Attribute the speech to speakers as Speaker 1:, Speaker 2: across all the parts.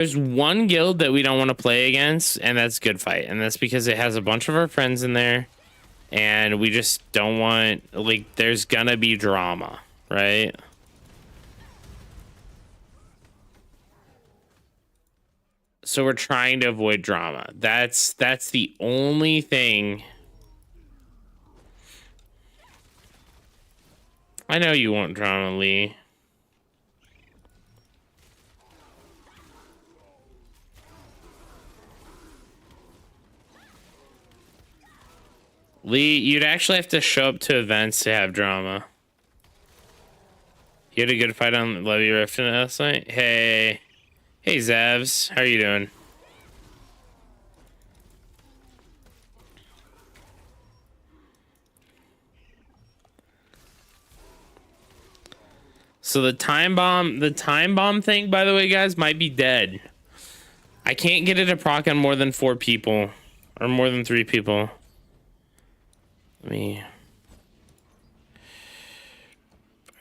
Speaker 1: There's one guild that we don't want to play against, and that's Good Fight, and that's because it has a bunch of our friends in there, and we just don't want, like, there's gonna be drama, right? So we're trying to avoid drama. That's the only thing. I know you want drama, Lee. Lee, you'd actually have to show up to events to have drama. You had a good fight on Levy Rift last night? Hey. Hey, Zavs. How are you doing? So the time bomb thing, by the way, guys, might be dead. I can't get it to proc on more than 4 people. Or more than 3 people. Let me...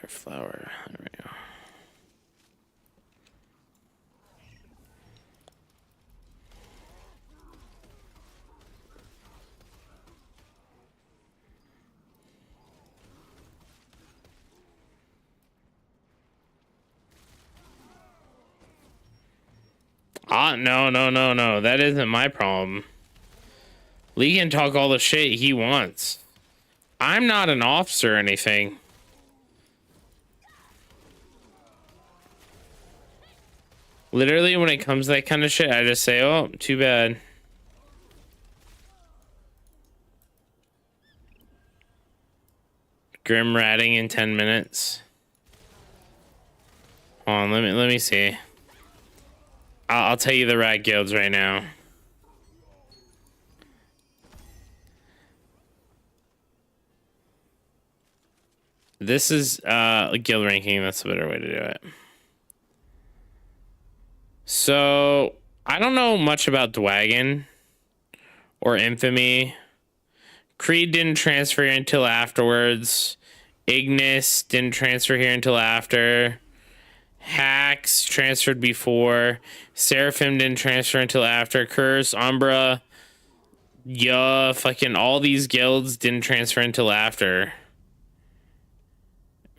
Speaker 1: Flower. There we go. No. That isn't my problem. Lee can talk all the shit he wants. I'm not an officer or anything. Literally, when it comes to that kind of shit, I just say, oh, too bad. Grim ratting in 10 minutes. Hold on, let me see. I'll tell you the rat guilds right now. This is guild ranking. That's a better way to do it. So I don't know much about Dwagon or Infamy. Creed didn't transfer until afterwards. Ignis didn't transfer here until after. Hacks transferred before. Seraphim didn't transfer until after. Curse, Umbra, yeah, fucking all these guilds didn't transfer until after.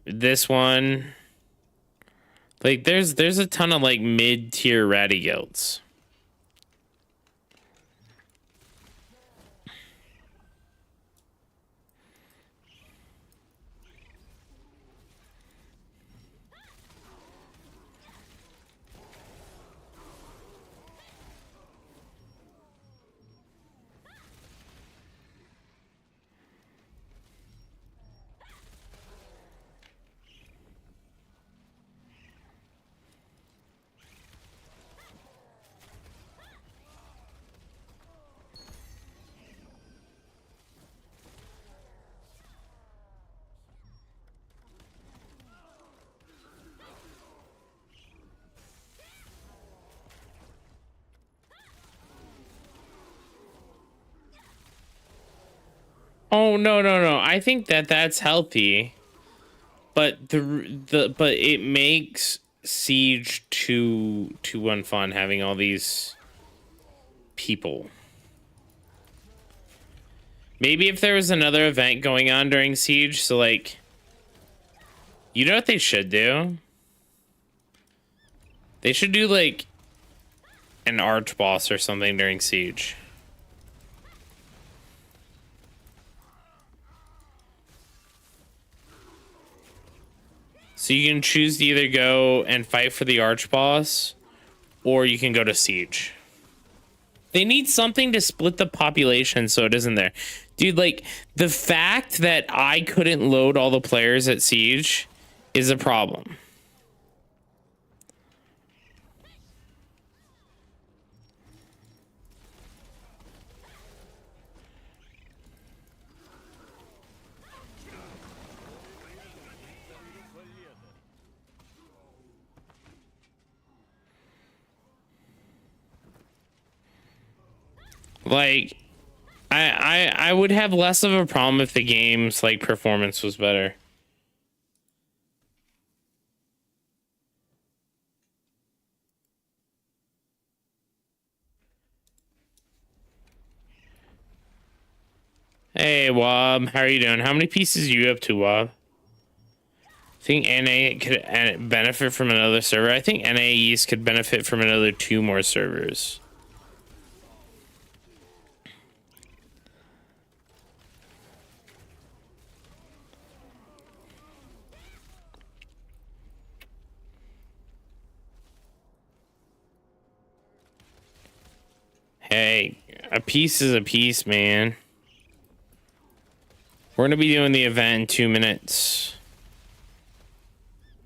Speaker 1: This one, like, there's a ton of like mid-tier ratty guilds. Oh no. I think that's healthy. But but it makes Siege too unfun having all these people. Maybe if there was another event going on during Siege, so like, you know what they should do? They should do like an arch boss or something during Siege. So you can choose to either go and fight for the arch boss, or you can go to Siege. They need something to split the population so it isn't there. Dude, like, the fact that I couldn't load all the players at Siege is a problem. Like, I would have less of a problem if the game's like performance was better. Hey, Wob. How are you doing? How many pieces are you up to, Wob? I think NA could benefit from another server. I think NA East could benefit from another 2 more servers. Hey, a piece is a piece, man. We're gonna be doing the event in 2 minutes.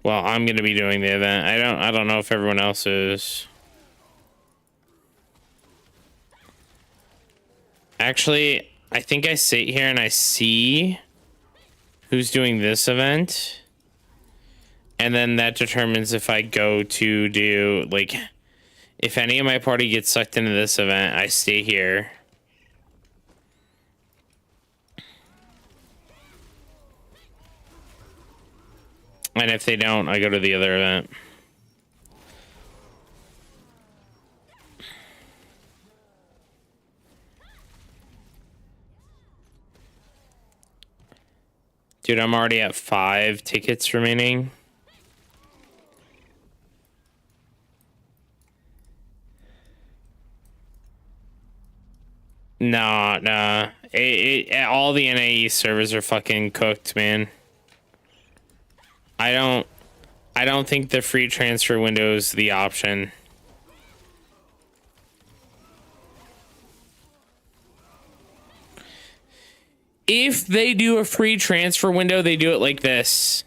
Speaker 1: Well, I'm gonna be doing the event. I don't know if everyone else is. Actually, I think I sit here and I see who's doing this event. And then that determines if I go to do, like, if any of my party gets sucked into this event, I stay here. And if they don't, I go to the other event. Dude, I'm already at 5 tickets remaining. Nah. All the NAE servers are fucking cooked, man. I don't think the free transfer window is the option. If they do a free transfer window, they do it like this.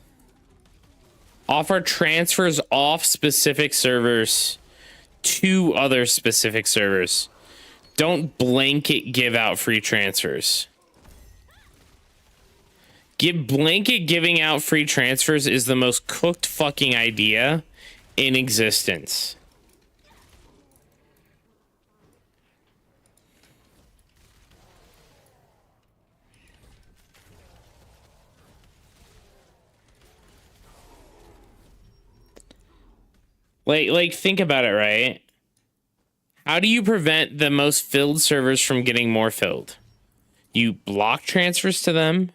Speaker 1: Offer transfers off specific servers to other specific servers. Don't blanket give out free transfers. Blanket giving out free transfers is the most cooked fucking idea in existence. Like think about it, right? How do you prevent the most filled servers from getting more filled? You block transfers to them,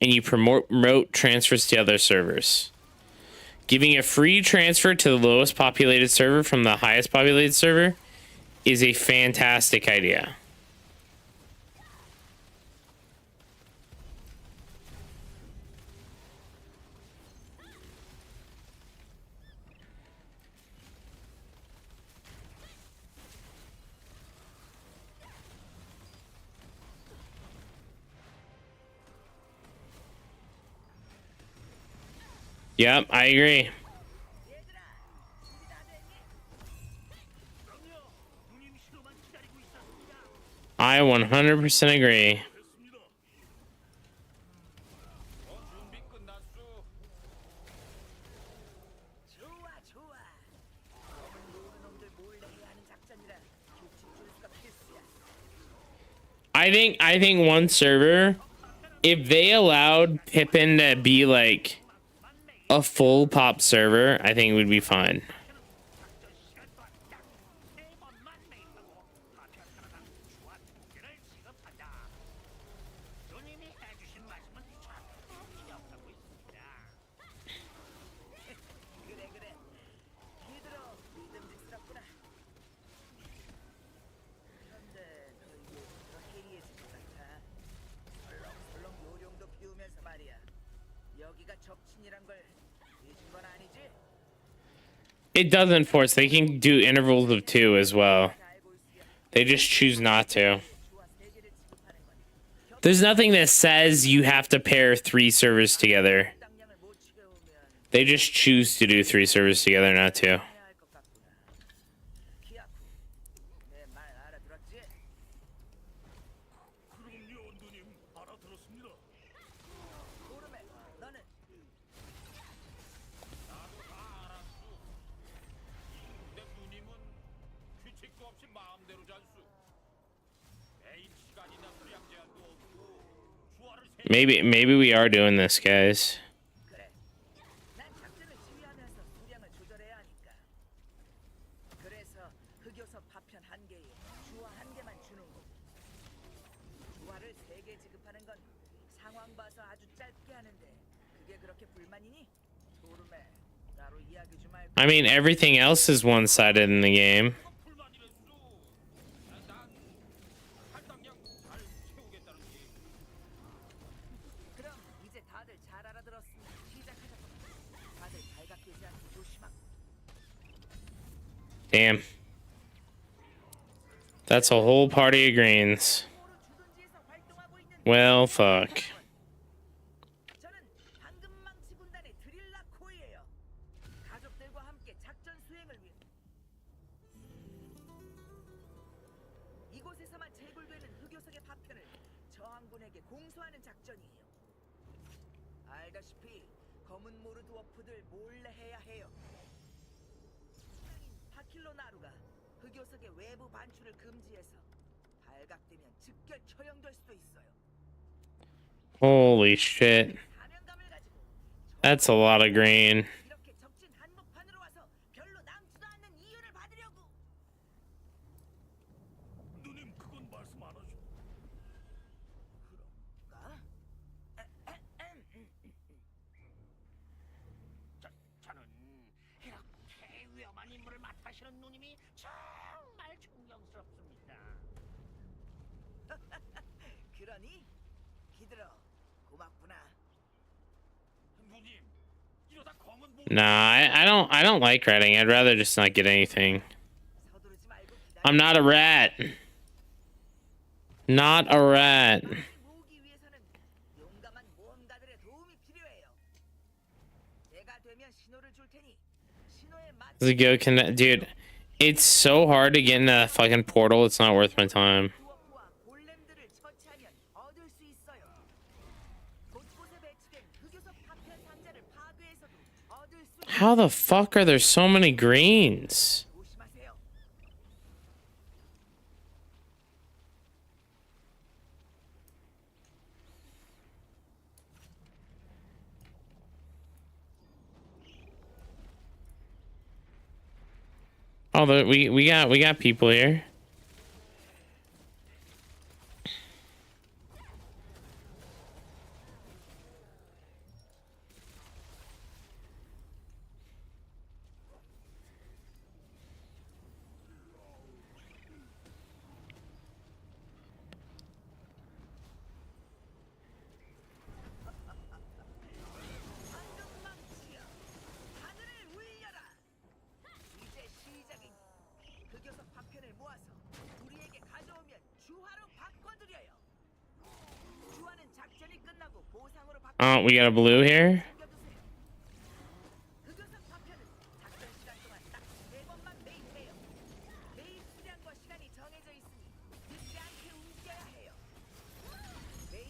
Speaker 1: and you promote transfers to other servers. Giving a free transfer to the lowest populated server from the highest populated server is a fantastic idea. Yep, I agree. I 100% agree. I think one server, if they allowed Pippin to be like a full pop server, I think it would be fine. It doesn't force. They can do intervals of 2 as well. They just choose not to. There's nothing that says you have to pair 3 servers together. They just choose to do 3 servers together, not 2. Maybe we are doing this, guys. I mean, everything else is one-sided in the game. Damn. That's a whole party of greens. Well, fuck. Holy shit. That's a lot of green. Nah, I don't like ratting. I'd rather just not get anything. I'm not a rat. Not a rat. Does it go connect? Dude, it's so hard to get in a fucking portal. It's not worth my time. How the fuck are there so many greens? Oh, we got people here. Oh, we got a blue here.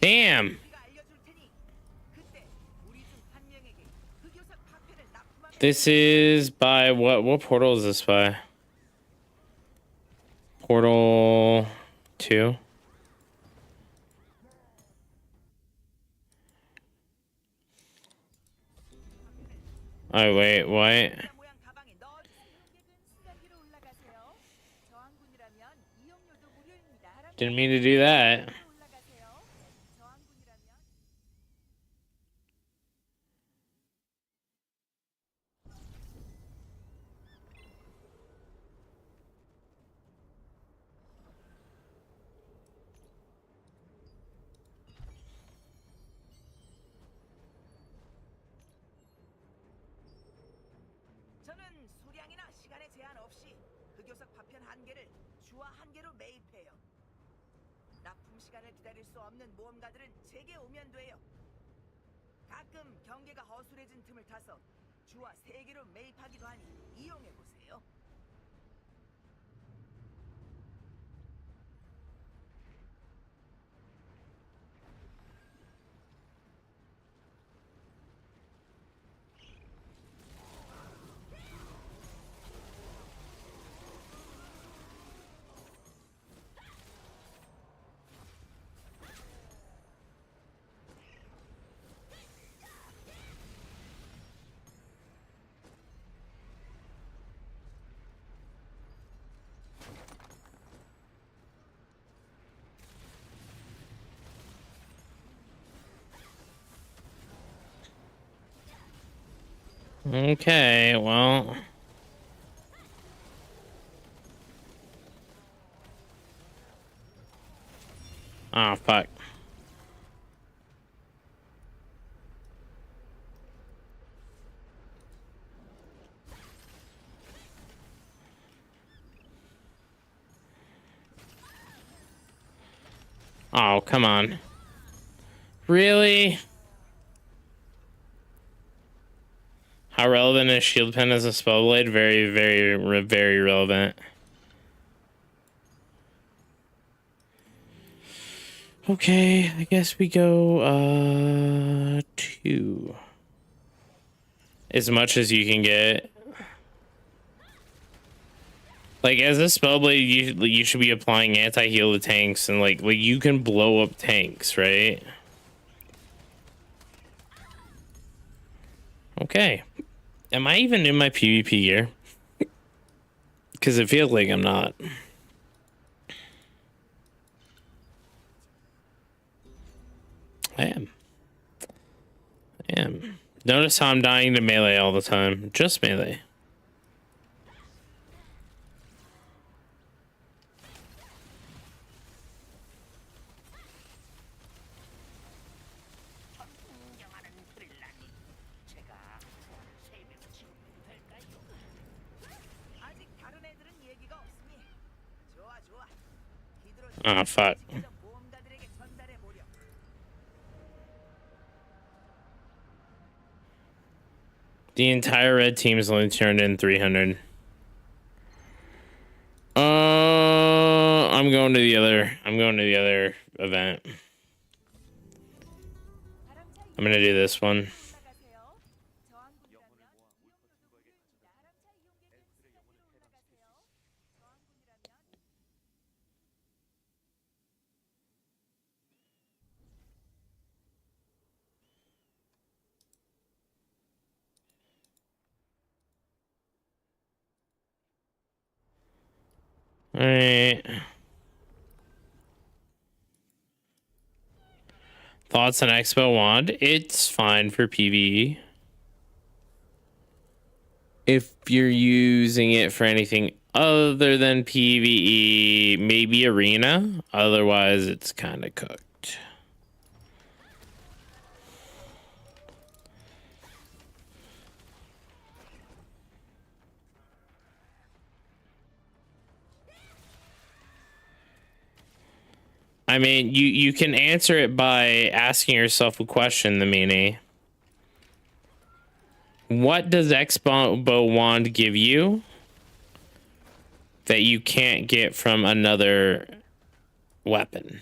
Speaker 1: Damn. This is by what portal is this by? Portal 2. Oh wait, what? Didn't mean to do that. Okay, well. Oh, fuck. Oh, come on. Really? How relevant is Shield Pen as a spell blade? Very, very, very relevant. Okay, I guess we go, 2. As much as you can get. Like, as a spellblade, you should be applying anti-heal to tanks, and like you can blow up tanks, right? Okay. Am I even in my PvP gear? Because it feels like I'm not. I am. I am. Notice how I'm dying to melee all the time. Just melee. Oh, fuck. The entire red team is only turned in 300. I'm going to the other event. I'm gonna do this one. All right. Thoughts on Expo Wand? It's fine for PvE. If you're using it for anything other than PvE, maybe Arena. Otherwise, it's kind of cooked. I mean, you can answer it by asking yourself a question, the meanie. What does Expo Wand give you that you can't get from another weapon?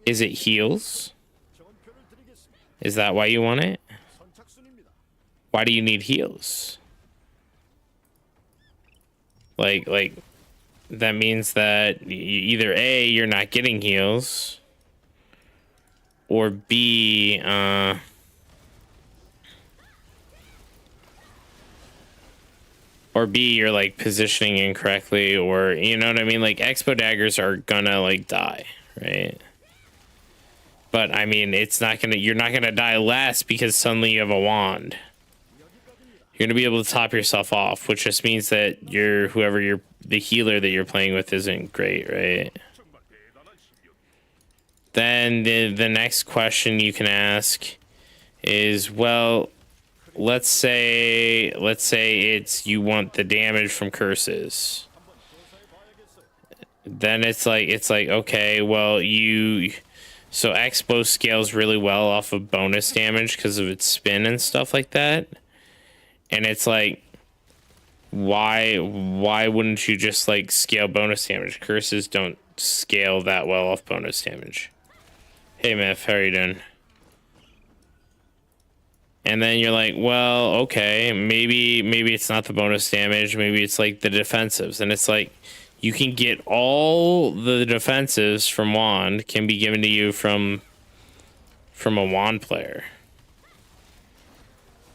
Speaker 1: Is it heals? Is that why you want it? Why do you need heals? Like that means that either A, you're not getting heals, or B, you're like positioning incorrectly, or you know what I mean? Like Expo daggers are gonna like die, right? But I mean, you're not gonna die less because suddenly you have a wand. You're gonna be able to top yourself off, which just means that the healer that you're playing with isn't great, right? Then the next question you can ask is, well, let's say it's you want the damage from curses. Then it's like okay, well so Expo scales really well off of bonus damage because of its spin and stuff like that. And it's like, why wouldn't you just like scale bonus damage? Curses don't scale that well off bonus damage. Hey Myth, how are you doing? And then you're like, well, okay, maybe it's not the bonus damage, maybe it's like the defensives. And it's like, you can get all the defensives from Wand can be given to you from a Wand player.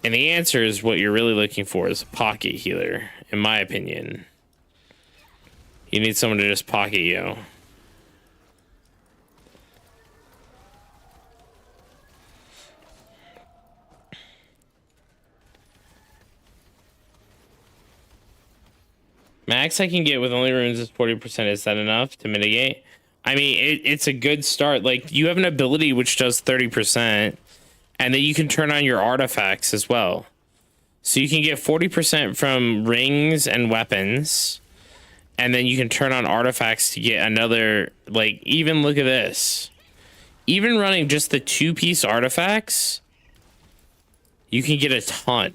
Speaker 1: And the answer is what you're really looking for is a pocket healer, in my opinion. You need someone to just pocket you. Max I can get with only runes is 40%. Is that enough to mitigate? I mean, it's a good start. Like, you have an ability which does 30%, and then you can turn on your artifacts as well. So you can get 40% from rings and weapons, and then you can turn on artifacts to get another, like, even look at this. Even running just the 2-piece artifacts, you can get a ton.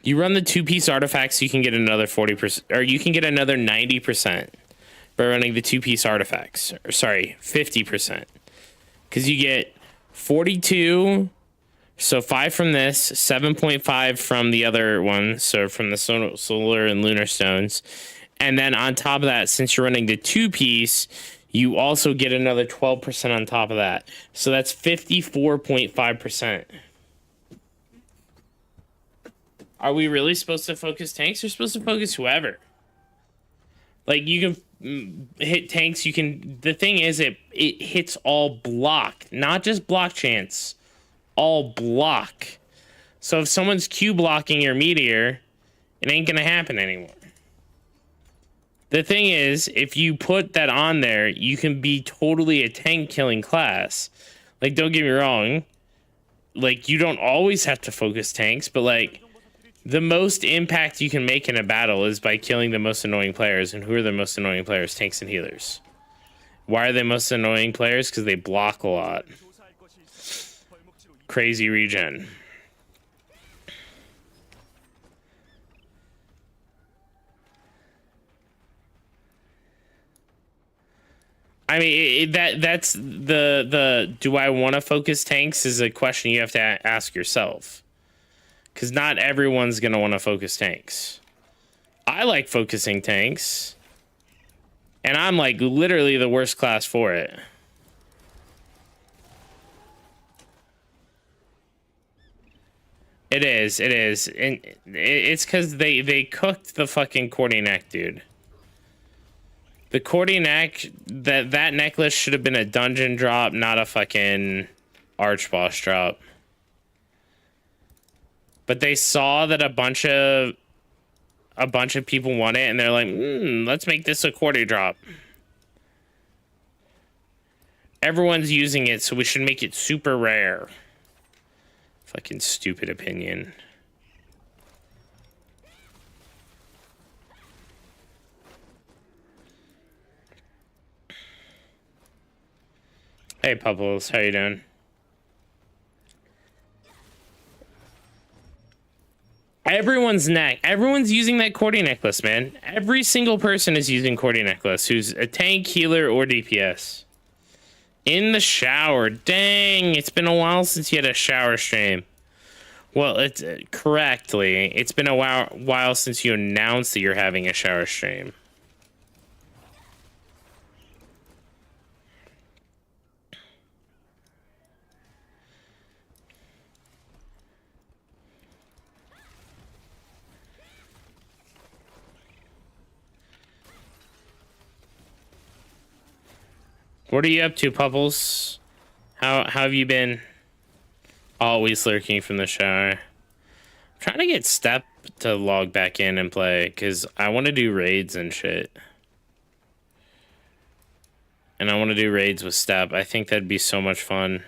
Speaker 1: You run the 2-piece artifacts, you can get another 40%, or you can get another 90% by running the 2-piece artifacts. Or sorry, 50%. Because you get 42, so 5 from this, 7.5 from the other one, so from the solar and lunar stones. And then on top of that, since you're running the 2-piece, you also get another 12% on top of that. So that's 54.5%. Are we really supposed to focus tanks? We're supposed to focus whoever. Like, you can hit tanks, you can... The thing is, it hits all block. Not just block chance. All block. So if someone's Q blocking your meteor, it ain't gonna happen anymore. The thing is, if you put that on there, you can be totally a tank killing class. Like, don't get me wrong. Like, you don't always have to focus tanks, but like... The most impact you can make in a battle is by killing the most annoying players. And who are the most annoying players? Tanks and healers. Why are they most annoying players? Because they block a lot. Crazy regen. I mean, that's the do I want to focus tanks is a question you have to ask yourself. Because not everyone's going to want to focus tanks. I like focusing tanks. And I'm like literally the worst class for it. It is. And it's because they cooked the fucking Cordy neck, dude. The Cordy neck, that necklace should have been a dungeon drop, not a fucking arch boss drop. But they saw that a bunch of people want it, and they're like, let's make this a Cordy drop. Everyone's using it, so we should make it super rare. Fucking stupid opinion. Hey, Pubbles, how you doing? Everyone's using that Cordy necklace, man. Every single person is using Cordy necklace who's a tank, healer, or DPS. In the shower. Dang, it's been a while since you had a shower stream. Well, it's correctly. It's been a while since you announced that you're having a shower stream. What are you up to, Pupples? How have you been? Always lurking from the shower. I'm trying to get Step to log back in and play, because I want to do raids and shit. And I want to do raids with Step. I think that'd be so much fun.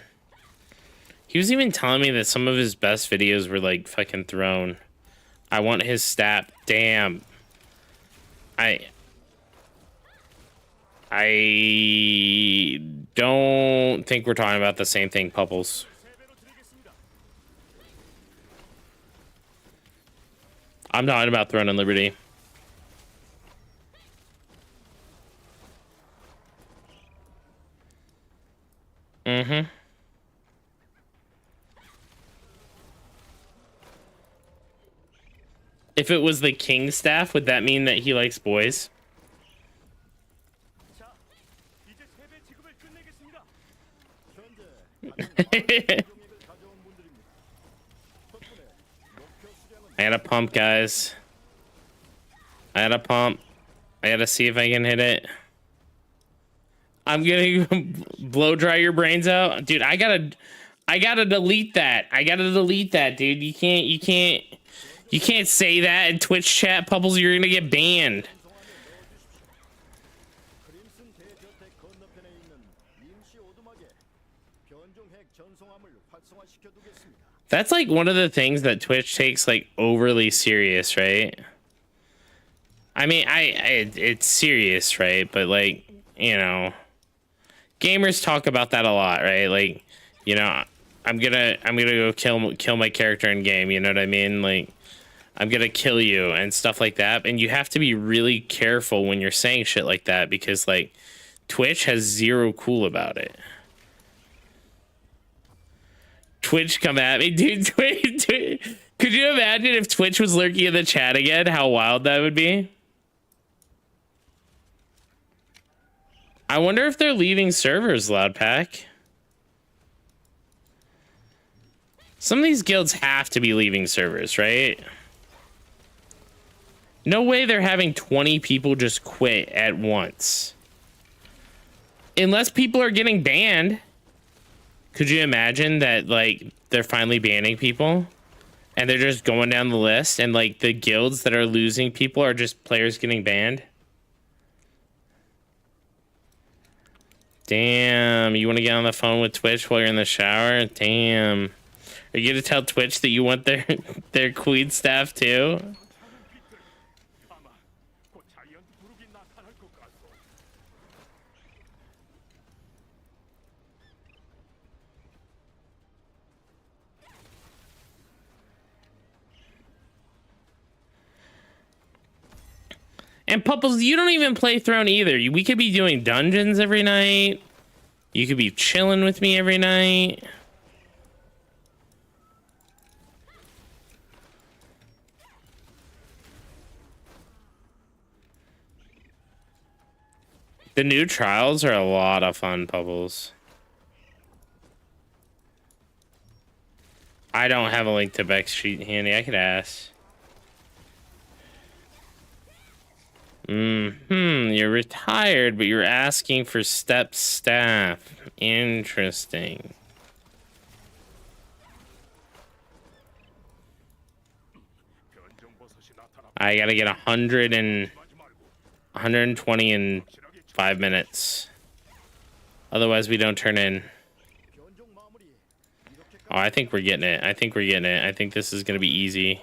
Speaker 1: He was even telling me that some of his best videos were, like, fucking thrown. I want his stat. Damn. I don't think we're talking about the same thing, Pupples. I'm talking about Throne and Liberty. Mm-hmm. If it was the King staff, would that mean that he likes boys? I gotta pump, guys. I gotta pump. I gotta see if I can hit it. I'm gonna blow dry your brains out, dude. I gotta delete that. I gotta delete that, dude. You can't say that in Twitch chat, Pubbles. You're gonna get banned. That's like one of the things that Twitch takes like overly serious, right? I mean, it's serious, right? But like, you know, gamers talk about that a lot, right? Like, you know, I'm gonna go kill my character in game. You know what I mean? Like, I'm gonna kill you and stuff like that. And you have to be really careful when you're saying shit like that because like Twitch has zero cool about it. Twitch come at me, dude. Twitch. Could you imagine if Twitch was lurking in the chat again? How wild that would be. I wonder if they're leaving servers, Loudpack. Some of these guilds have to be leaving servers, right? No way they're having 20 people just quit at once. Unless people are getting banned. Could you imagine that, like, they're finally banning people? And they're just going down the list, and, like, the guilds that are losing people are just players getting banned? Damn, you want to get on the phone with Twitch while you're in the shower? Damn. Are you going to tell Twitch that you want their queen staff, too? And Pupples, you don't even play Throne either. We could be doing dungeons every night. You could be chilling with me every night. The new trials are a lot of fun, Pupples. I don't have a link to Beck's sheet handy. I could ask. You're retired, but you're asking for step staff. Interesting. I gotta get 120 in 5 minutes. Otherwise, we don't turn in. Oh, I think we're getting it. I think this is gonna be easy.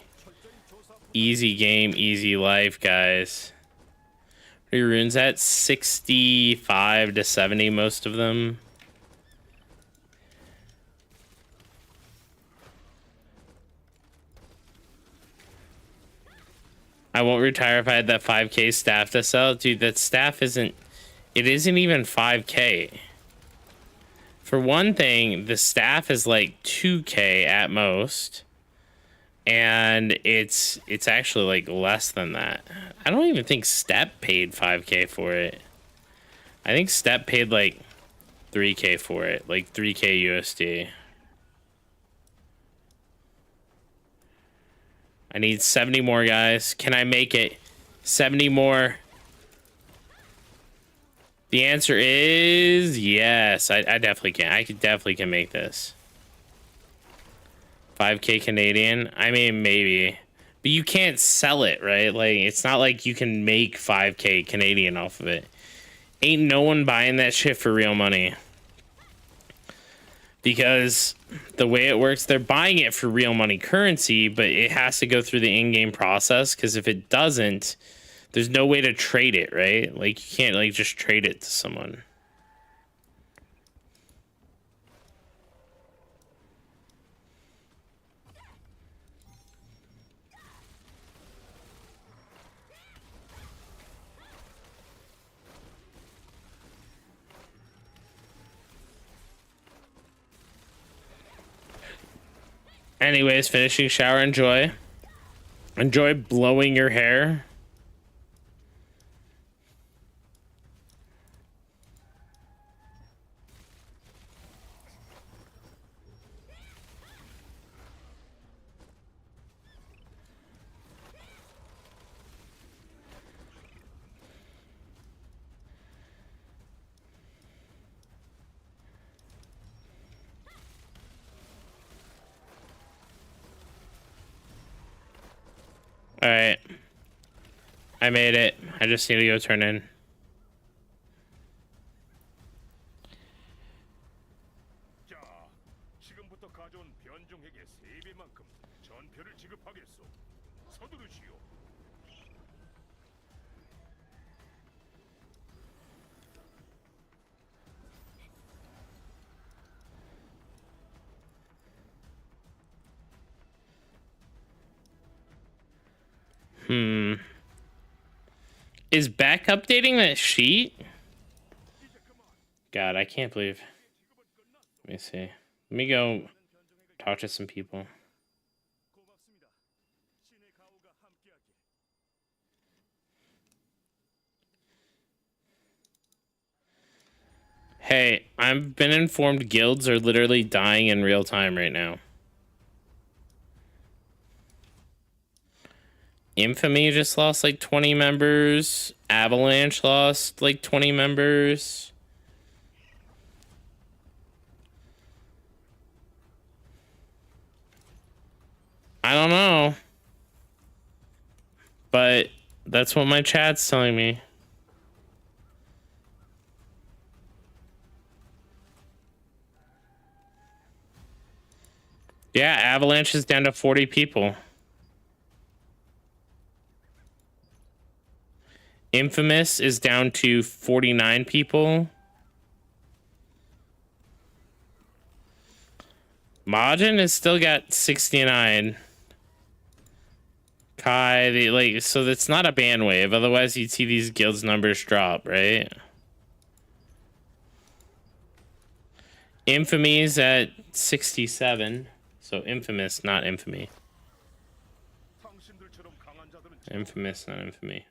Speaker 1: Easy game, easy life, guys. What are your runes at? 65 to 70, most of them. I won't retire if I had that 5K staff to sell. Dude, that staff isn't even 5K. For one thing, the staff is like 2K at most. And it's actually like less than that. I don't even think Step paid 5K for it. I think Step paid like 3K for it, like 3K USD. I need 70 more, guys. Can I make it? 70 more. The answer is yes. I definitely can. I definitely can make this. 5K Canadian? I mean, maybe. But you can't sell it, right? Like, it's not like you can make 5K Canadian off of it. Ain't no one buying that shit for real money. Because the way it works, they're buying it for real money currency, but it has to go through the in-game process, because if it doesn't, there's no way to trade it, right? Like, you can't, like, just trade it to someone. Anyways, finishing shower, enjoy. Enjoy blowing your hair. Alright. I made it. I just need to go turn in. Is back updating that sheet? God, I can't believe. Let me see. Let me go talk to some people. Hey, I've been informed guilds are literally dying in real time right now. Infamy just lost like 20 members. Avalanche lost like 20 members. I don't know. But that's what my chat's telling me. Yeah, Avalanche is down to 40 people. Infamous is down to 49 people. Majin has still got 69. Kai, so that's not a ban wave. Otherwise, you'd see these guilds numbers drop, right? Infamy's at 67. So infamous, not infamy. Infamous, not infamy.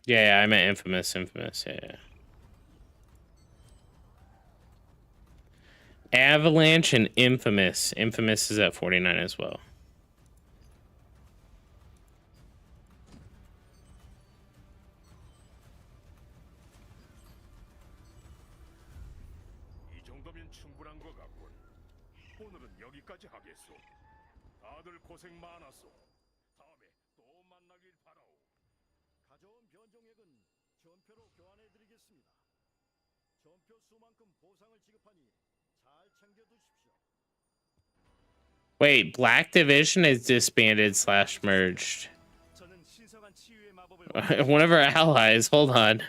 Speaker 1: Yeah, I meant infamous, yeah. Avalanche and Infamous. Infamous is at 49 as well. Wait, Black Division is disbanded / merged. One of our allies, hold on.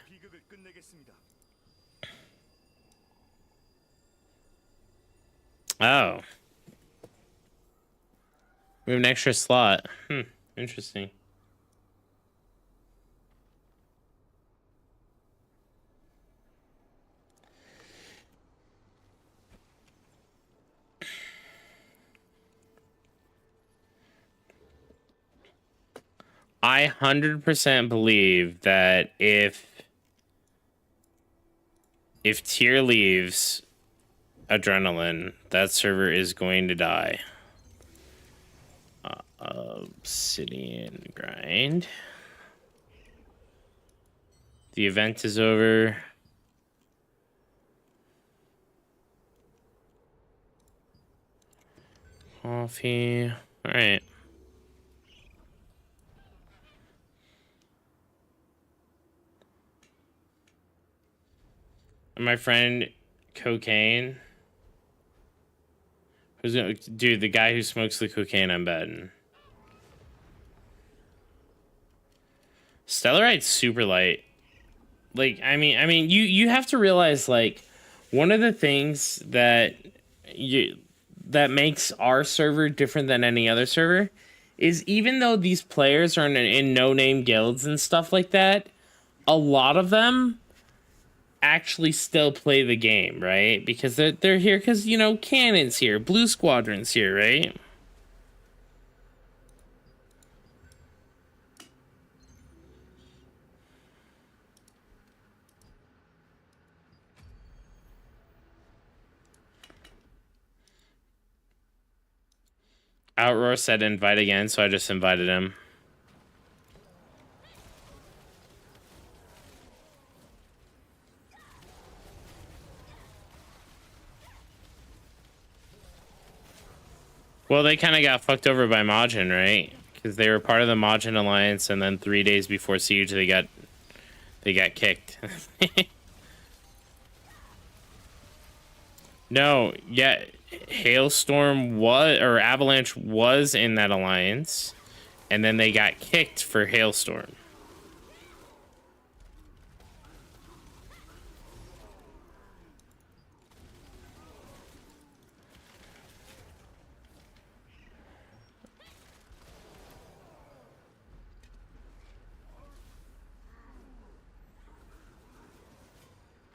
Speaker 1: Oh. We have an extra slot. Interesting. I 100% believe that if Tier leaves Adrenaline, that server is going to die. Obsidian grind. The event is over. Coffee. All right. And my friend Cocaine. Who's gonna, dude, the guy who smokes the cocaine, I'm betting. Stellarite's super light. Like, I mean, you have to realize, like, one of the things that makes our server different than any other server is even though these players are in no-name guilds and stuff like that, a lot of them actually still play the game, right? Because they're here because, you know, Cannon's here, Blue Squadron's here, right? Outroar said invite again, so I just invited him. Well, they kind of got fucked over by Majin, right? Because they were part of the Majin alliance, and then 3 days before Siege, they got kicked. No, yeah, Hailstorm was, or Avalanche was in that alliance, and then they got kicked for Hailstorm.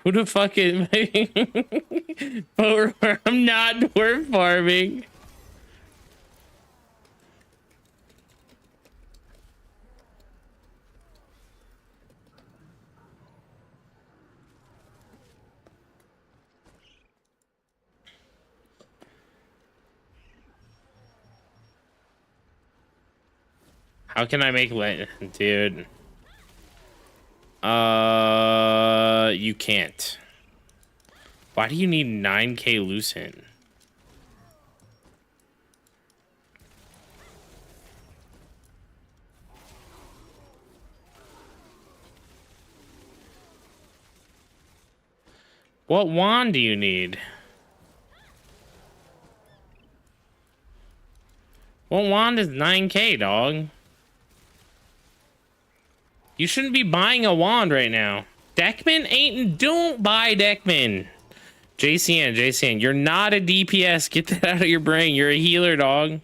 Speaker 1: Who the fuck is I'm not dwarf farming. How can I make dude? You can't. Why do you need 9k Lucent? What wand do you need? What wand is 9k, dog? You shouldn't be buying a wand right now. Deckman ain't. Don't buy Deckman. JCN, you're not a DPS. Get that out of your brain. You're a healer, dog.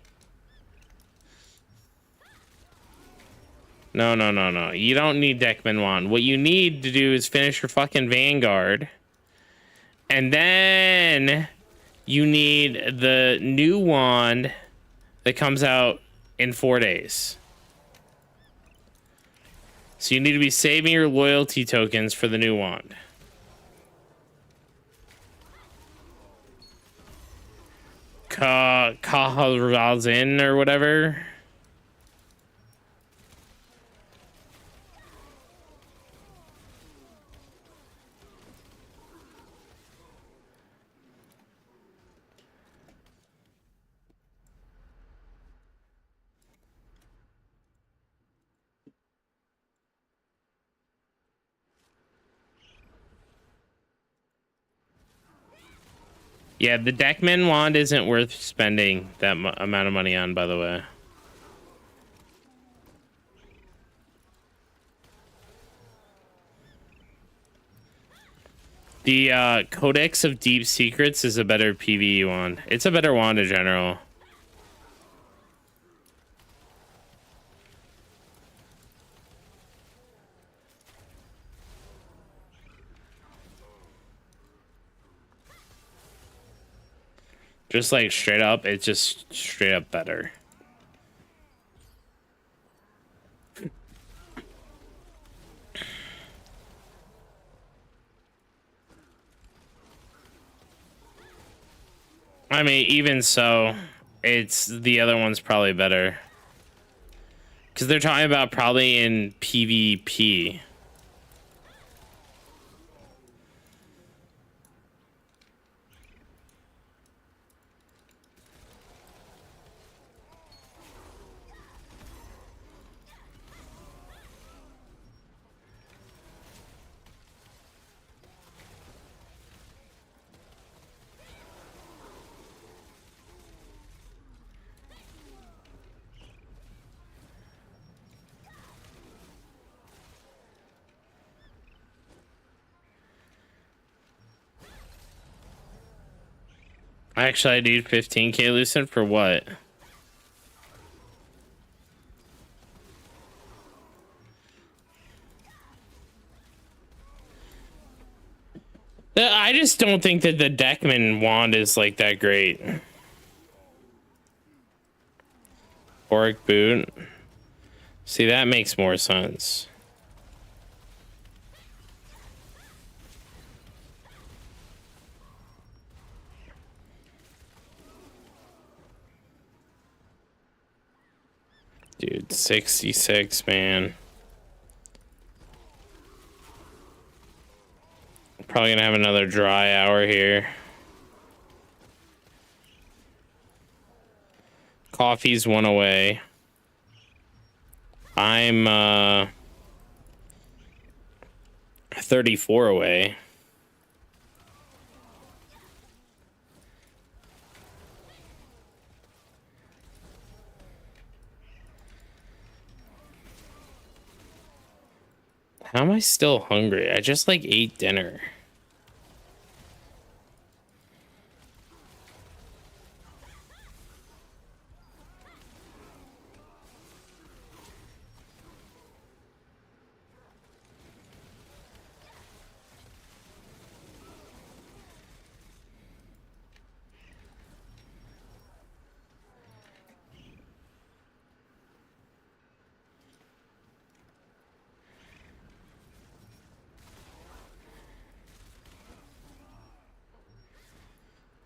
Speaker 1: No. You don't need Deckman wand. What you need to do is finish your fucking Vanguard. And then you need the new wand that comes out in 4 days. So you need to be saving your loyalty tokens for the new wand. Kahalrazin or whatever. Yeah, the Deckman wand isn't worth spending that amount of money on, by the way. The Codex of Deep Secrets is a better PvE wand. It's a better wand in general. Just like straight up, it's just straight up better. I mean, even so, it's the other one's probably better. Because they're talking about probably in PvP. Actually, I need 15k Lucent for what? I just don't think that the Deckman wand is like that great. Auric boot. See, that makes more sense. Dude, 66, man. Probably gonna have another dry hour here. Coffee's 1 away. I'm 34 away. How am I still hungry? I just like ate dinner.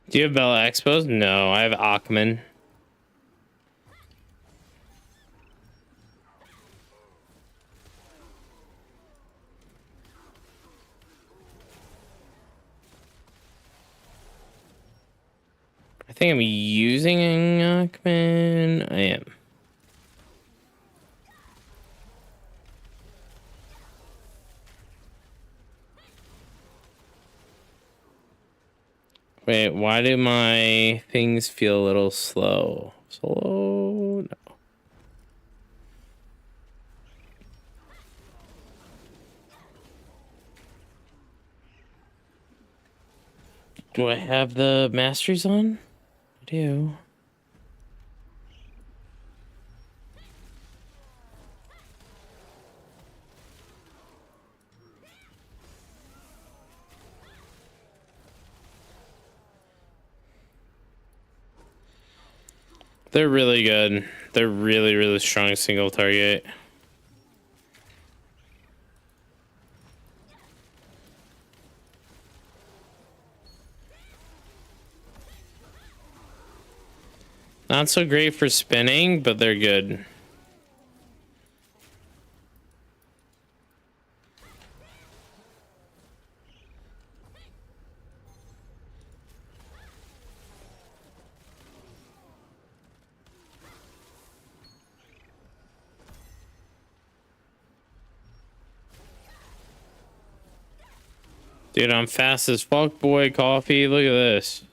Speaker 1: Do you have Bella Expos? No, I have Achman. I think I'm using Achman. I am. Wait, why do my things feel a little slow? Slow? No. Do I have the masteries on? I do. They're really good. They're really, really strong single target. Not so great for spinning, but they're good. Dude, I'm fast as fuck, boy. Coffee, look at this.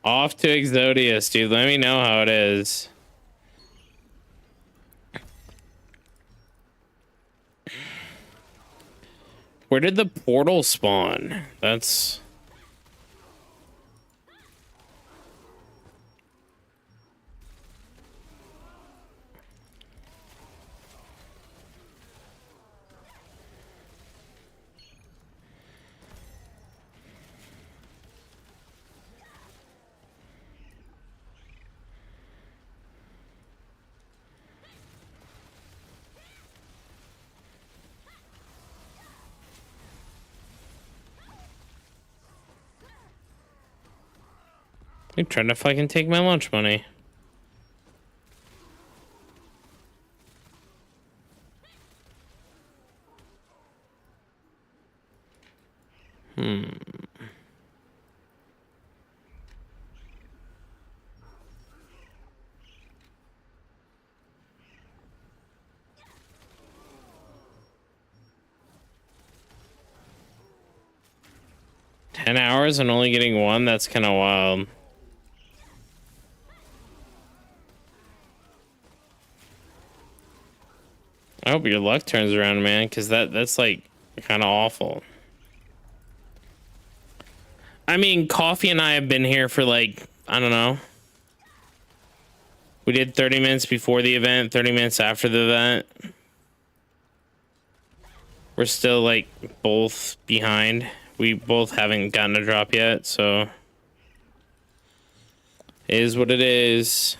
Speaker 1: Off to Exodius, dude. Let me know how it is. Where did the portal spawn? That's... You're trying to fucking take my lunch money. Hmm. $10 hours and only getting one? That's kind of wild. I hope your luck turns around, man, because that's like kind of awful. I mean, Coffee and I have been here for like, I don't know. We did 30 minutes before the event, 30 minutes after the event. We're still like both behind. We both haven't gotten a drop yet, so it is what it is.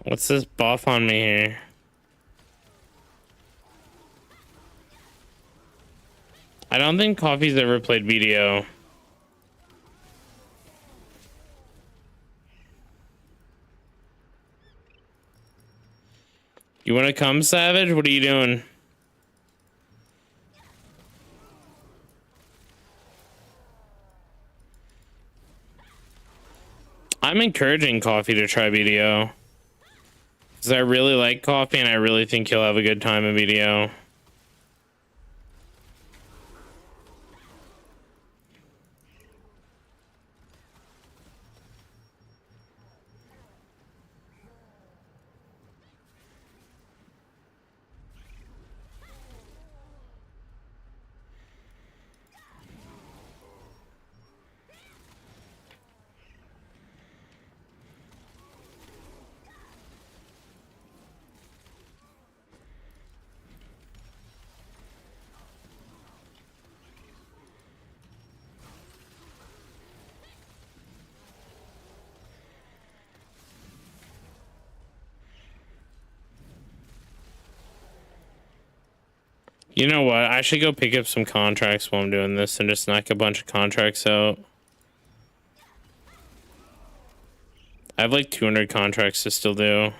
Speaker 1: What's this buff on me here? I don't think Coffee's ever played BDO. You want to come, Savage? What are you doing? I'm encouraging Coffee to try BDO. Because I really like Coffee and I really think he'll have a good time in BDO. You know what? I should go pick up some contracts while I'm doing this and just knock a bunch of contracts out. I have like 200 contracts to still do.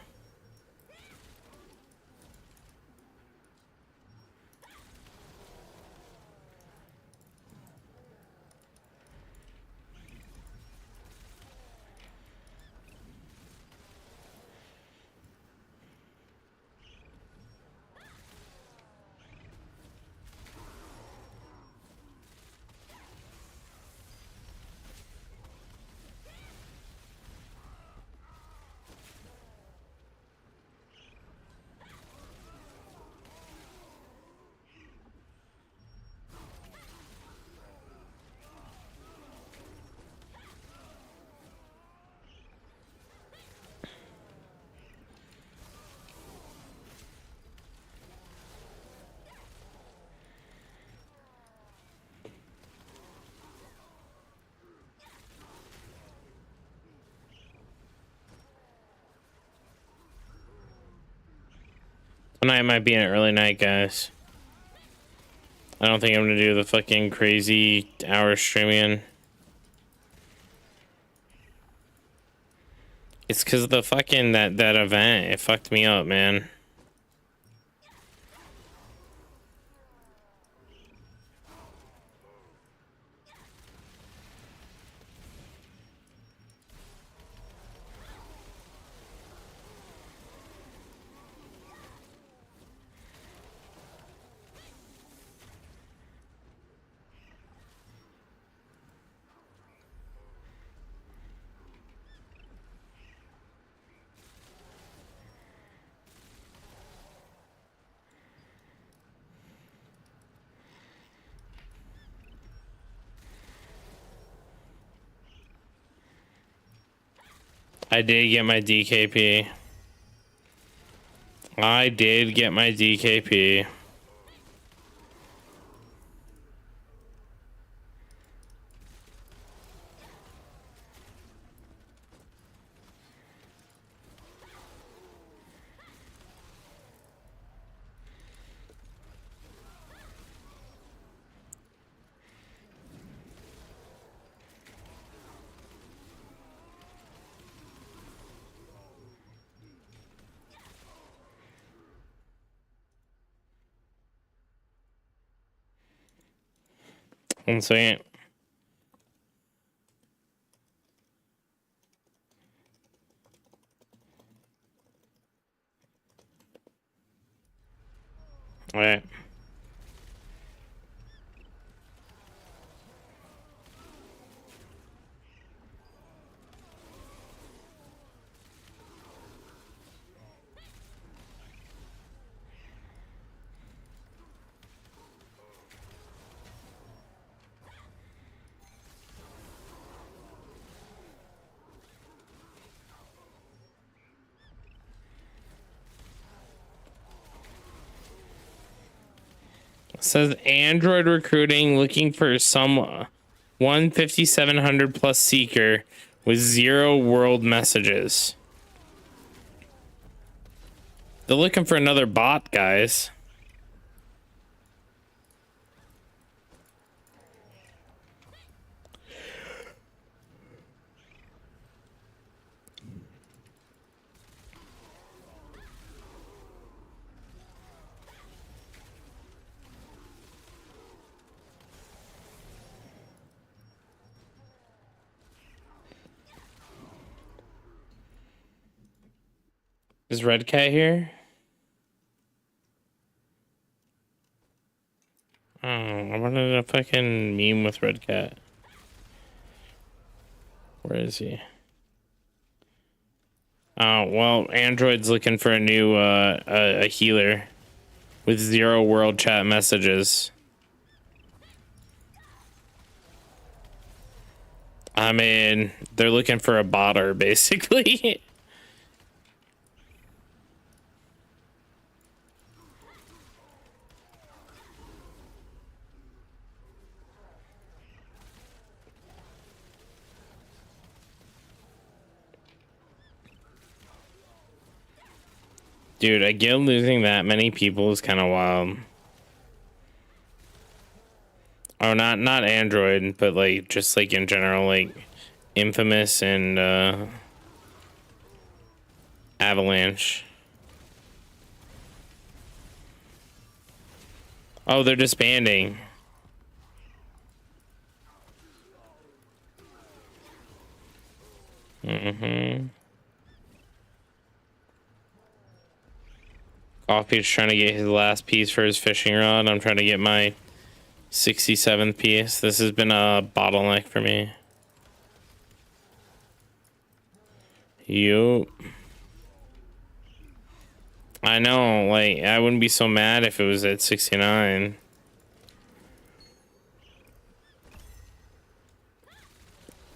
Speaker 1: Tonight might be an early night, guys. I don't think I'm gonna do the fucking crazy hour streaming. It's because of the fucking that event. It fucked me up, man. I did get my DKP. I did get my DKP. One second. All right. It says Android recruiting looking for some 15700 plus seeker with 0 world messages. They're looking for another bot, guys. Is Red Cat here? Oh, I wanted a fucking meme with Red Cat. Where is he? Oh, well, Android's looking for a new, a healer with 0 world chat messages. I mean, they're looking for a botter, basically. Dude, a guild losing that many people is kind of wild. Oh, not Android, but like just like in general, like Infamous and Avalanche. Oh, they're disbanding. Coffee's trying to get his last piece for his fishing rod. I'm trying to get my 67th piece. This has been a bottleneck for me. Yup. I know, like, I wouldn't be so mad if it was at 69.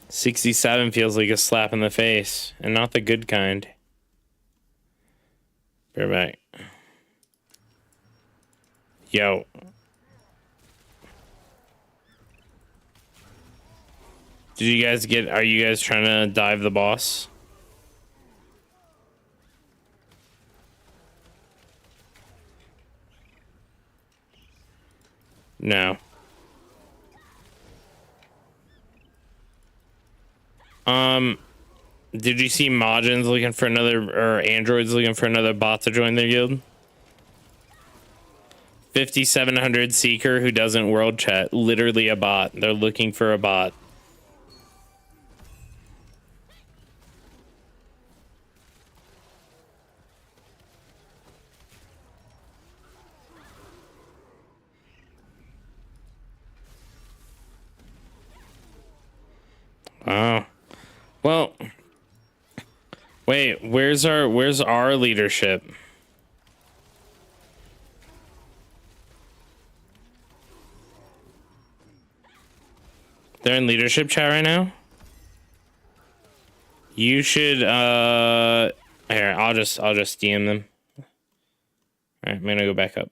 Speaker 1: $67 feels like a slap in the face, and not the good kind. Bear back. Yo. Did you guys get, are you guys trying to dive the boss? No. Did you see Majin's looking for another, or Android's looking for another bot to join their guild? 5700 Seeker who doesn't world chat. Literally a bot. They're looking for a bot. Oh. Well, wait, where's our leadership? They're in leadership chat right now? You should here, I'll just DM them. Alright, I'm gonna go back up.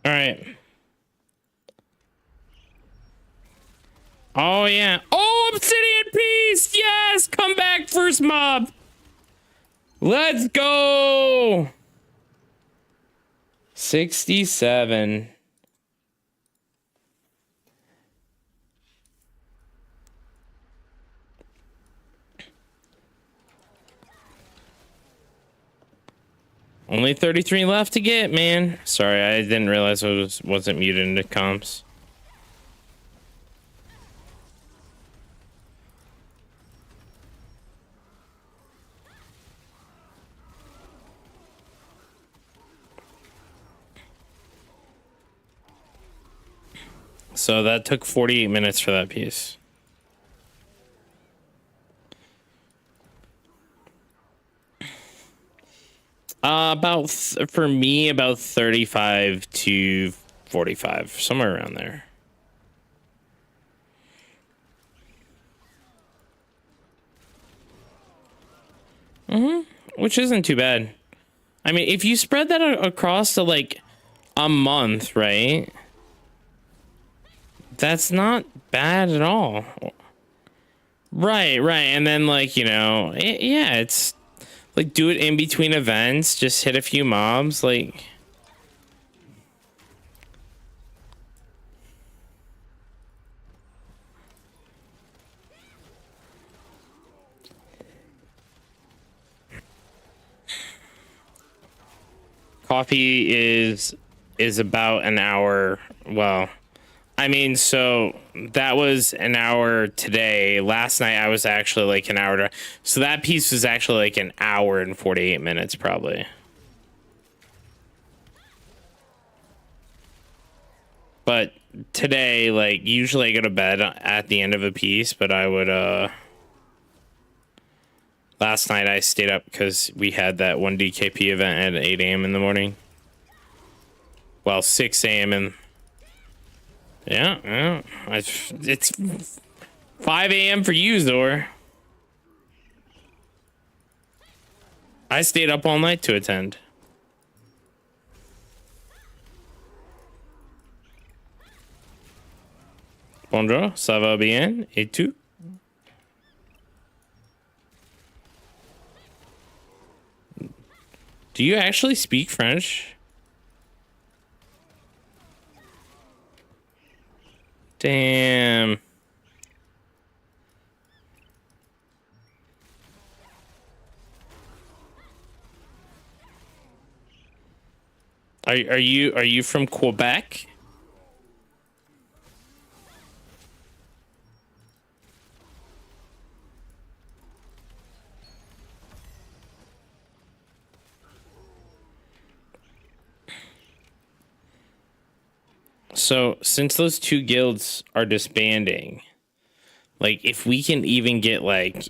Speaker 1: All right. Oh yeah. Oh, Obsidian Piece. Yes, come back first mob. Let's go. 67. Only 33 left to get, man. Sorry, I didn't realize I wasn't muted into comms. So that took 48 minutes for that piece. For me, about 35 to 45, somewhere around there. Which isn't too bad. I mean, if you spread that across to like a month, right? That's not bad at all. Right. And then like, you know, yeah, it's like do it in between events, just hit a few mobs, like coffee is about an hour. Well, I mean, so that was an hour today. Last night I was actually like an hour. So that piece was actually like an hour and 48 minutes probably. But today, like usually I go to bed at the end of a piece, but I would last night I stayed up because we had that one DKP event at 8 a.m. in the morning. Well, 6 a.m. and yeah. It's 5 a.m. for you, Zor. I stayed up all night to attend. Bonjour, ça va bien? Et tu? Do you actually speak French? Damn. Are you from Quebec? So, since those two guilds are disbanding, like if we can even get like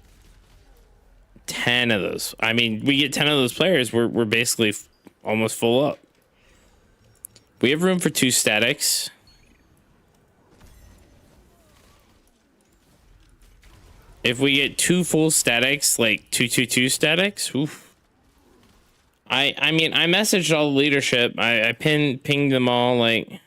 Speaker 1: 10 of those, I mean, we get 10 of those players, we're basically almost full up. We have room for 2 statics. If we get 2 full statics, like 2 statics, oof. I mean, I messaged all the leadership. I pinged them all, like.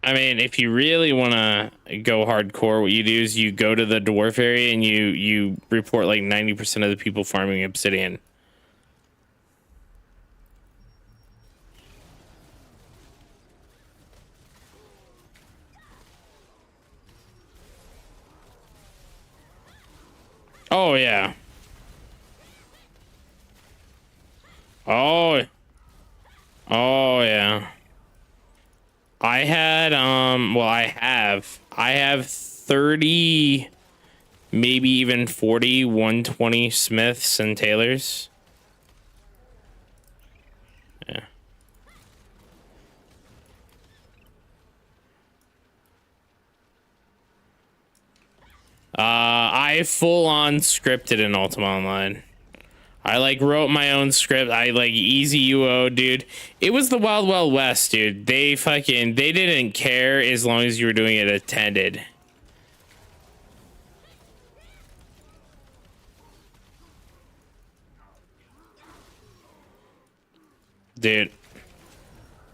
Speaker 1: I mean, if you really want to go hardcore, what you do is you go to the dwarf area and you report like 90% of the people farming obsidian. Oh yeah. Oh. Oh yeah. I had well I have 30, maybe even 40 120 Smiths and Taylors. Yeah. I full on scripted in Ultima Online. I like wrote my own script. I like easy UO, dude. It was the Wild Wild West, dude. They didn't care as long as you were doing it attended. Dude,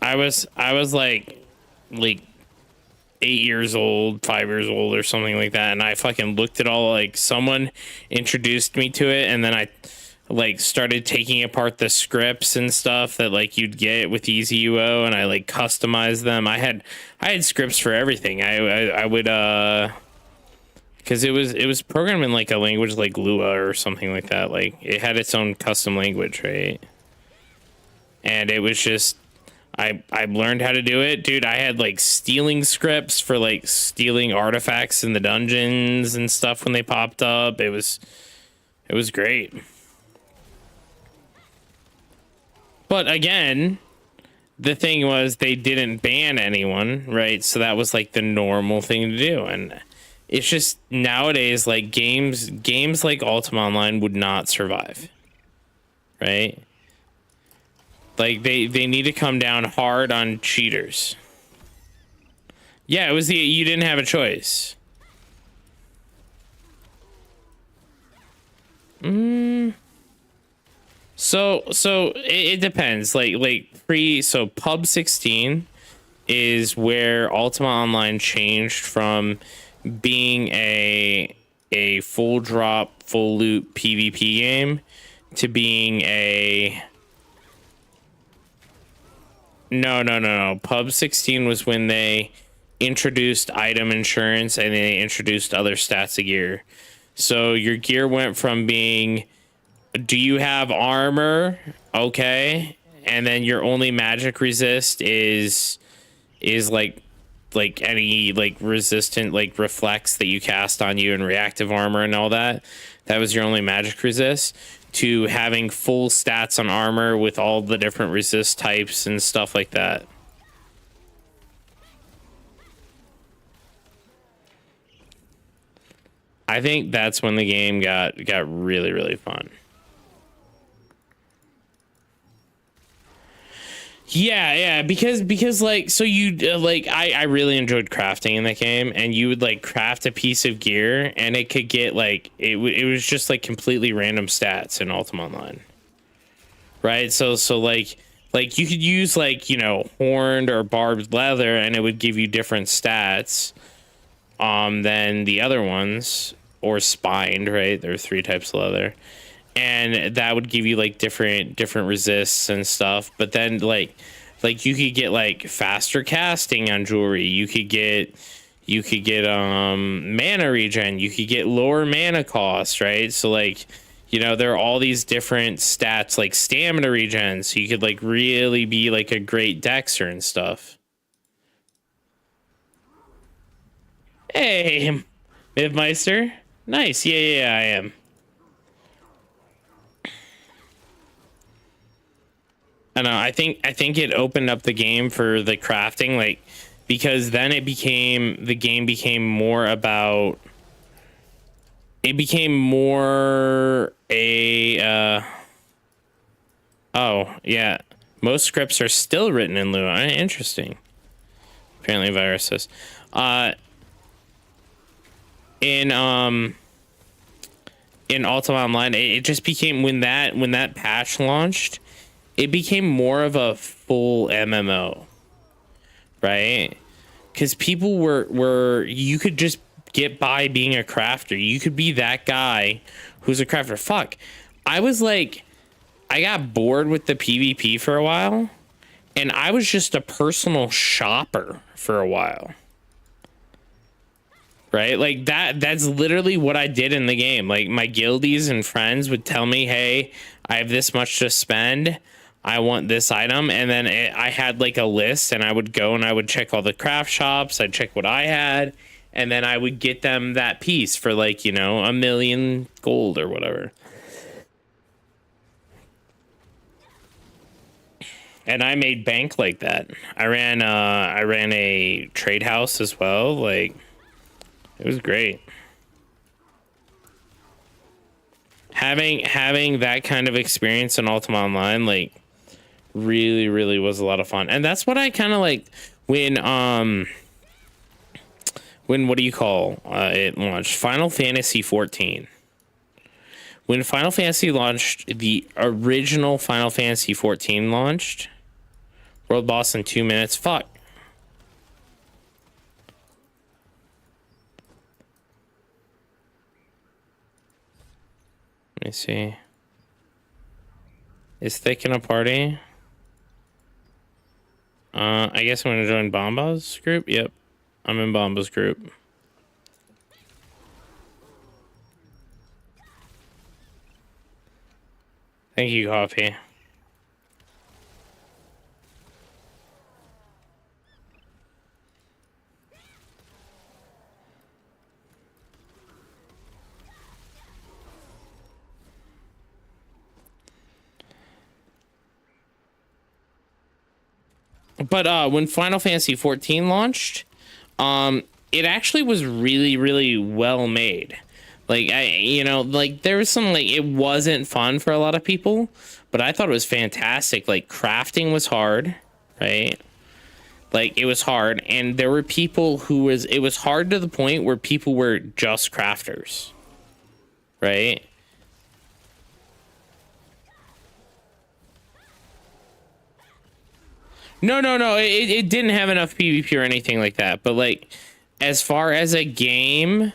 Speaker 1: I was like 8 years old, 5 years old, or something like that, and I fucking looked at all, like, someone introduced me to it, and then I like started taking apart the scripts and stuff that like you'd get with EasyUO, and I like customized them. I had scripts for everything. I would because it was programmed in like a language like Lua or something like that. Like it had its own custom language, right? And it was just I learned how to do it, dude. I had like stealing scripts for like stealing artifacts in the dungeons and stuff when they popped up. It was great. But again, the thing was they didn't ban anyone, right? So that was like the normal thing to do. And it's just nowadays, like games like Ultima Online would not survive, right? Like they need to come down hard on cheaters. Yeah, it was you didn't have a choice. So it depends. Like Pub 16 is where Ultima Online changed from being a full drop, full loot PvP game to being a no. Pub 16 was when they introduced item insurance and they introduced other stats of gear. So your gear went from being, do you have armor? Okay. And then your only magic resist is like any like resistant like reflex that you cast on you and reactive armor and all that. That was your only magic resist, to having full stats on armor with all the different resist types and stuff like that. I think that's when the game got really, really fun. Yeah, because like, so you like I really enjoyed crafting in that game, and you would like craft a piece of gear and it could get like it was just like completely random stats in Ultima Online, right? So like you could use like, you know, horned or barbed leather and it would give you different stats than the other ones, or spined, right? There are 3 types of leather. And that would give you like different resists and stuff. But then like you could get like faster casting on jewelry. You could get mana regen. You could get lower mana cost, right? So like, you know, there are all these different stats like stamina regen. So you could like really be like a great dexter and stuff. Hey, Mivmeister. Nice. Yeah, I am. I know. I think it opened up the game for the crafting, like, because then the game became more about. It became more a. Oh yeah, most scripts are still written in Lua. Interesting. Apparently, viruses. In Ultima Online, it just became when that patch launched. It became more of a full MMO, right? Because people were you could just get by being a crafter. You could be that guy who's a crafter. Fuck, I was like, I got bored with the PvP for a while, and I was just a personal shopper for a while, right? Like that's literally what I did in the game. Like my guildies and friends would tell me, hey, I have this much to spend, I want this item, and then I had like a list, and I would go and I would check all the craft shops, I'd check what I had, and then I would get them that piece for like, you know, 1,000,000 gold or whatever. And I made bank like that. I ran a trade house as well. Like, it was great. Having that kind of experience in Ultima Online, like, really was a lot of fun. And that's what I kind of like when what do you call it launched? Final Fantasy 14. When Final Fantasy launched, the original Final Fantasy 14 launched. World boss in 2 minutes. Fuck. Let me see. Is Thick in a party? I guess I'm gonna join Bomba's group. Yep, I'm in Bomba's group. Thank you, Coffee. But when Final Fantasy 14 launched, it actually was really, really well made. Like, like there was some, like, it wasn't fun for a lot of people, but I thought it was fantastic. Like, crafting was hard, right? Like, it was hard, and there were people it was hard to the point where people were just crafters, right? No. It didn't have enough PvP or anything like that. But, like, as far as a game...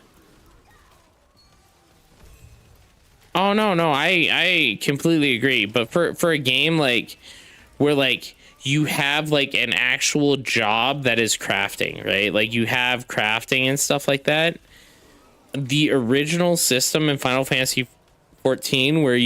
Speaker 1: Oh, no. I completely agree. But for a game, like, where, like, you have, like, an actual job that is crafting, right? Like, you have crafting and stuff like that. The original system in Final Fantasy 14 where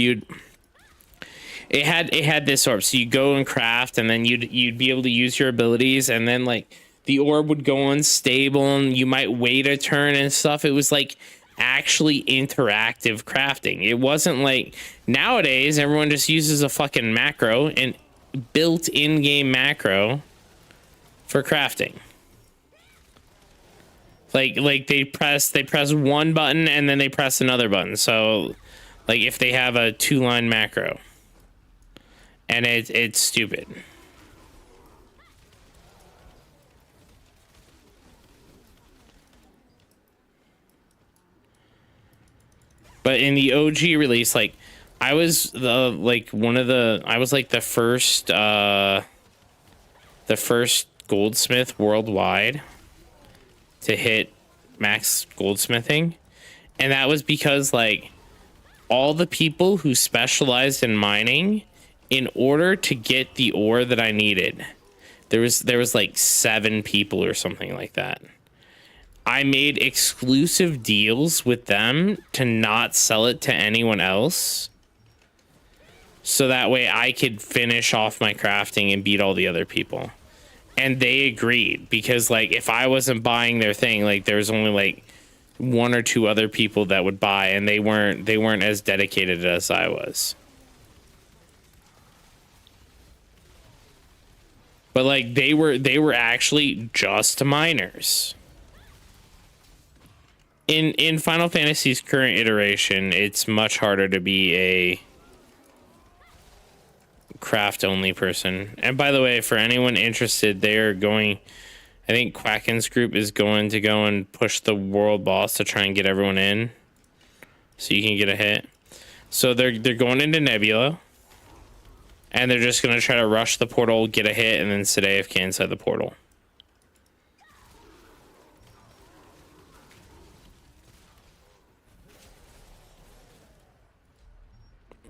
Speaker 1: it had this orb, so you go and craft, and then you'd be able to use your abilities, and then, like, the orb would go unstable, and you might wait a turn and stuff. It was like actually interactive crafting. It wasn't like nowadays everyone just uses a fucking macro, and built in-game macro for crafting. Like they press one button and then they press another button. So, like, if they have a 2-line macro. And it's stupid. But in the OG release, like, I was the first goldsmith worldwide to hit max goldsmithing. And that was because, like, all the people who specialized in mining, in order to get the ore that I needed, there was like 7 people or something like that. I made exclusive deals with them to not sell it to anyone else, so that way I could finish off my crafting and beat all the other people. And they agreed, because, like, if I wasn't buying their thing, like, there was only like 1 or 2 other people that would buy, and they weren't as dedicated as I was. But, like, they were actually just miners. In Final Fantasy's current iteration, it's much harder to be a craft only person. And by the way, for anyone interested, they're going, I think Quacken's group is going to go and push the world boss to try and get everyone in, so you can get a hit. So they're going into Nebula, and they're just going to try to rush the portal, get a hit, and then sit AFK inside the portal.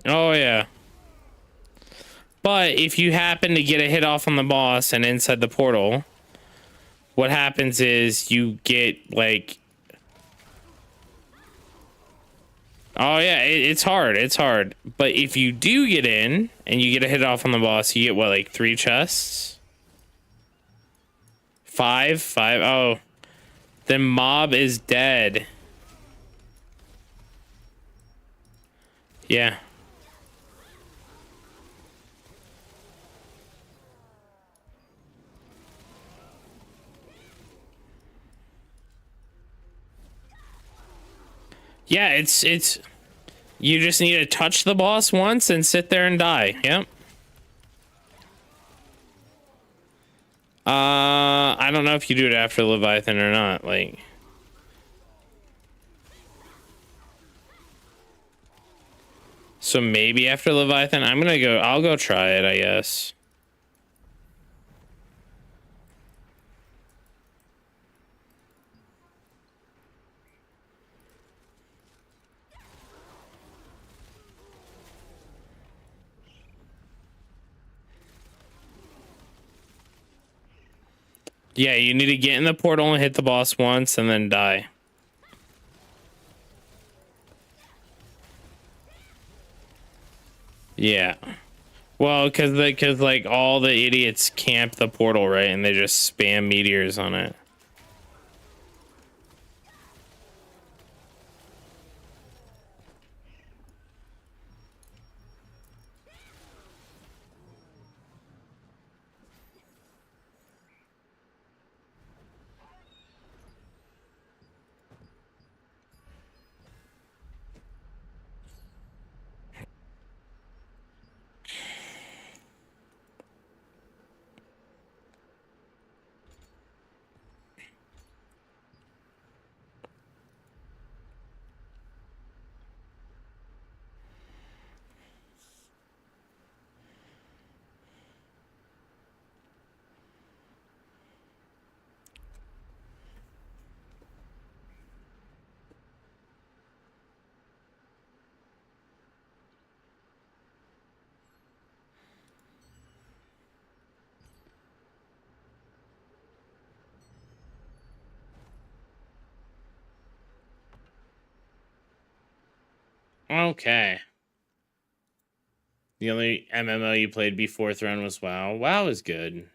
Speaker 1: Oh, yeah. But if you happen to get a hit off on the boss and inside the portal, what happens is you get, like... Oh, yeah, it's hard. It's hard. But if you do get in and you get a hit off on the boss, you get, what, like 3 chests? 5? Oh. The mob is dead. Yeah. Yeah, it's you just need to touch the boss once and sit there and die. Yep. I don't know if you do it after Leviathan or not, like. So maybe after Leviathan, I'll go try it, I guess. Yeah, you need to get in the portal and hit the boss once and then die. Yeah. Well, because like all the idiots camp the portal, right? And they just spam meteors on it. Okay. The only MMO you played before Throne was WoW. WoW is good.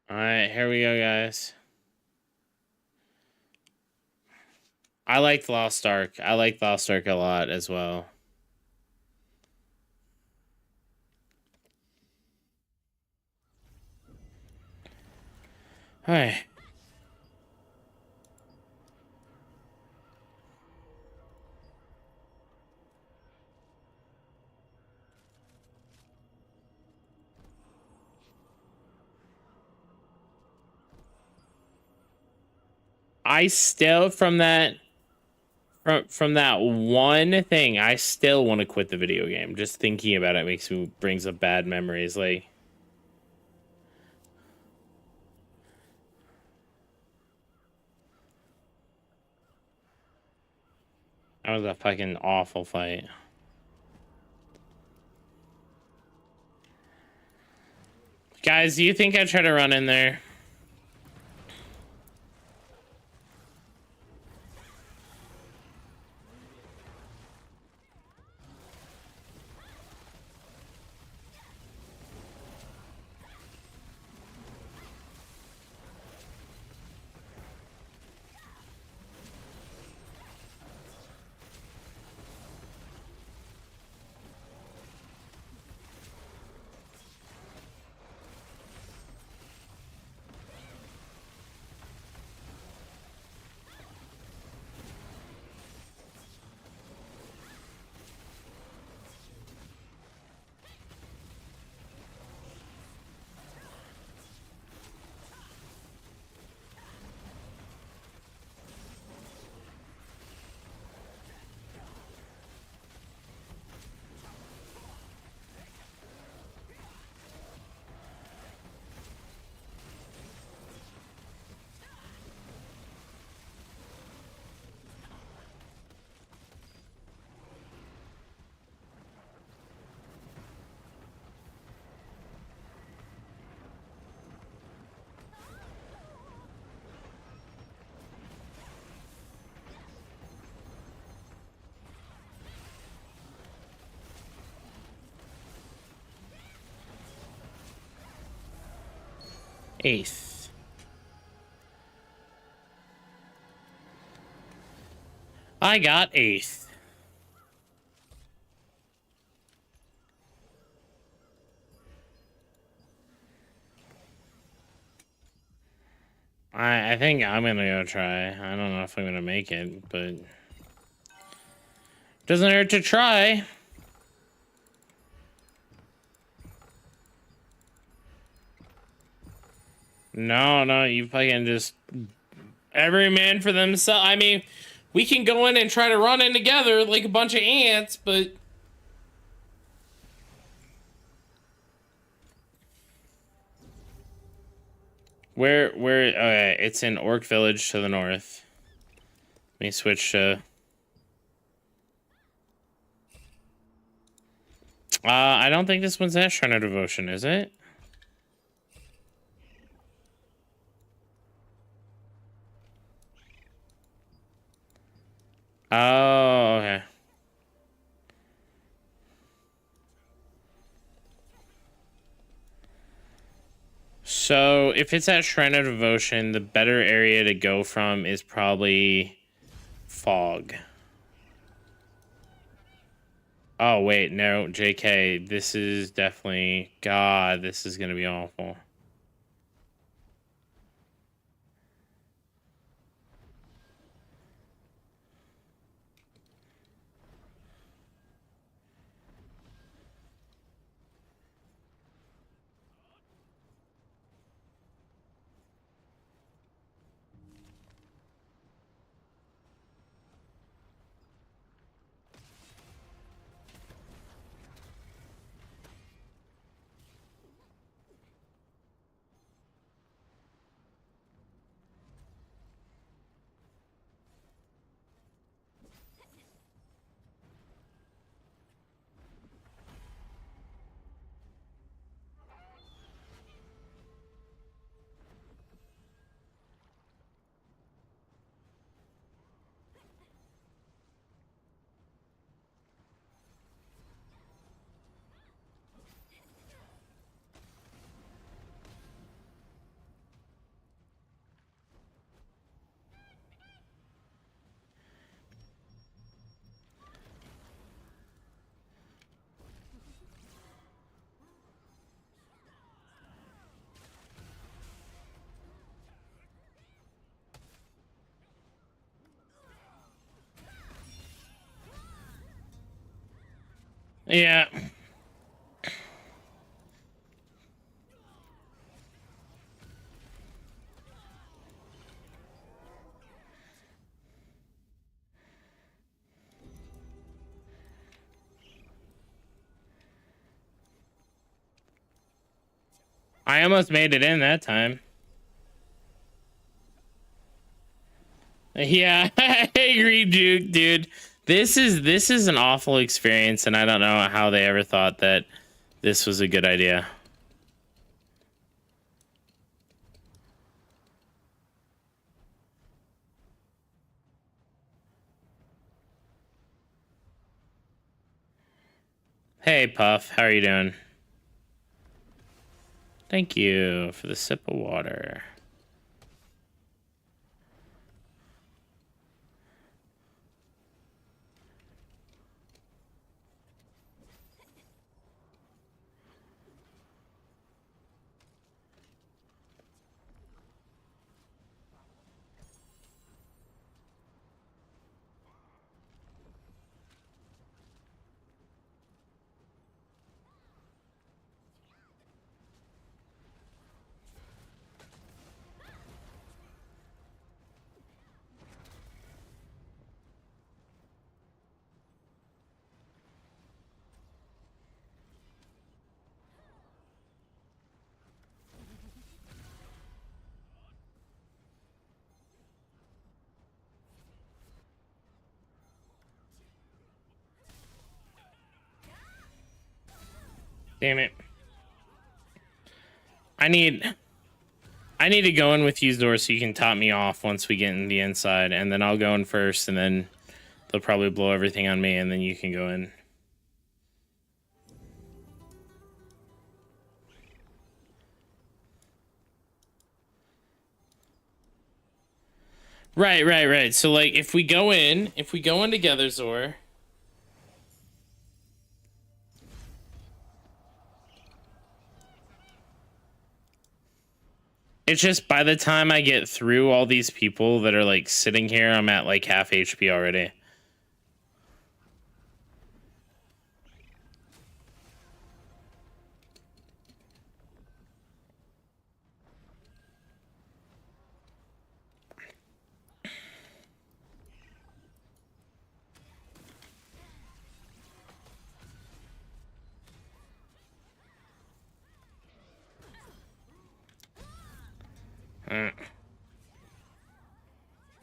Speaker 1: All right, here we go, guys. I liked Lost Ark. I liked Lost Ark a lot as well. All right. I still from that one thing, I still want to quit the video game. Just thinking about it brings up bad memories. Like, that was a fucking awful fight. Guys, do you think I try to run in there? Eighth. I got eighth. I think I'm gonna go try. I don't know if I'm gonna make it, but doesn't hurt to try. No, you fucking just every man for themselves. I mean, we can go in and try to run in together like a bunch of ants, but where okay, it's in Orc Village to the north. Let me switch to I don't think this one's at Shrine of Devotion, is it? Oh, okay. So if it's at Shrine of Devotion, the better area to go from is probably Fog. Oh wait, no, JK, this is definitely God, this is gonna be awful. Yeah. I almost made it in that time. Yeah, I agree, Juke, dude. This is an awful experience, and I don't know how they ever thought that this was a good idea. Hey, Puff, how are you doing? Thank you for the sip of water. Damn it. I need to go in with you, Zor, so you can top me off once we get in the inside, and then I'll go in first, and then they'll probably blow everything on me, and then you can go in. Right. So like if we go in together, Zor. It's just by the time I get through all these people that are like sitting here, I'm at like half HP already.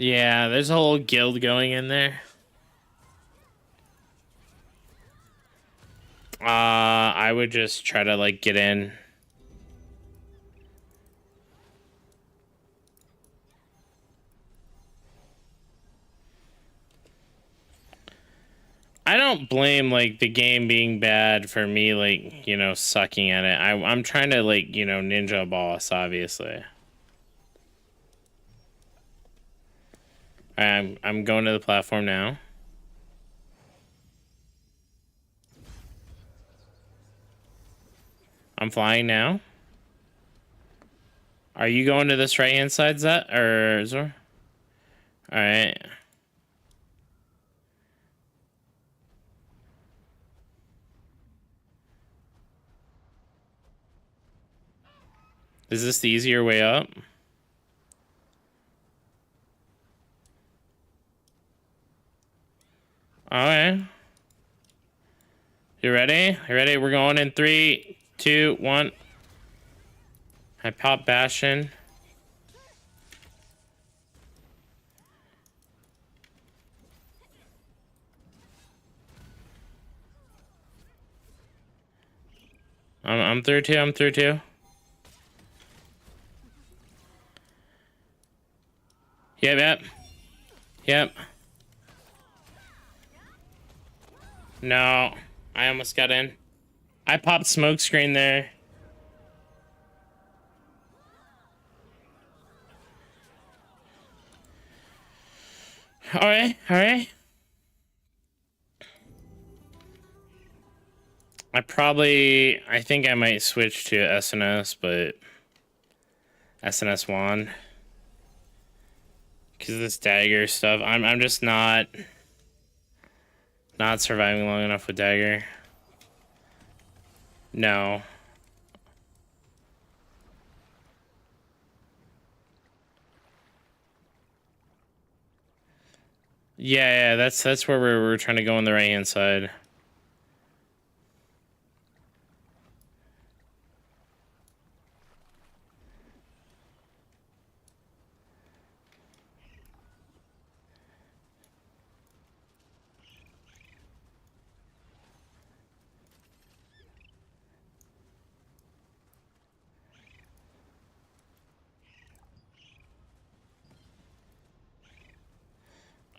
Speaker 1: Yeah, there's a whole guild going in there. I would just try to like get in. I don't blame like the game being bad for me, like, you know, sucking at it. I'm trying to like, you know, ninja a boss, obviously. I'm going to the platform now. I'm flying now. Are you going to this right hand side, Zet or Zor? All right. Is this the easier way up? All right. You ready? You ready? We're going in 3, 2, 1. I pop Bastion. I'm through 2. I'm through 2. Yep. Yep. No, I almost got in. I popped smoke screen there. All right. I think I might switch to SNS, but SNS wand. Because of this dagger stuff. I'm just not surviving long enough with dagger. No. Yeah, that's where we're trying to go on the right hand side.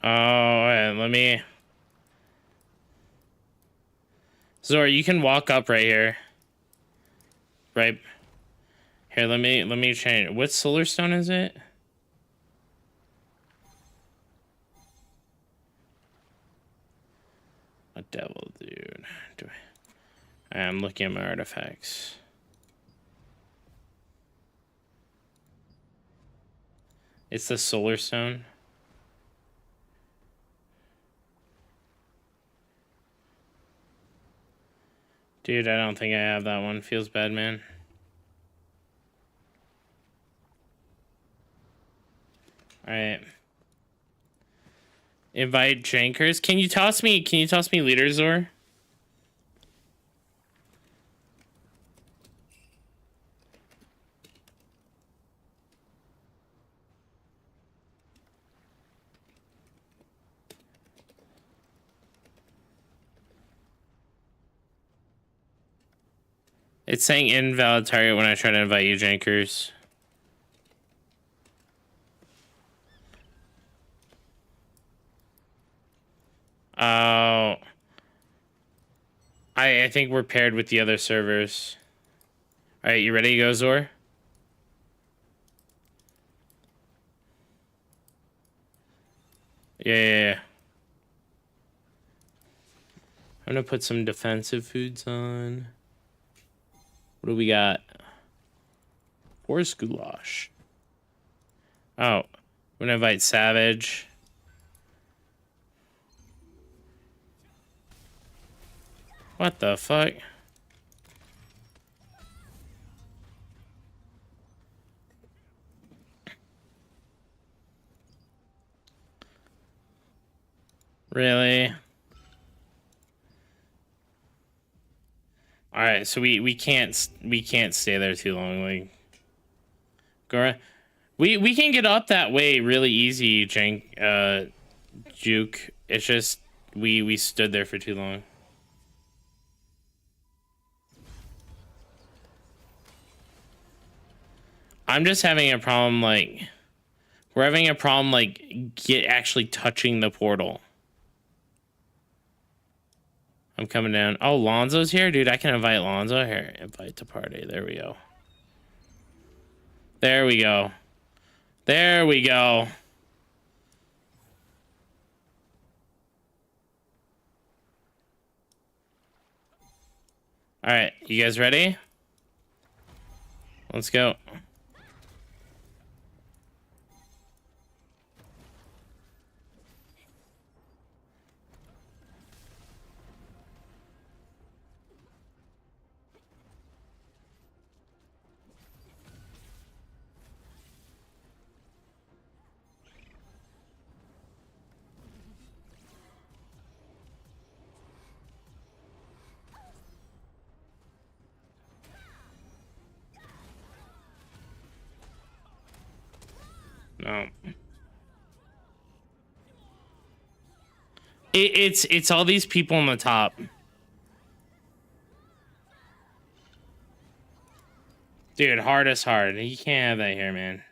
Speaker 1: Oh, alright, let me... Zor, you can walk up right here. Right. Here, let me change. What solar stone is it? A devil, dude. I'm looking at my artifacts. It's the solar stone. Dude, I don't think I have that one. Feels bad, man. Alright. Invite Jankers. Can you toss me leaders, Zor? It's saying invalid target when I try to invite you, Jankers. Oh. I think we're paired with the other servers. Alright, you ready to go, Zor? Yeah. I'm gonna put some defensive foods on. What do we got? Horse goulash. Oh, I'm gonna invite Savage. What the fuck? Really? All right, so we can't stay there too long. Like, We can get up that way really easy, Juke. It's just we stood there for too long. I'm just having a problem, like we're having a problem like actually touching the portal. I'm coming down. Oh, Lonzo's here? Dude, I can invite Lonzo here. Invite to party. There we go. There we go. There we go. All right, you guys ready? Let's go. No. It's all these people on the top. Dude, hard is hard. You can't have that here, man.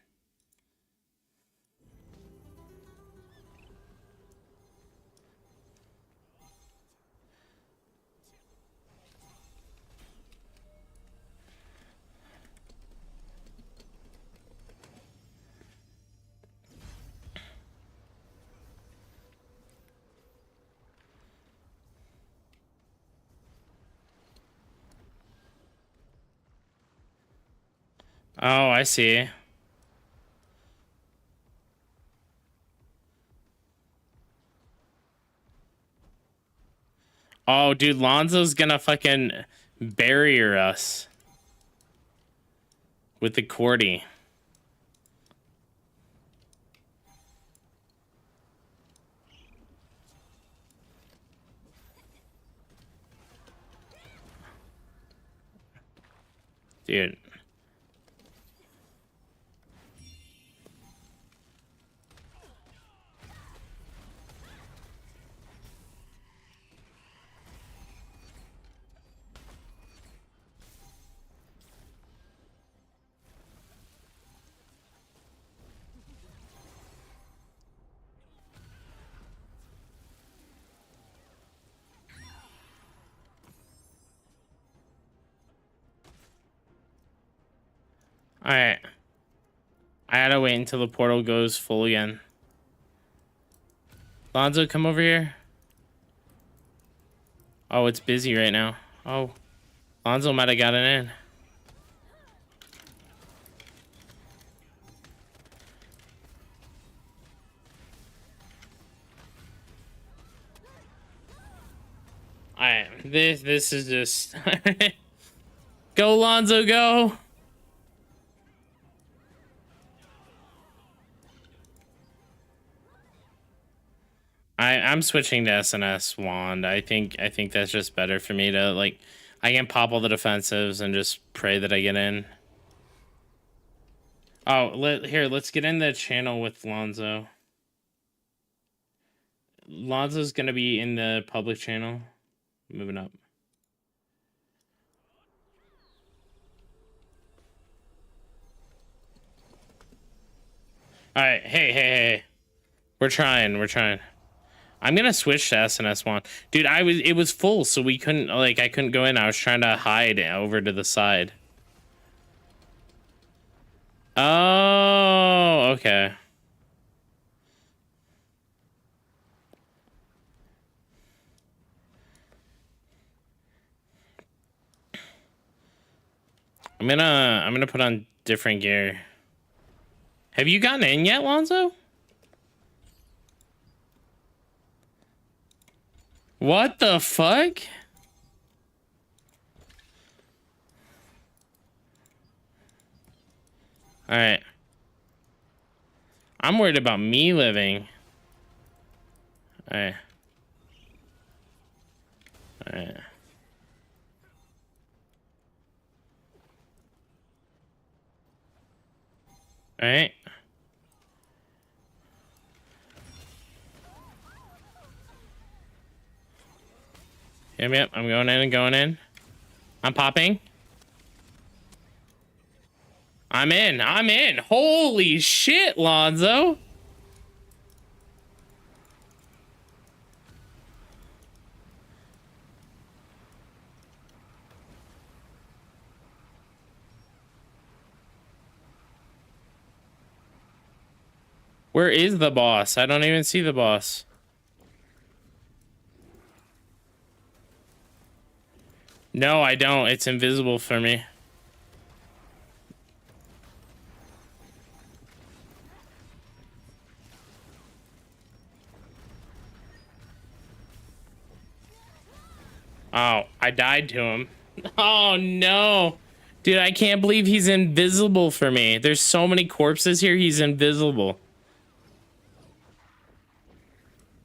Speaker 1: Oh, I see. Oh, dude, Lonzo's gonna fucking barrier us with the Cordy. Dude. Alright. I gotta wait until the portal goes full again. Lonzo, come over here. Oh, it's busy right now. Oh. Lonzo might have gotten in. Alright. This is just go, Lonzo, go! I'm switching to SNS wand. I think that's just better for me to like I can pop all the defensives and just pray that I get in. Oh, let's get in the channel with Lonzo. Lonzo's gonna be in the public channel. Moving up. Alright, hey. We're trying. I'm gonna switch to SNS one. Dude, it was full, so we couldn't I couldn't go in. I was trying to hide over to the side. Oh, okay. I'm gonna put on different gear. Have you gotten in yet, Lonzo? What the fuck? Alright. I'm worried about me living. Alright. Alright. Alright. Yep. I'm going in and going in. I'm popping. I'm in. I'm in. Holy shit, Lonzo. Where is the boss? I don't even see the boss. No, I don't. It's invisible for me. Oh, I died to him. Oh, no. Dude, I can't believe he's invisible for me. There's so many corpses here, he's invisible.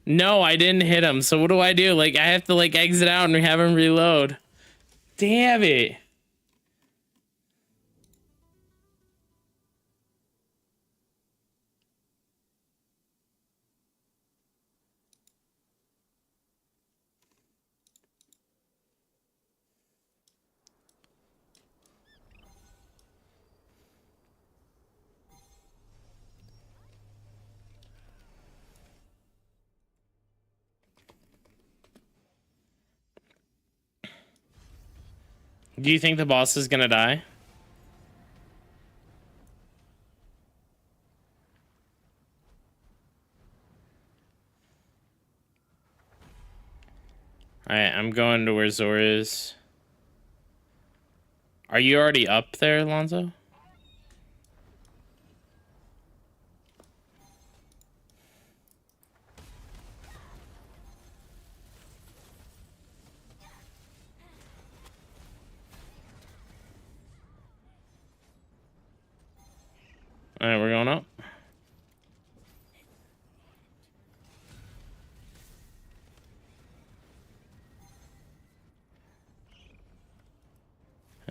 Speaker 1: No, I didn't hit him. So what do I do? Like, I have to, like, exit out and have him reload. Damn it. Do you think the boss is gonna die? Alright, I'm going to where Zora is. Are you already up there, Alonzo? Alright, we're going up.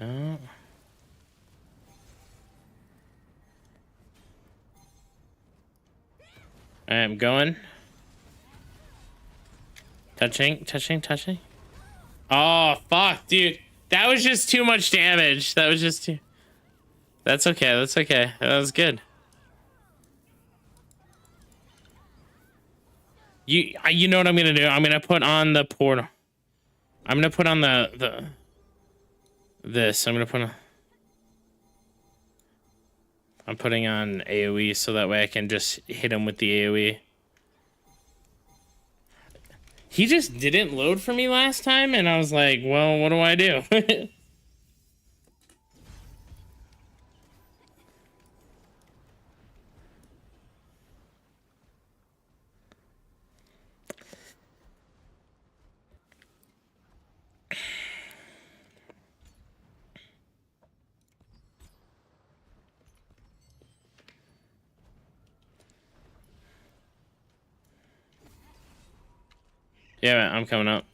Speaker 1: Oh. Alright, I'm going. Touching. Oh, fuck, dude. That was just too much damage. That was just too... That's okay, that's okay. That was good. You know what I'm gonna do? I'm gonna put on the portal. I'm gonna put on this. I'm gonna put on... I'm putting on AoE so that way I can just hit him with the AoE. He just didn't load for me last time, and I was like, well, what do I do? Yeah, man, I'm coming up.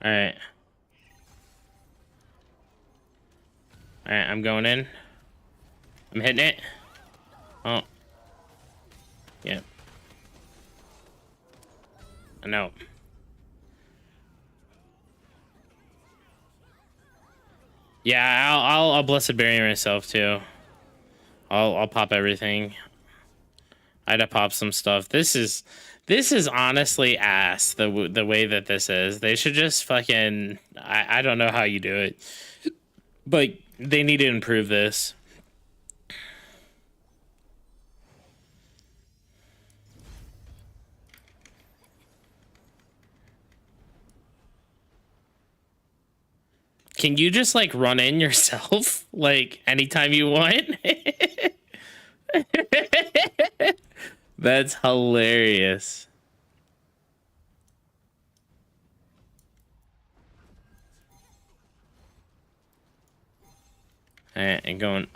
Speaker 1: Alright. Alright, I'm going in. I'm hitting it. Oh. Yeah. I know. Yeah, I'll blessed bury myself too. I'll pop everything. I had to pop some stuff. This is honestly ass, the way that this is. They should just fucking... I don't know how you do it. But they need to improve this. Can you just, like, run in yourself? Like, anytime you want? That's hilarious. Alright, and going...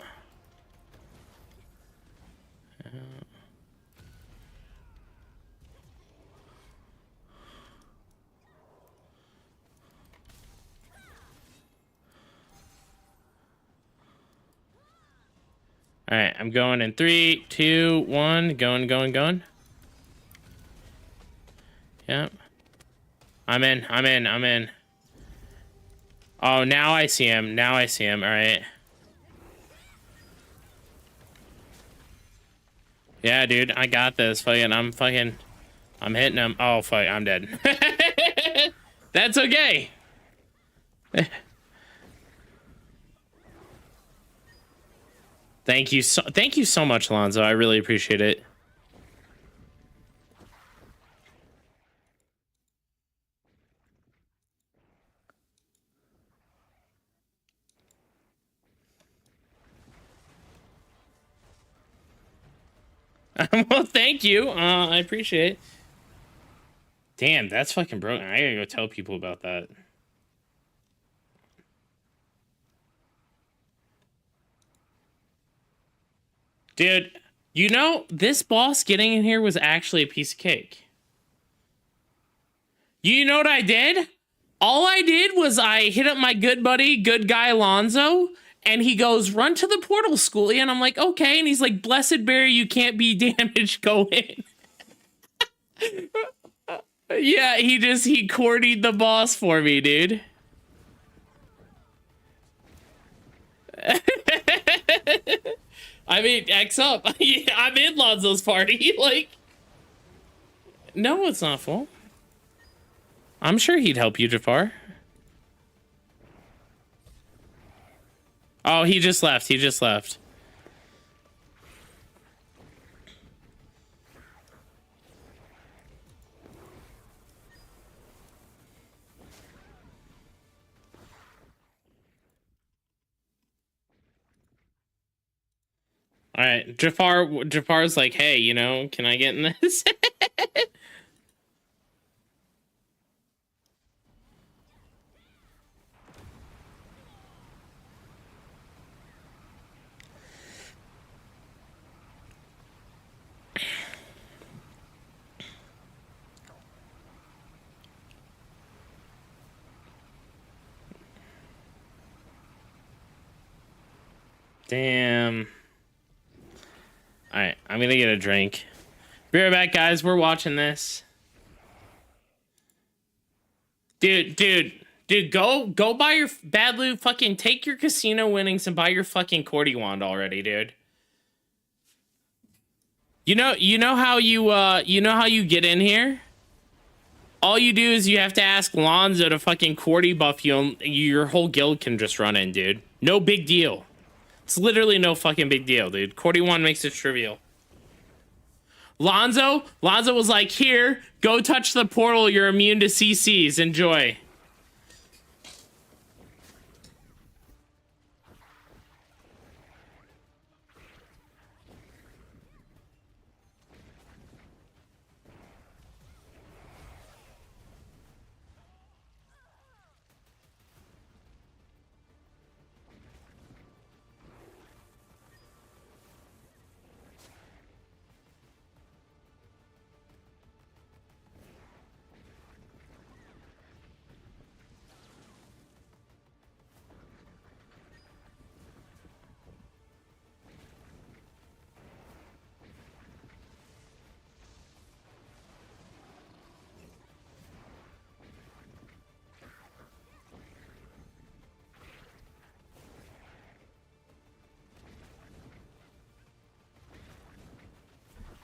Speaker 1: All right, I'm going in 3, 2, 1. Going. Yep. I'm in. Oh, now I see him. All right. Yeah, dude, I got this. I'm hitting him. Oh, fuck, I'm dead. That's okay. Thank you so much, Alonzo. I really appreciate it. Well, thank you. I appreciate it. Damn, that's fucking broken. I gotta go tell people about that. Dude, you know, this boss getting in here was actually a piece of cake. You know what I did? All I did was I hit up my good buddy, good guy Alonzo, and he goes, run to the portal, Schoolie. And I'm like, okay. And he's like, Blessed Berry, you can't be damaged, go in. Yeah, he courtied the boss for me, dude. I mean, X up. I'm in Lonzo's party. Like, no, it's not full. I'm sure he'd help you, Jafar. Oh, he just left. All right, Jafar's like, hey, you know, can I get in this? Damn. All right, I'm gonna get a drink. Be right back, guys. We're watching this. Dude, go buy your bad loot. Fucking take your casino winnings and buy your fucking Cordy wand already, dude. You know how you get in here? All you do is you have to ask Lonzo to fucking Cordy buff you, and your whole guild can just run in, dude. No big deal. It's literally no fucking big deal, dude. Cordy wand makes it trivial. Lonzo was like, here, go touch the portal. You're immune to CCs. Enjoy.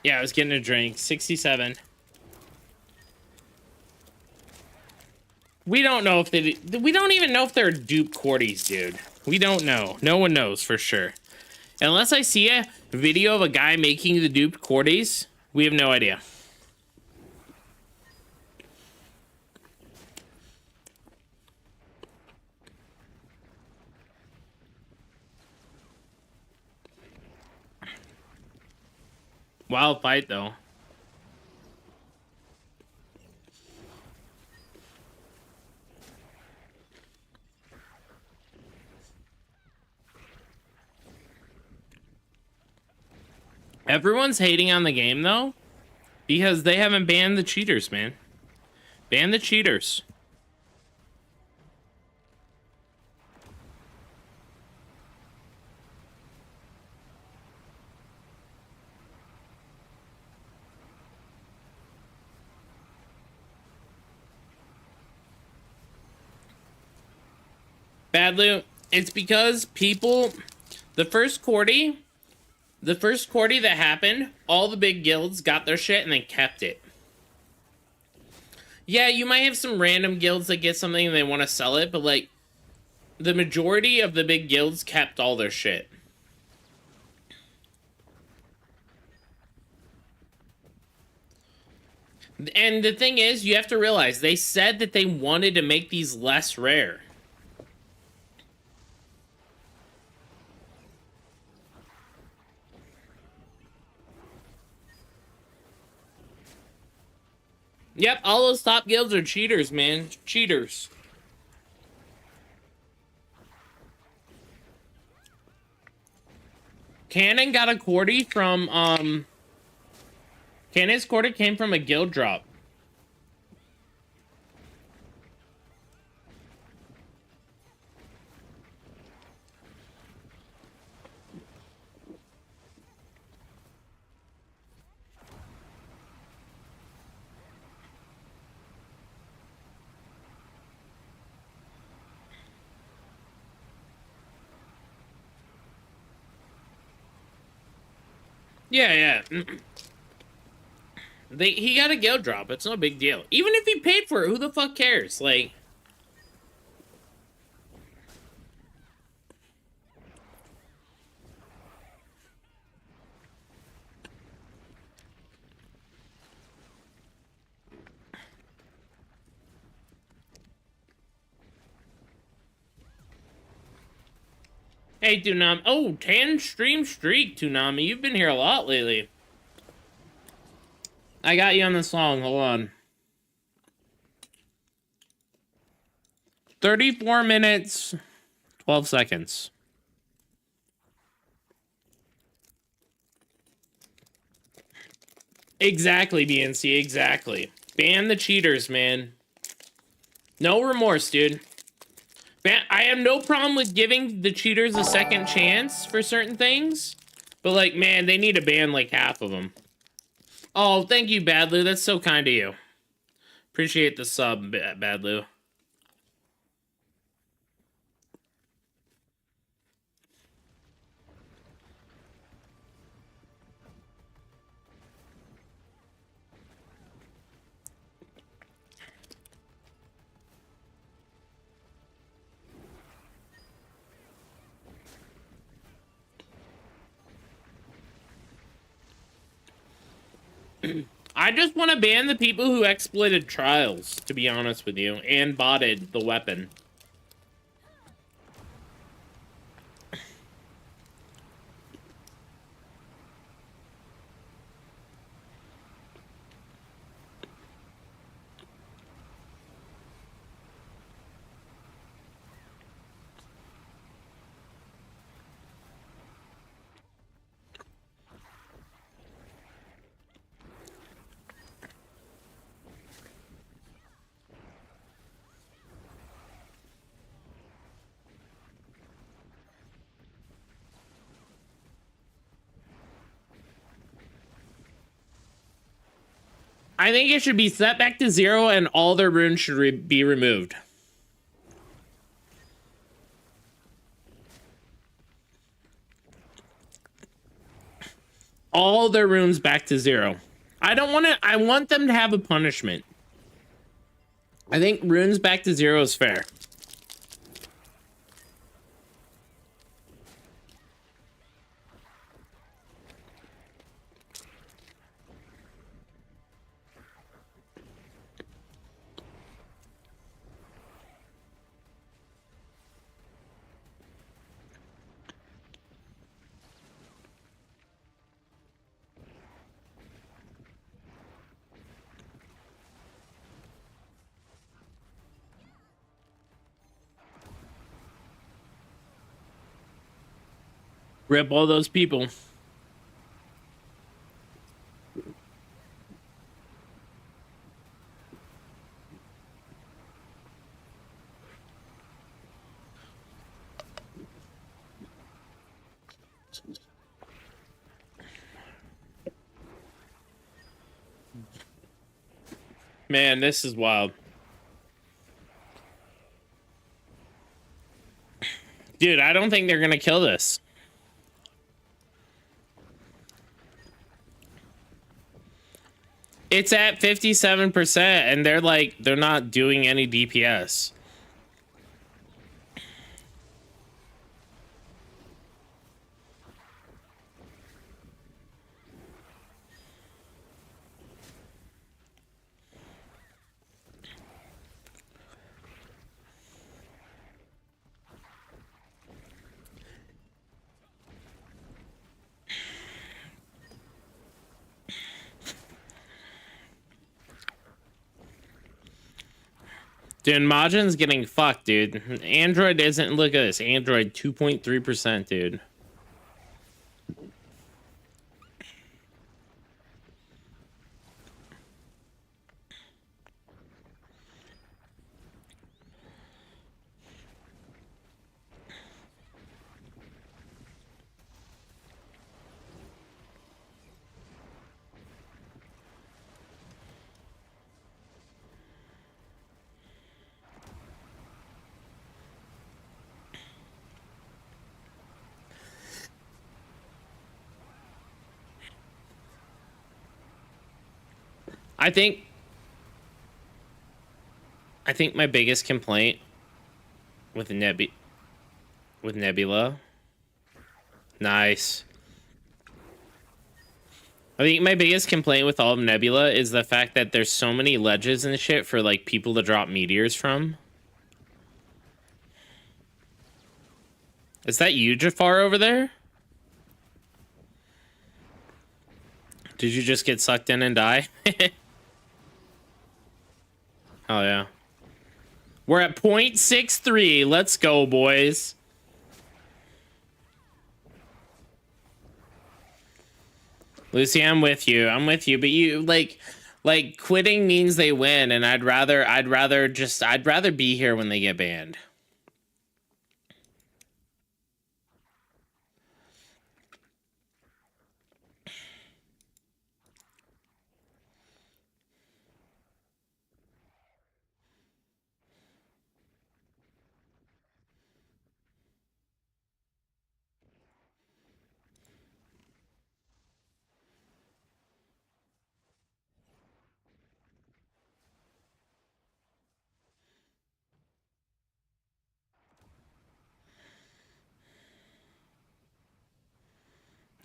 Speaker 1: Yeah, I was getting a drink. 67. We don't know if we don't even know if they're dupe Cordies, dude. We don't know. No one knows for sure. Unless I see a video of a guy making the duped Cordies, we have no idea. Wild fight, though. Everyone's hating on the game, though, because they haven't banned the cheaters, man. Ban the cheaters. Bad loot. It's because people, the first Cordy that happened, all the big guilds got their shit and they kept it. Yeah, you might have some random guilds that get something and they want to sell it, but like, the majority of the big guilds kept all their shit. And the thing is, you have to realize, they said that they wanted to make these less rare. Yep, all those top guilds are cheaters, man. Cheaters. Cannon got a Cordy from, Cannon's Cordy came from a guild drop. Yeah. He got a guild drop. It's no big deal. Even if he paid for it, who the fuck cares? Like... Hey, Toonami. Oh, 10 stream streak, Toonami. You've been here a lot lately. I got you on the song. Hold on. 34 minutes, 12 seconds. Exactly, BNC. Exactly. Ban the cheaters, man. No remorse, dude. I have no problem with giving the cheaters a second chance for certain things. But, like, man, they need to ban, like, half of them. Oh, thank you, Badloo. That's so kind of you. Appreciate the sub, Badloo. I just want to ban the people who exploited trials, to be honest with you, and botted the weapon. I think it should be set back to 0 and all their runes should be removed. All their runes back to 0. I don't want to... I want them to have a punishment. I think runes back to 0 is fair. Rip all those people. Man, this is wild. Dude, I don't think they're gonna kill this. It's at 57%, and they're not doing any DPS. Dude, Majin's getting fucked, dude. Android isn't. Look at this. Android 2.3%, dude. I think my biggest complaint with Nebula. Nice. I think my biggest complaint with all of Nebula is the fact that there's so many ledges and shit for like people to drop meteors from. Is that you, Jafar, over there? Did you just get sucked in and die? Oh yeah. We're at 0.63. Let's go, boys. Lucy, I'm with you. I'm with you. But you like quitting means they win, and I'd rather be here when they get banned.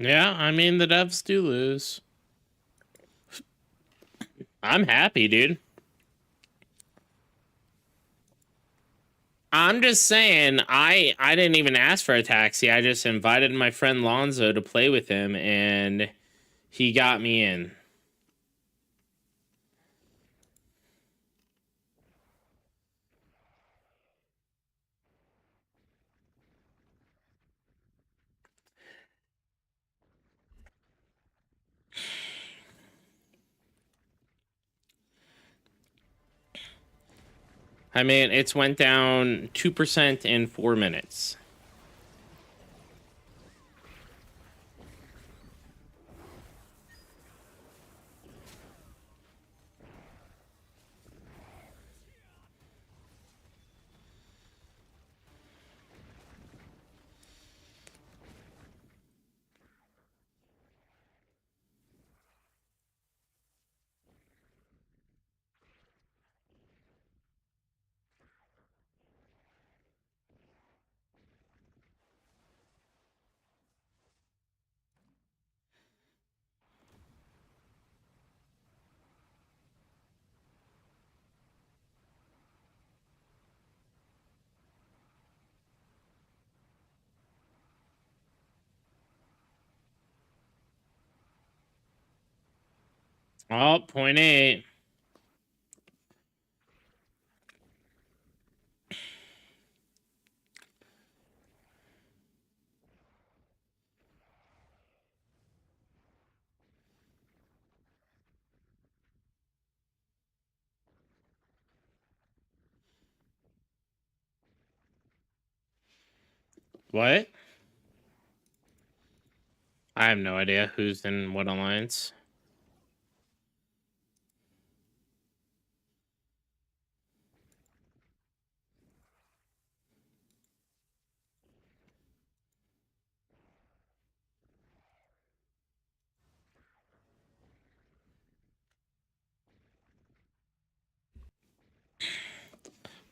Speaker 1: Yeah, I mean the devs do lose. I'm happy, dude. I'm just saying, I didn't even ask for a taxi. I just invited my friend Lonzo to play with him, and he got me in. I mean, it's went down 2% in 4 minutes. Oh, 0.8. What? I have no idea who's in what alliance.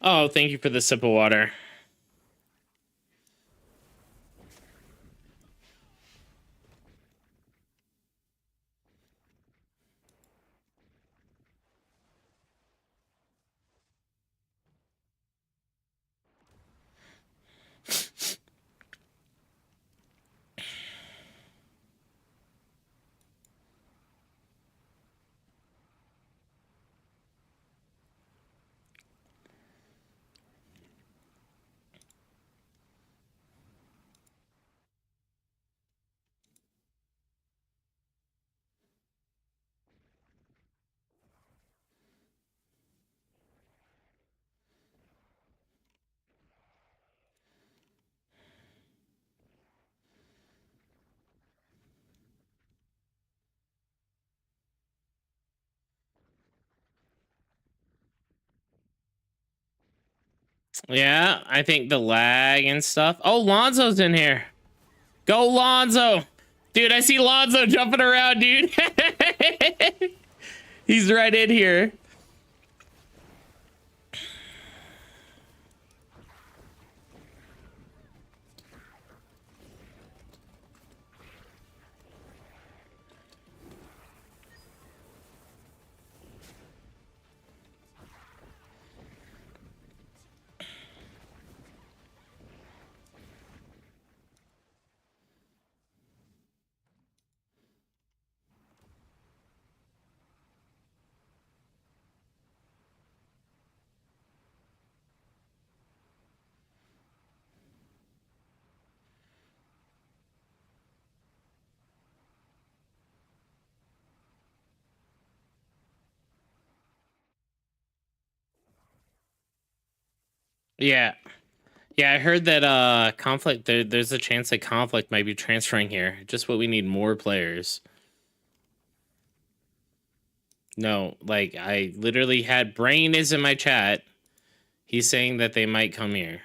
Speaker 1: Oh, thank you for the sip of water. Yeah, I think the lag and stuff. Oh, Lonzo's in here. Go Lonzo. Dude, I see Lonzo jumping around, dude. He's right in here. Yeah. Yeah, I heard that conflict there's a chance that conflict might be transferring here. Just what we need, more players. No, like I literally had Brain is in my chat. He's saying that they might come here.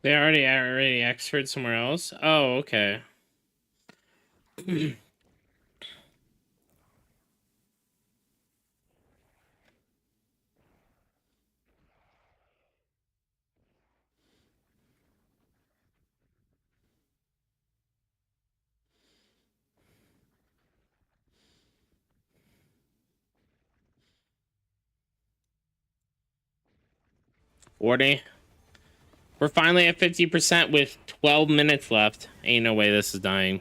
Speaker 1: They already exferred somewhere else. Oh, okay. 40. We're finally at 50% with 12 minutes left. Ain't no way this is dying.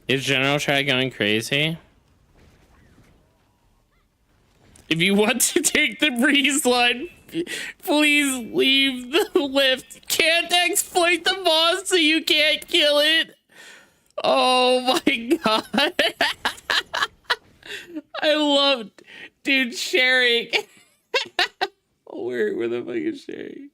Speaker 1: Is General Chat going crazy? If you want to take the breeze line, please leave the lift. Can't exploit the boss so you can't kill it. Oh my god. I love, dude, sharing. Where the fuck is sharing?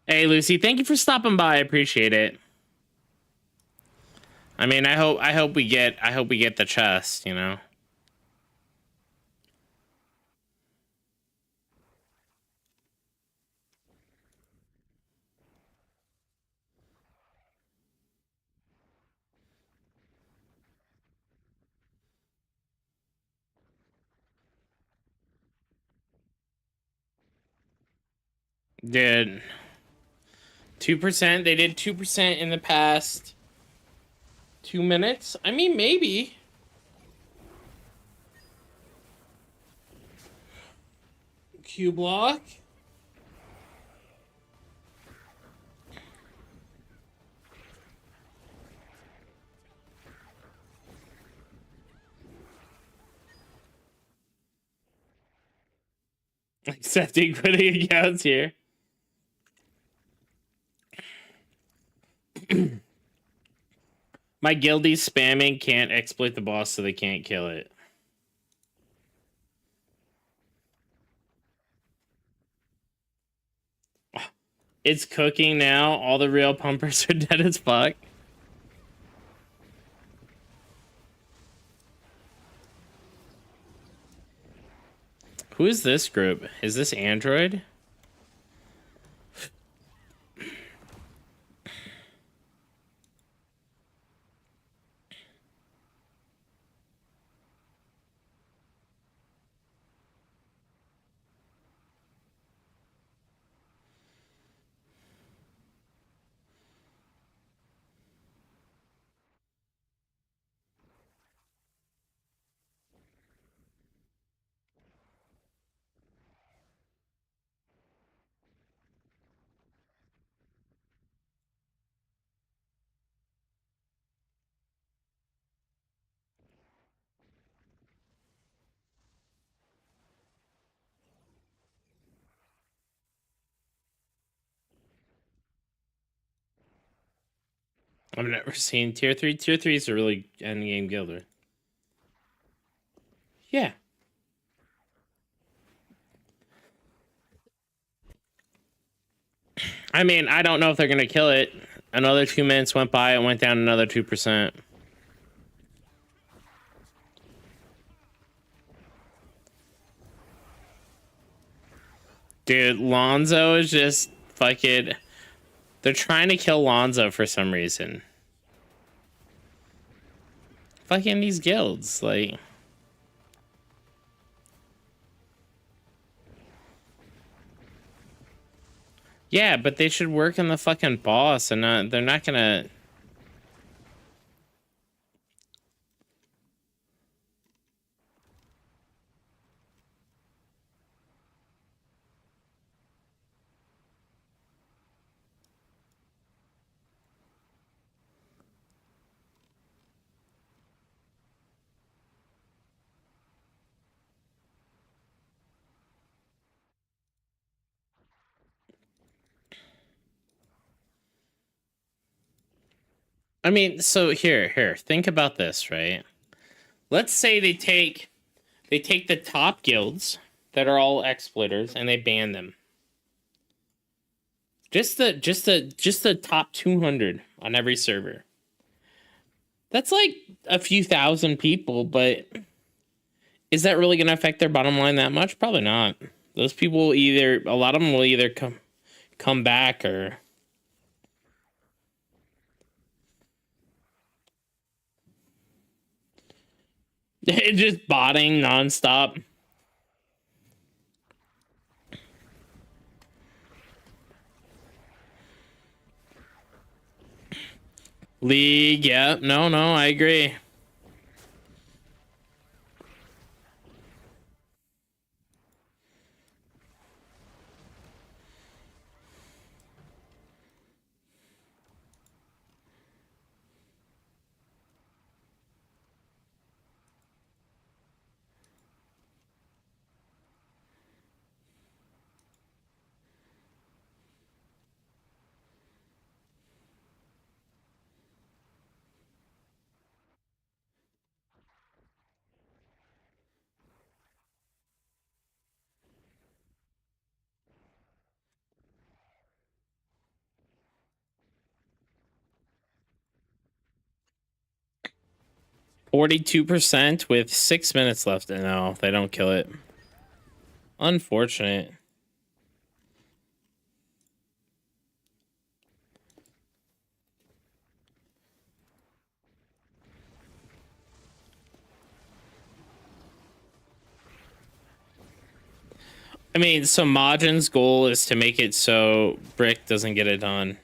Speaker 1: Hey Lucy, thank you for stopping by. I appreciate it. I mean, I hope we get the chest, you know. Dude. 2%? They did 2% in the past 2 minutes? I mean, maybe. Q block? Accepting quitting accounts here. My guildie spamming can't exploit the boss, so they can't kill it. It's cooking now. All the real pumpers are dead as fuck. Who is this group? Is this Android? I've never seen tier 3. Tier 3 is a really endgame guilder. Yeah. I mean, I don't know if they're going to kill it. Another 2 minutes went by. It went down another 2%. Dude, Lonzo is just fucking... They're trying to kill Lonzo for some reason. Fucking these guilds, like... Yeah, but they should work on the fucking boss and not... They're not gonna... I mean, so here, think about this, right? Let's say they take the top guilds that are all exploiters and they ban them. Just the top 200 on every server. That's like a few thousand people, but is that really going to affect their bottom line that much? Probably not. Those people will either, a lot of them will either come back or... just botting nonstop. League, yeah. No, I agree. %42% with 6 minutes left. No, they don't kill it. Unfortunate. I mean, so Majin's goal is to make it so Brick doesn't get it done.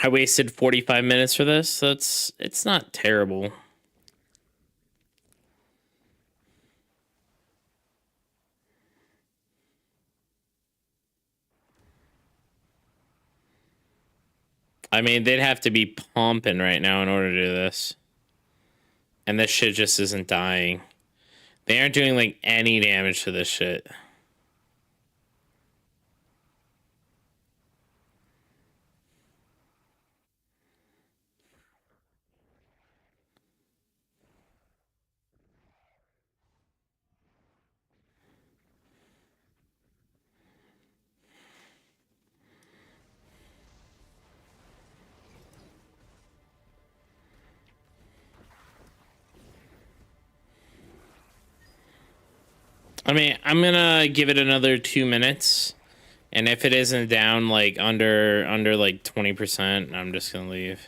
Speaker 1: I wasted 45 minutes for this. It's not terrible. I mean, they'd have to be pumping right now in order to do this. And this shit just isn't dying. They aren't doing like any damage to this shit. I mean, I'm gonna give it another 2 minutes, and if it isn't down like under like 20%, I'm just gonna leave.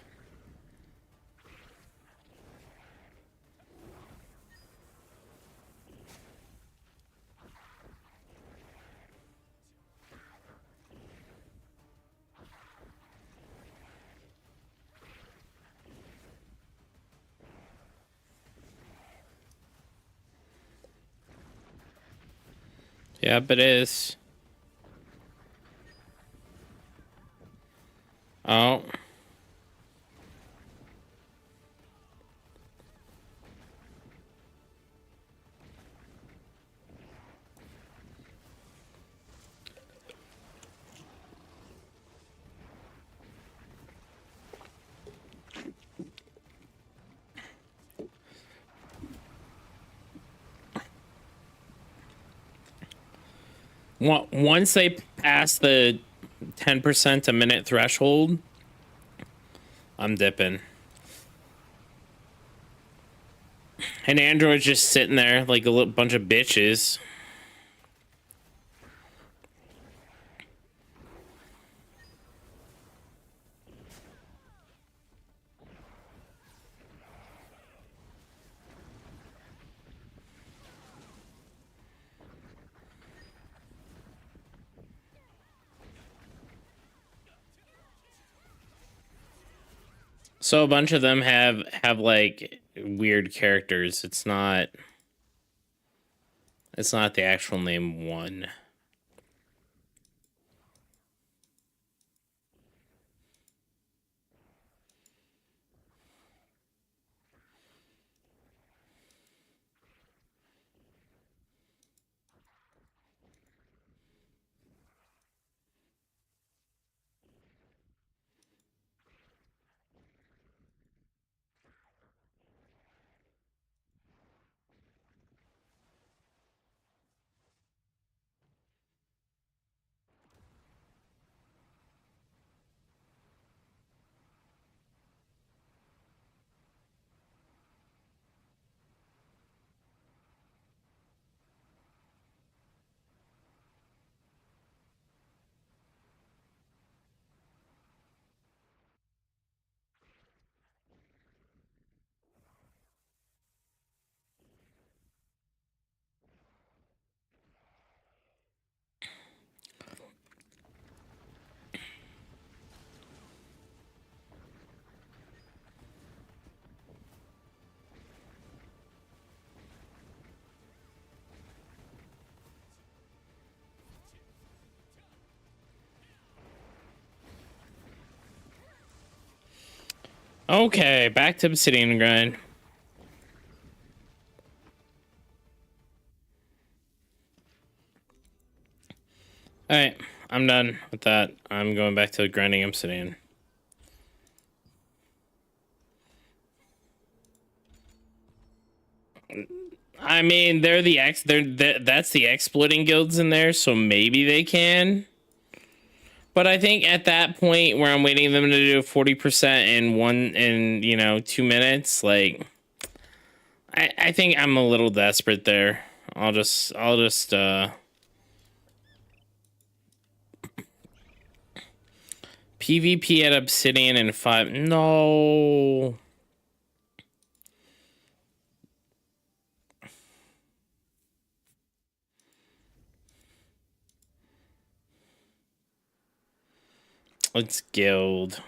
Speaker 1: Yep, it is. Oh. Once they pass the 10% a minute threshold, I'm dipping. And Android's just sitting there like a little bunch of bitches. So a bunch of them have like weird characters. It's not the actual name one. Okay, back to Obsidian grind. Alright, I'm done with that. I'm going back to grinding Obsidian. I mean, that's the exploiting guilds in there, so maybe they can. But I think at that point where I'm waiting them to do 40% in 2 minutes, like I think I'm a little desperate there. I'll just PvP at Obsidian in 5. No. Let's guild.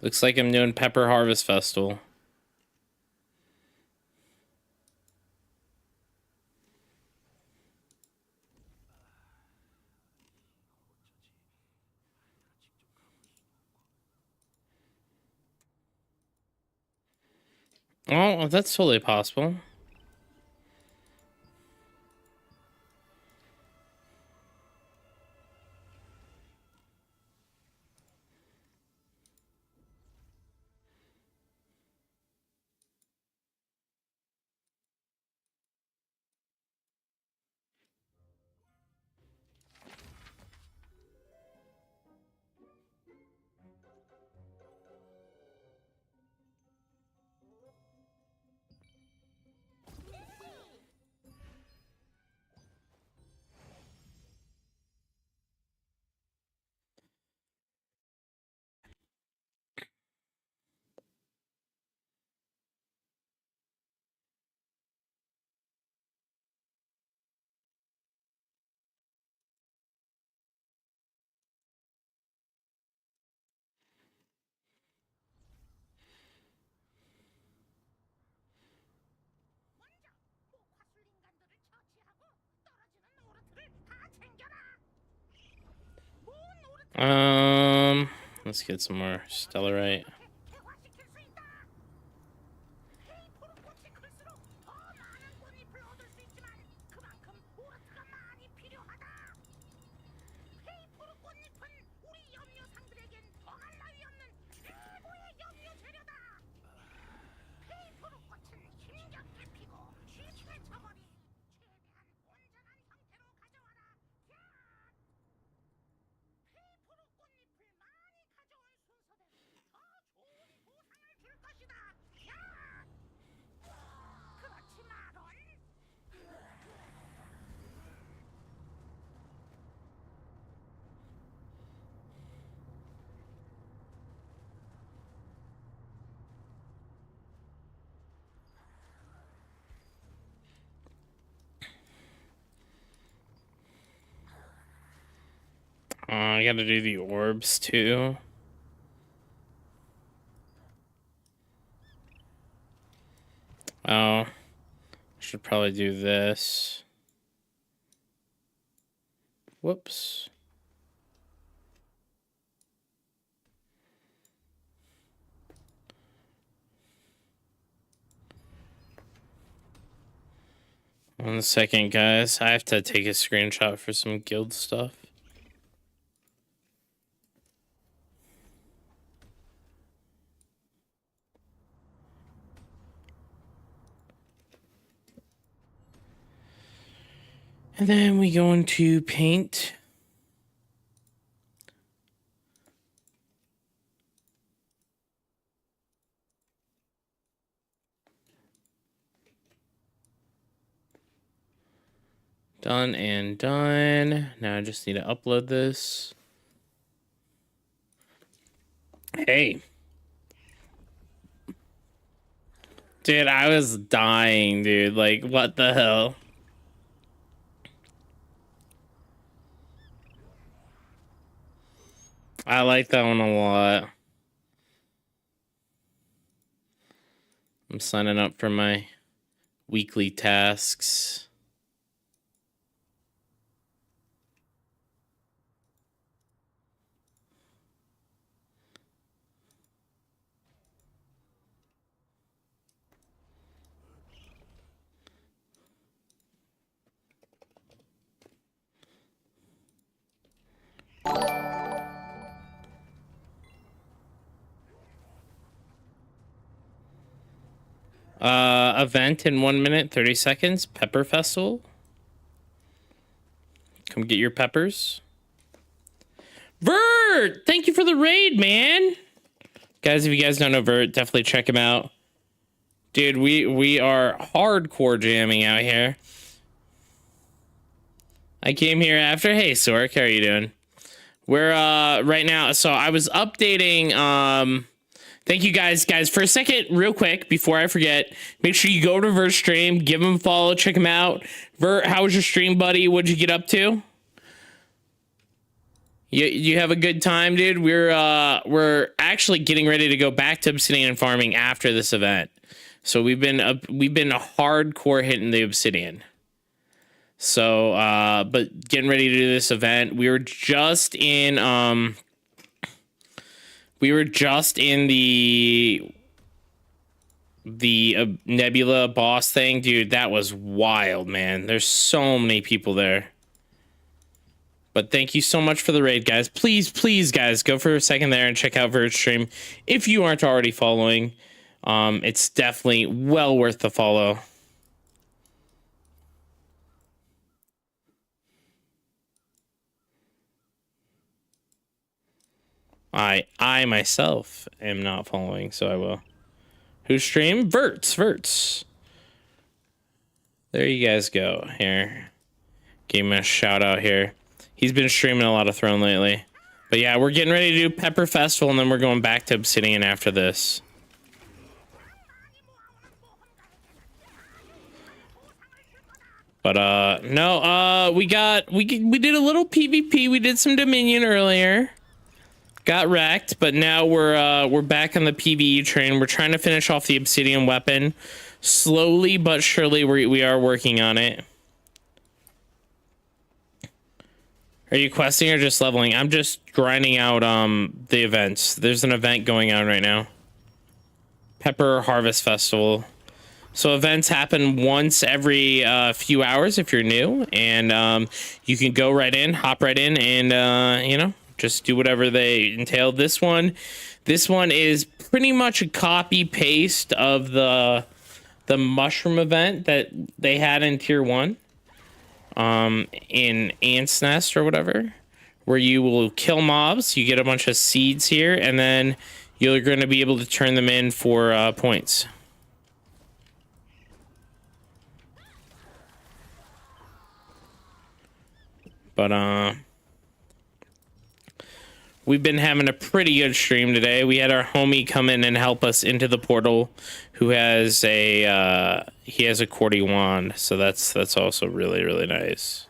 Speaker 1: Looks like I'm doing Pepper Harvest Festival. Oh, that's totally possible. Let's get some more stellarite. I gotta do the orbs too. Oh, should probably do this. Whoops. One second, guys. I have to take a screenshot for some guild stuff. And then we go into paint. Done and done. Now I just need to upload this. Hey. Dude, I was dying, dude. Like, what the hell? I like that one a lot. I'm signing up for my weekly tasks. Event in 1 minute, 30 seconds. Pepper Festival. Come get your peppers. Vert! Thank you for the raid, man. Guys, if you guys don't know Vert, definitely check him out. Dude, we are hardcore jamming out here. I came here after. Hey, Sork, how are you doing? We're right now. So I was updating. Thank you guys for a second, real quick before I forget. Make sure you go to Vert's stream, give him a follow, check him out. Vert, how was your stream, buddy? What'd you get up to? You have a good time, dude. We're actually getting ready to go back to obsidian farming after this event. So we've been hardcore hitting the obsidian. So, but getting ready to do this event. We were just in the Nebula boss thing, dude. That was wild, man. There's so many people there. But thank you so much for the raid, guys. Please, guys, go for a second there and check out Vert's stream if you aren't already following. It's definitely well worth the follow. I myself am not following, so I will. Who's stream? Verts. There you guys go. Here. Give him a shout out here. He's been streaming a lot of Throne lately. But yeah, we're getting ready to do Pepper Festival, and then we're going back to Obsidian after this. But no, we did a little PvP. We did some Dominion earlier. Got wrecked, but now we're back on the PvE train. We're trying to finish off the obsidian weapon. Slowly but surely we are working on it. Are you questing or just leveling? I'm just grinding out the events. There's an event going on right now. Pepper Harvest Festival. So events happen once every few hours if you're new, and you can go right in, hop right in, and you know, just do whatever they entail. This one is pretty much a copy paste of the mushroom event that they had in tier 1, in Ant's Nest or whatever, where you will kill mobs. You get a bunch of seeds here, and then you're going to be able to turn them in for points. But we've been having a pretty good stream today. We had our homie come in and help us into the portal, who has a he has a Cordy wand, so that's also really, really nice.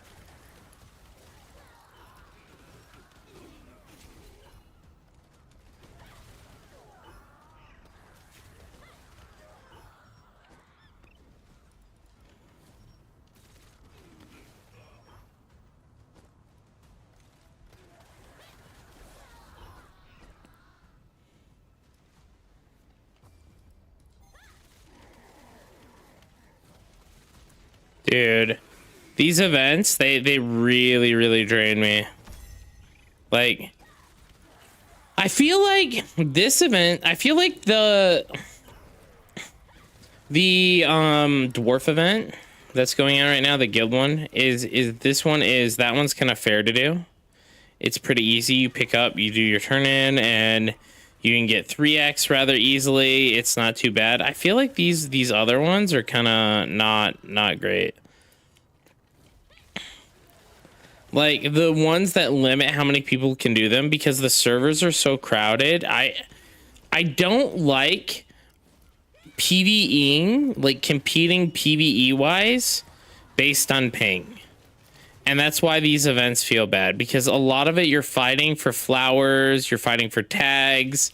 Speaker 1: Dude, these events, they really, really drain me. Like, I feel like this event, I feel like the dwarf event that's going on right now, the guild one, is that one's kind of fair to do. It's pretty easy. You pick up, you do your turn in, and you can get 3x rather easily. It's not too bad. I feel like these other ones are kind of not great. Like the ones that limit how many people can do them because the servers are so crowded. I don't like PvEing, like competing PvE wise based on ping. And that's why these events feel bad, because a lot of it you're fighting for flowers, you're fighting for tags,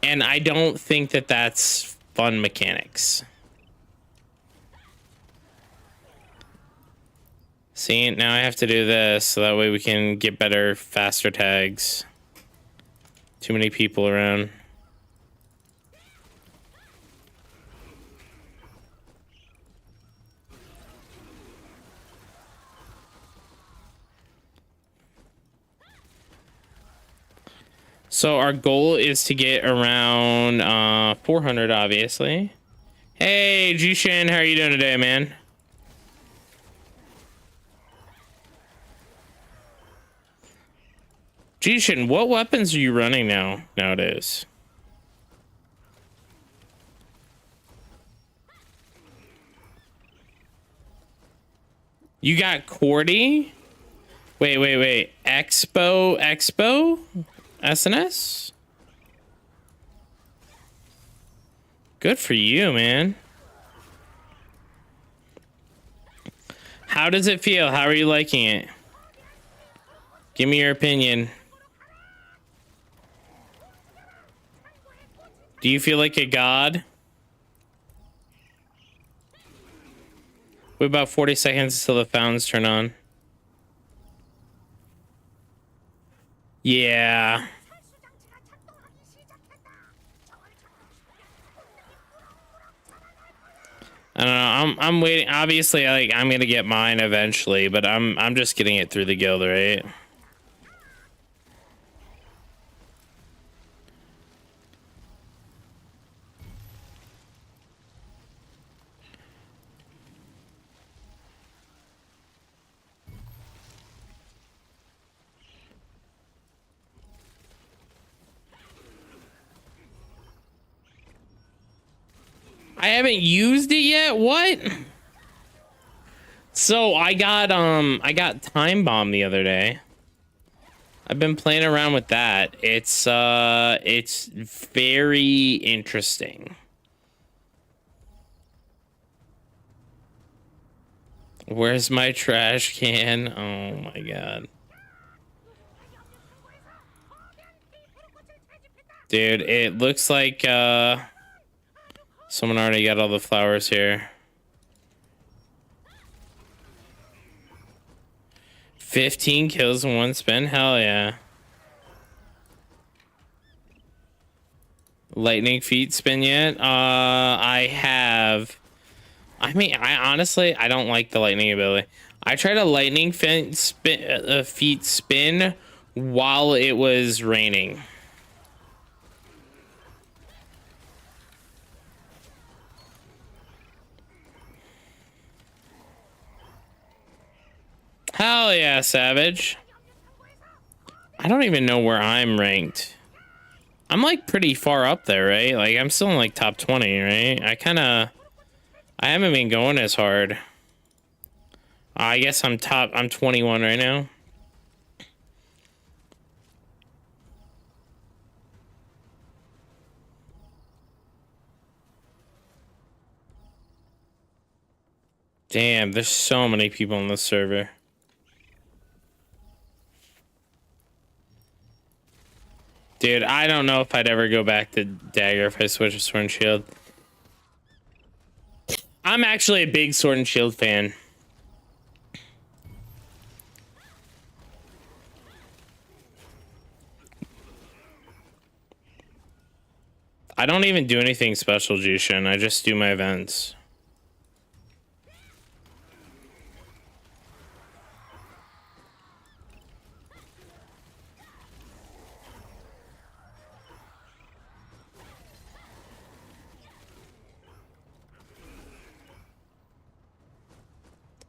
Speaker 1: and I don't think that that's fun mechanics. See, now I have to do this so that way we can get better, faster tags. Too many people around. So our goal is to get around 400, obviously. Hey, Jishin, how are you doing today, man? Jishin, what weapons are you running nowadays? You got Cordy? Wait. Expo? SNS? Good for you, man. How does it feel? How are you liking it? Give me your opinion. Do you feel like a god? Wait about 40 seconds until the fountains turn on. Yeah. I don't know. I'm waiting. Obviously, like I'm gonna get mine eventually, but I'm just getting it through the guild, right? I haven't used it yet. What? So I got Time Bomb the other day. I've been playing around with that. It's very interesting. Where's my trash can? Oh my god. Dude, it looks like someone already got all the flowers here. 15 kills in one spin? Hell yeah. Lightning feet spin yet? I have. I mean, I honestly, I don't like the lightning ability. I tried a lightning feet spin while it was raining. Hell yeah, Savage. I don't even know where I'm ranked. I'm like pretty far up there, right? Like I'm still in like top 20, right? I haven't been going as hard. I guess I'm 21 right now. Damn, there's so many people on this server. Dude, I don't know if I'd ever go back to Dagger if I switch to Sword and Shield. I'm actually a big Sword and Shield fan. I don't even do anything special, Jushin. I just do my events.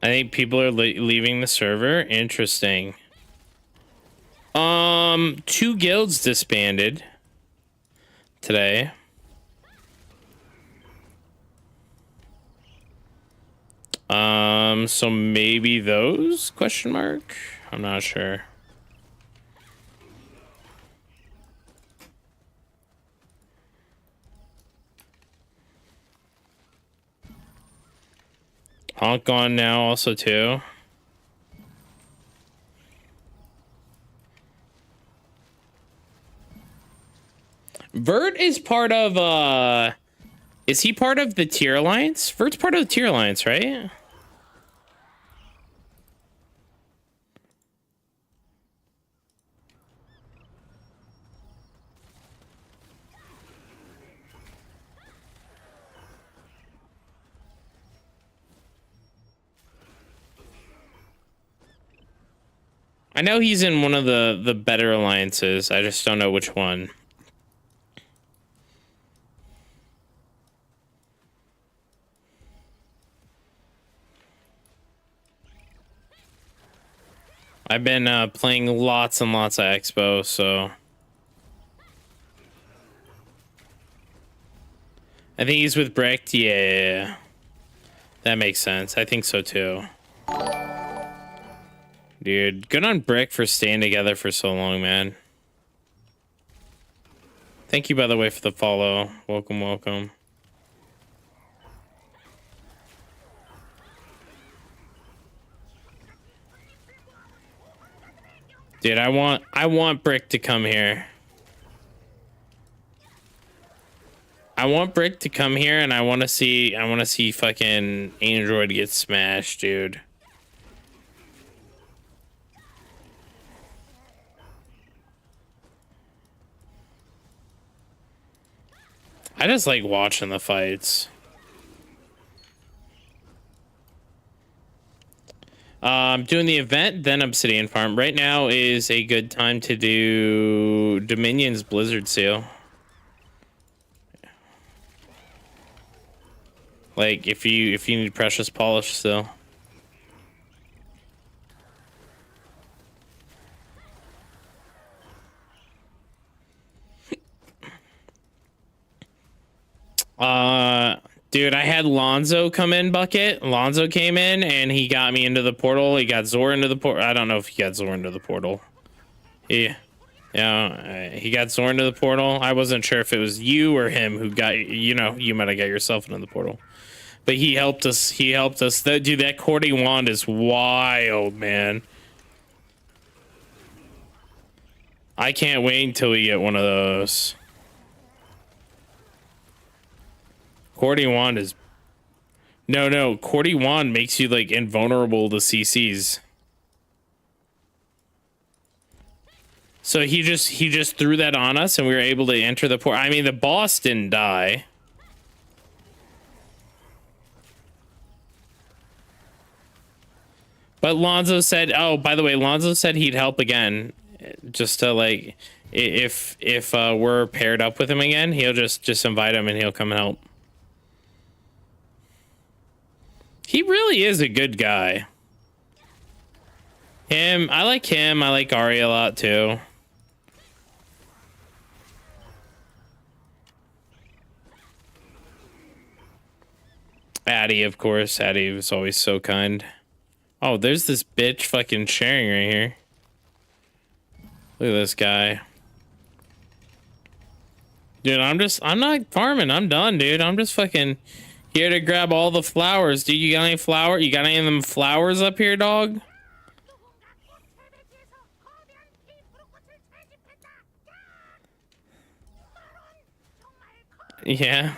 Speaker 1: I think people are leaving the server. Interesting. 2 guilds disbanded today. So maybe those? Question mark? I'm not sure. Honk gone now also too. Vert is part of is he part of the tier alliance? Vert's part of the tier alliance, right? I know he's in one of the better alliances. I just don't know which one. I've been playing lots and lots of Expo, so I think he's with Bricked. Yeah, that makes sense. I think so too. dude. Good on Brick for staying together for so long, man. Thank you, by the way, for the follow. Welcome, welcome. Dude, I want Brick to come here. I want Brick to come here, and I want to see fucking Android get smashed, dude. I just like watching the fights. Doing the event, then Obsidian Farm. Right now is a good time to do Dominion's Blizzard Seal. Like if you need precious polish still. Dude, I had Lonzo come in bucket. Lonzo came in and he got me into the portal. He got Zor into the portal. I don't know if he got Zor into the portal. Yeah, he got Zor into the portal. I wasn't sure if it was you or him who got, you know, you might have got yourself into the portal. But he helped us. He helped us. Dude, that Cordy wand is wild, man. I can't wait until we get one of those. Cordy wand is... No. Cordy wand makes you, like, invulnerable to CCs. So he just threw that on us and we were able to enter the port. I mean, the boss didn't die. But Lonzo said, oh, by the way, Lonzo said he'd help again. Just to, like, if we're paired up with him again, he'll just invite him and he'll come and help. He really is a good guy. I like him. I like Ari a lot too. Addie, of course. Addie was always so kind. Oh, there's this bitch fucking sharing right here. Look at this guy. Dude, I'm not farming. I'm done, dude. I'm just fucking here to grab all the flowers. Dude, you got any flower? You got any of them flowers up here, dog? Yeah.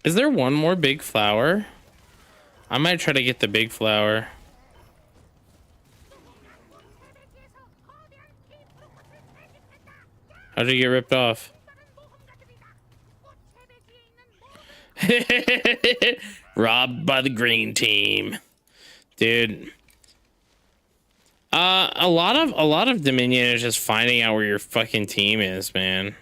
Speaker 1: Is there one more big flower? I might try to get the big flower. How'd you get ripped off? Robbed by the green team. Dude. A lot of Dominion is just finding out where your fucking team is, man.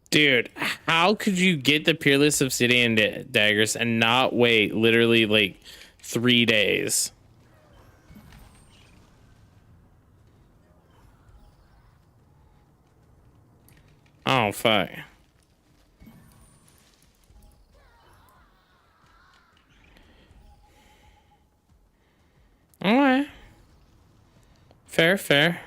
Speaker 1: Dude, how could you get the Peerless Obsidian daggers and not wait literally like 3 days? Oh, fuck. Alright. Fair.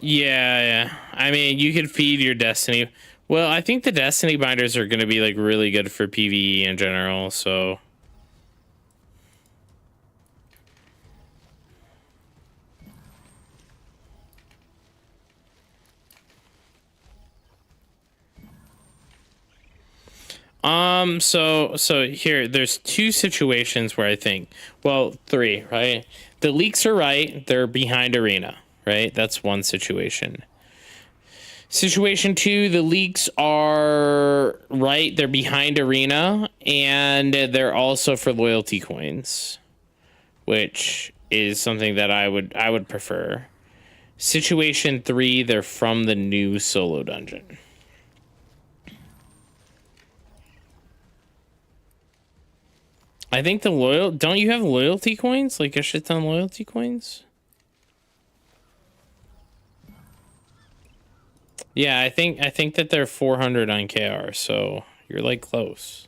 Speaker 1: Yeah. I mean, you could feed your Destiny. Well, I think the Destiny binders are going to be like really good for PvE in general, so... So here, there's two situations where I think, well, three, right? The leaks are right. They're behind arena, right? That's one situation. Situation two, the leaks are right. They're behind arena, and they're also for loyalty coins, which is something that I would prefer. Situation three, they're from the new solo dungeon. I think don't you have loyalty coins? Like a shit ton of loyalty coins? Yeah, I think that they're 400 on KR, so you're like close.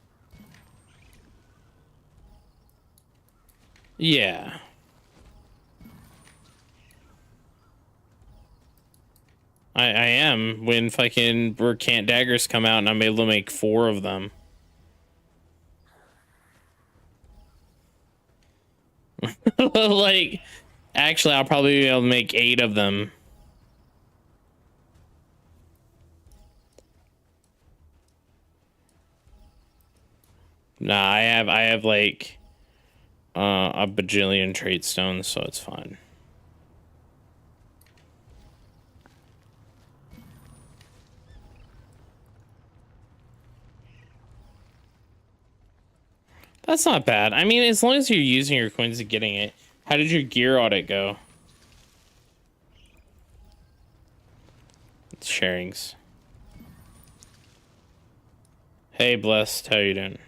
Speaker 1: Yeah. I am when fucking Recant daggers come out and I'm able to make 4 of them. Like, actually, I'll probably be able to make 8 of them. Nah, I have like a bajillion trait stones, so it's fine. That's not bad. I mean, as long as you're using your coins and getting it. How did your gear audit go? It's sharings. Hey, Blessed, how you doing?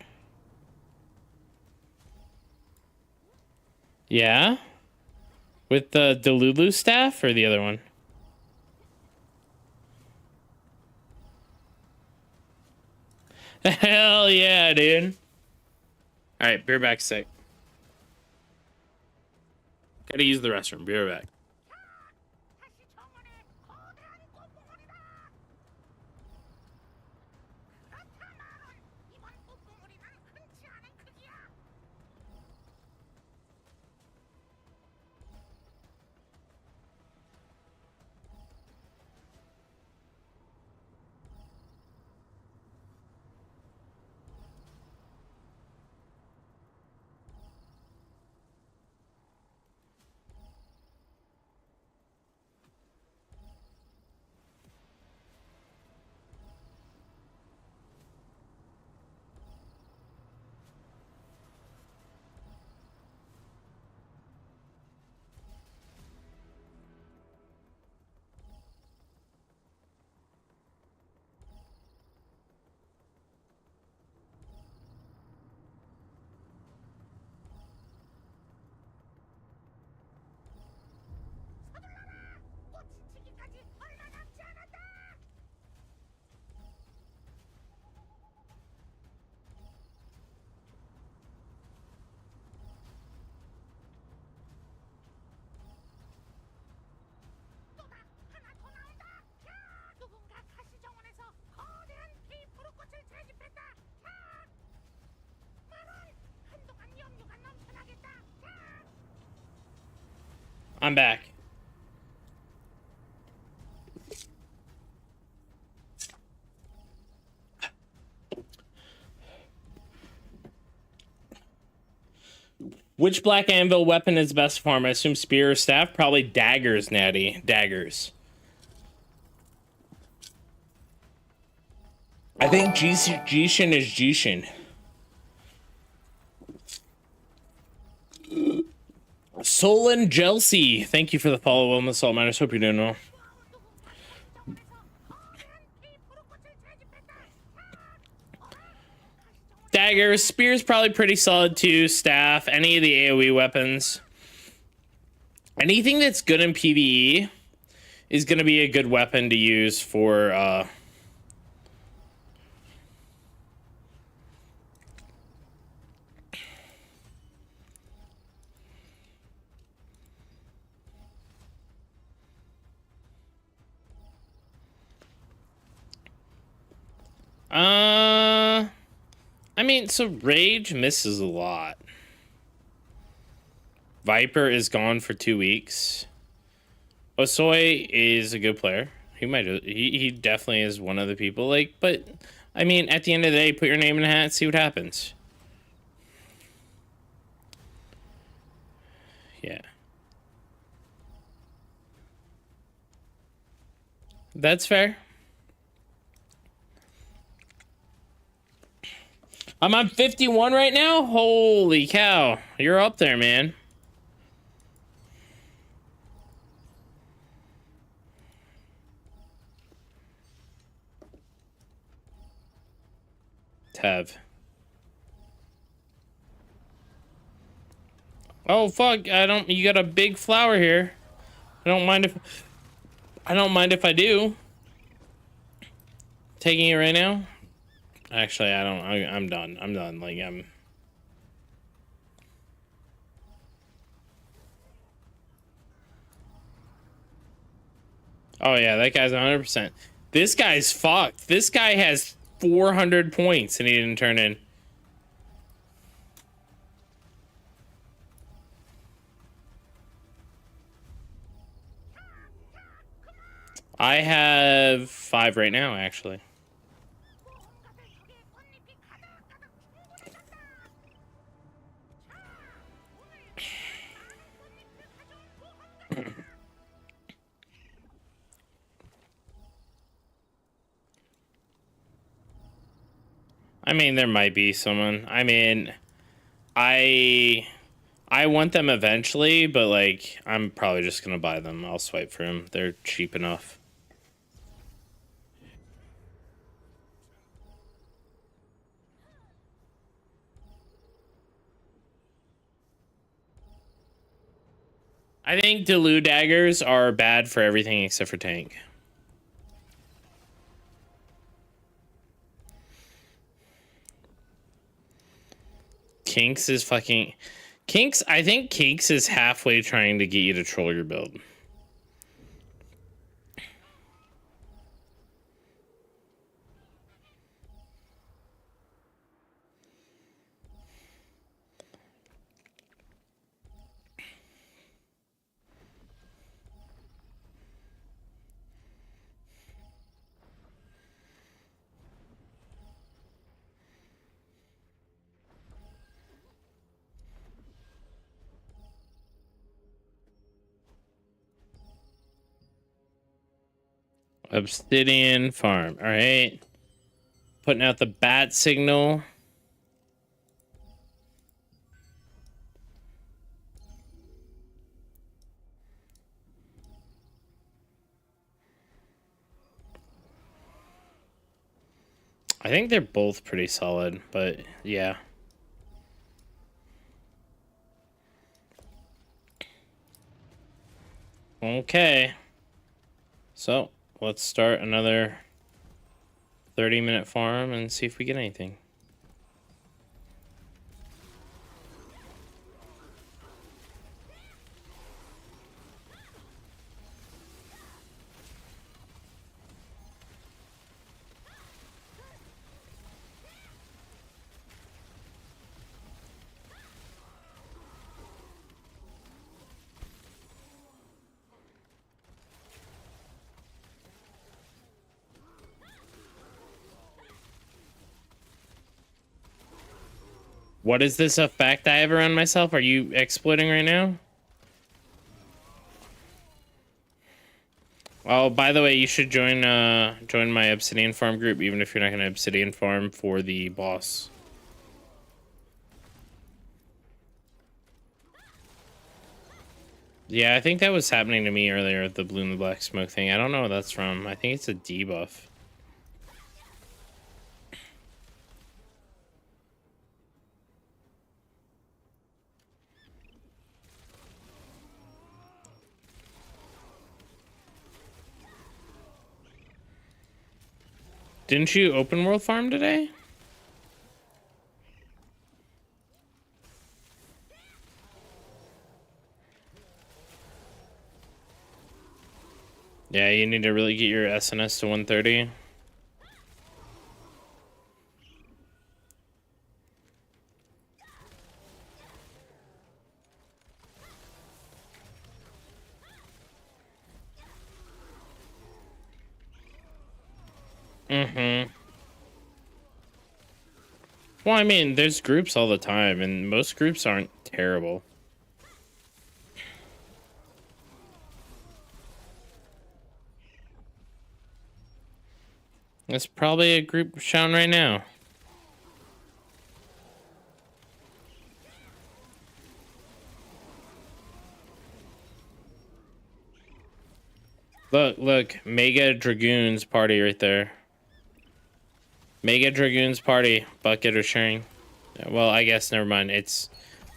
Speaker 1: Yeah? With the Delulu staff or the other one? Hell yeah, dude. Alright, be right back, sick. Gotta use the restroom. Be right back. I'm back. Which Black Anvil weapon is best form? I assume spear or staff? Probably daggers, Natty. Daggers. I think Jishin is Jishin. Solon Jelsi, thank you for the follow on the Salt Miners. Hope you're doing well. Daggers, spear's probably pretty solid too. Staff, any of the AoE weapons. Anything that's good in PvE is going to be a good weapon to use for I mean, so Rage misses a lot. Viper is gone for 2 weeks. Osoy is a good player. He definitely is one of the people, like, but I mean, at the end of the day, put your name in a hat, see what happens. Yeah. That's fair. I'm on 51 right now? Holy cow. You're up there, man. Tev. Oh, fuck. You got a big flower here. I don't mind if I do. Taking it right now? Actually, I'm done. I'm done. Like, oh, yeah, that guy's 100%. This guy's fucked. This guy has 400 points and he didn't turn in. I have 5 right now, actually. I mean, there might be someone. I mean, I want them eventually, but like, I'm probably just gonna buy them. I'll swipe for them. They're cheap enough. I think Delu daggers are bad for everything except for tank. Kinks is fucking... Kinks, I think Kinks is halfway trying to get you to troll your build. Obsidian farm. All right. Putting out the bat signal. I think they're both pretty solid, but yeah. Okay. So, let's start another 30-minute farm and see if we get anything. What is this effect I have around myself? Are you exploiting right now? Oh, by the way, you should join my obsidian farm group, even if you're not gonna obsidian farm for the boss. Yeah, I think that was happening to me earlier, the blue and the black smoke thing. I don't know what that's from. I think it's a debuff. Didn't you open world farm today? Yeah, you need to really get your SNS to 130. Mm-hmm. Well, I mean, there's groups all the time, and most groups aren't terrible. There's probably a group shouting right now. Look, Mega Dragoons party right there. Mega Dragoons party, bucket or sharing. Well, I guess never mind.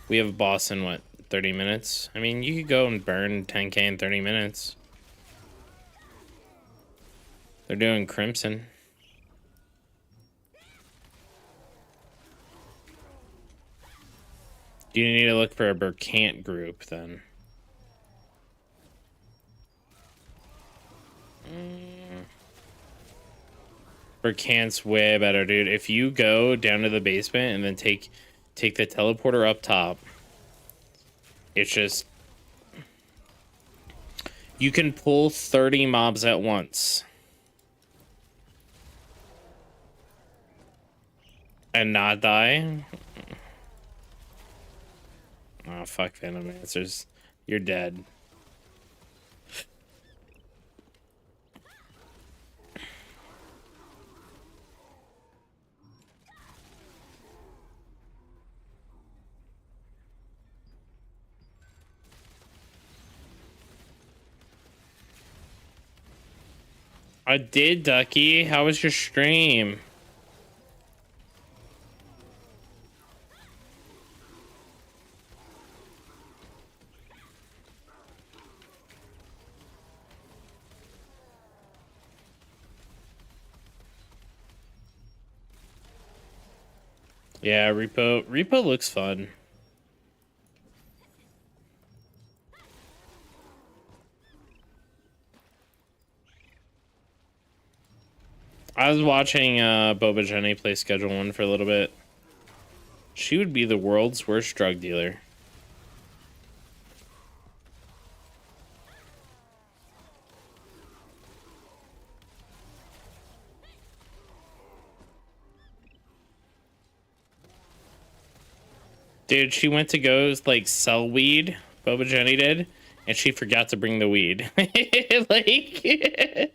Speaker 1: We have a boss in what, 30 minutes? I mean, you could go and burn 10k in 30 minutes. They're doing Crimson. You need to look for a Berkant group then. Berkant's way better, dude. If you go down to the basement and then take the teleporter up top, it's just you can pull 30 mobs at once and not die. Oh fuck, Venomancers, you're dead. I did, Ducky. How was your stream? Yeah, Repo looks fun. I was watching Boba Jenny play Schedule 1 for a little bit. She would be the world's worst drug dealer. Dude, she went to go like sell weed, Boba Jenny did, and she forgot to bring the weed. Like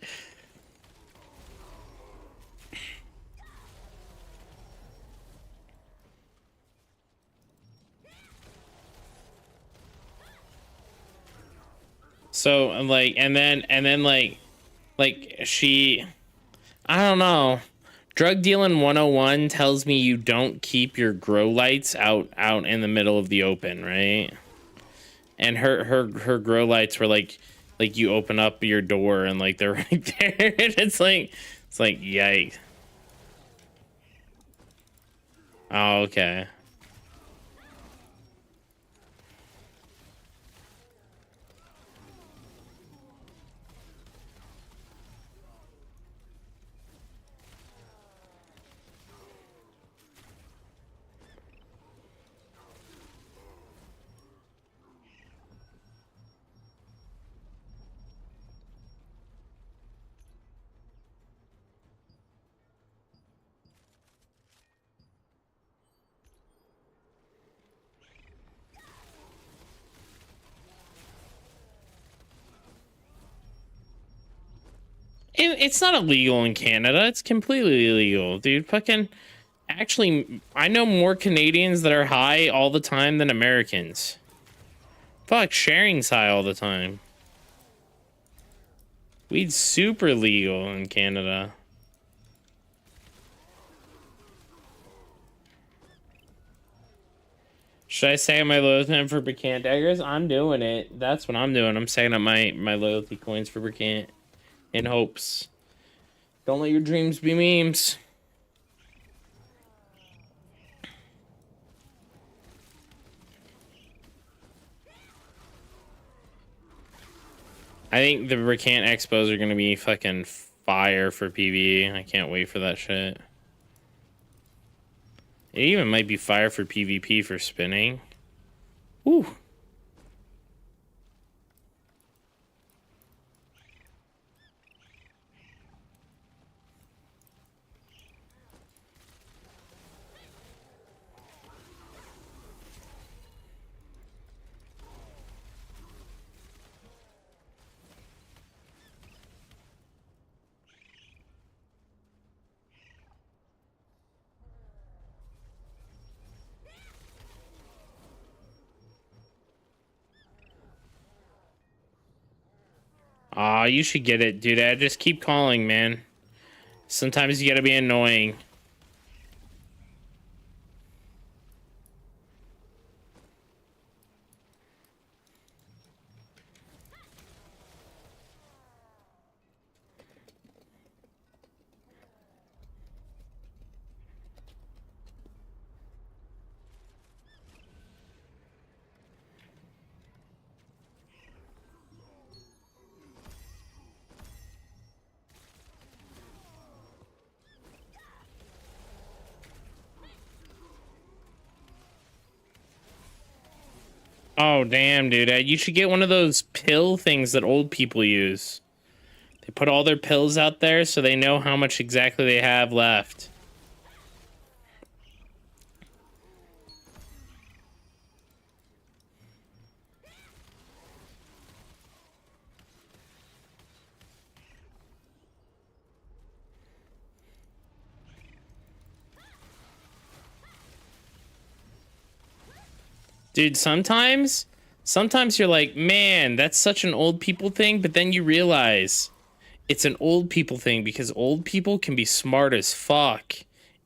Speaker 1: so like and then like she, I don't know. Drug dealing 101 tells me you don't keep your grow lights out in the middle of the open, right? And her grow lights were like you open up your door and like they're right there. And it's like yikes. Oh, okay. It's not illegal in Canada. It's completely illegal, dude. Fucking, actually, I know more Canadians that are high all the time than Americans. Fuck, sharing's high all the time. Weed's super legal in Canada. Should I say my loyalty for Berkant daggers? I'm doing it. That's what I'm doing. I'm saying up my loyalty coins for Berkant in hopes. Don't let your dreams be memes. I think the Berkant expos are gonna be fucking fire for PvE. I can't wait for that shit. It even might be fire for PvP for spinning. Ooh. Aw, you should get it, dude. I just keep calling, man. Sometimes you gotta be annoying. Oh, damn, dude. You should get one of those pill things that old people use. They put all their pills out there so they know how much exactly they have left. Dude, sometimes you're like, man, that's such an old people thing, but then you realize it's an old people thing because old people can be smart as fuck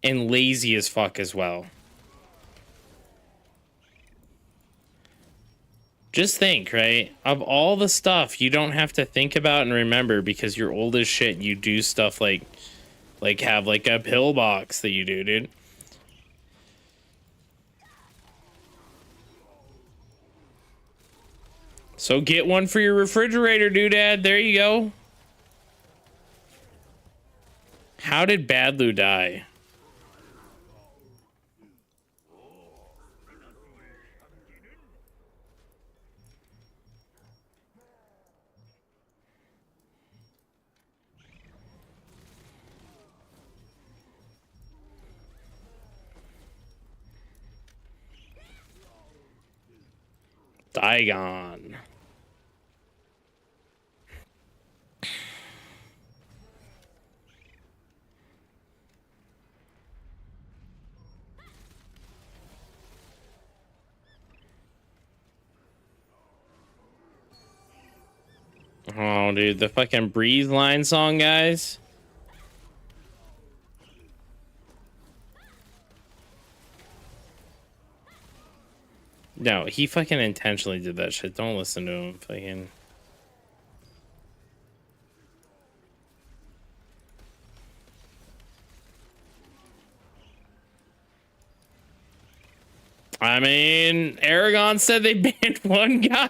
Speaker 1: and lazy as fuck as well. Just think, right? Of all the stuff you don't have to think about and remember because you're old as shit, you do stuff like have like a pill box that you do, dude. So get one for your refrigerator, doodad. There you go. How did Badloo die? Digon. Oh, dude, the fucking Breathe line song, guys. No, he fucking intentionally did that shit. Don't listen to him. Fucking. I mean, Aragon said they banned one guy.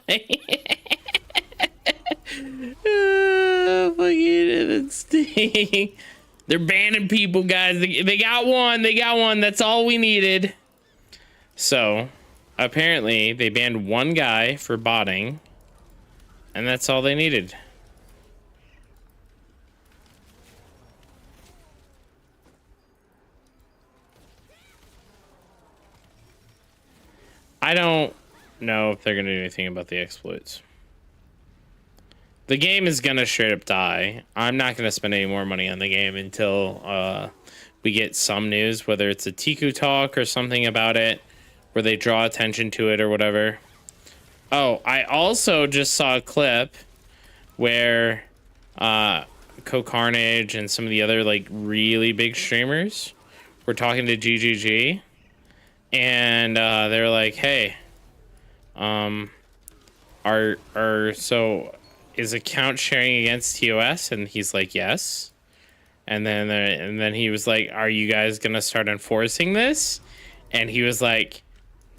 Speaker 1: Fucking they're banning people, guys. They got one. They got one. That's all we needed. So, apparently, they banned one guy for botting, and that's all they needed. I don't know if they're going to do anything about the exploits. The game is going to straight up die. I'm not going to spend any more money on the game until we get some news, whether it's a Tiku talk or something about it, where they draw attention to it or whatever. Oh, I also just saw a clip where Carnage and some of the other like really big streamers were talking to GGG, and they were like, "Hey, so is account sharing against TOS?" And he's like, "Yes." And then he was like, "Are you guys gonna start enforcing this?" And he was like,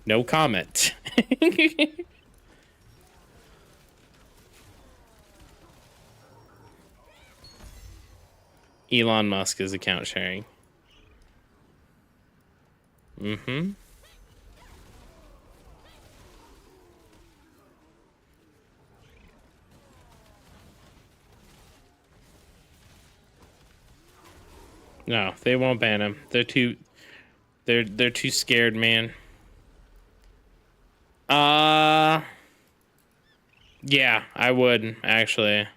Speaker 1: "No comment." Elon Musk is account sharing. Mm-hmm. No, they won't ban him. They're too scared, man. Yeah, I would actually.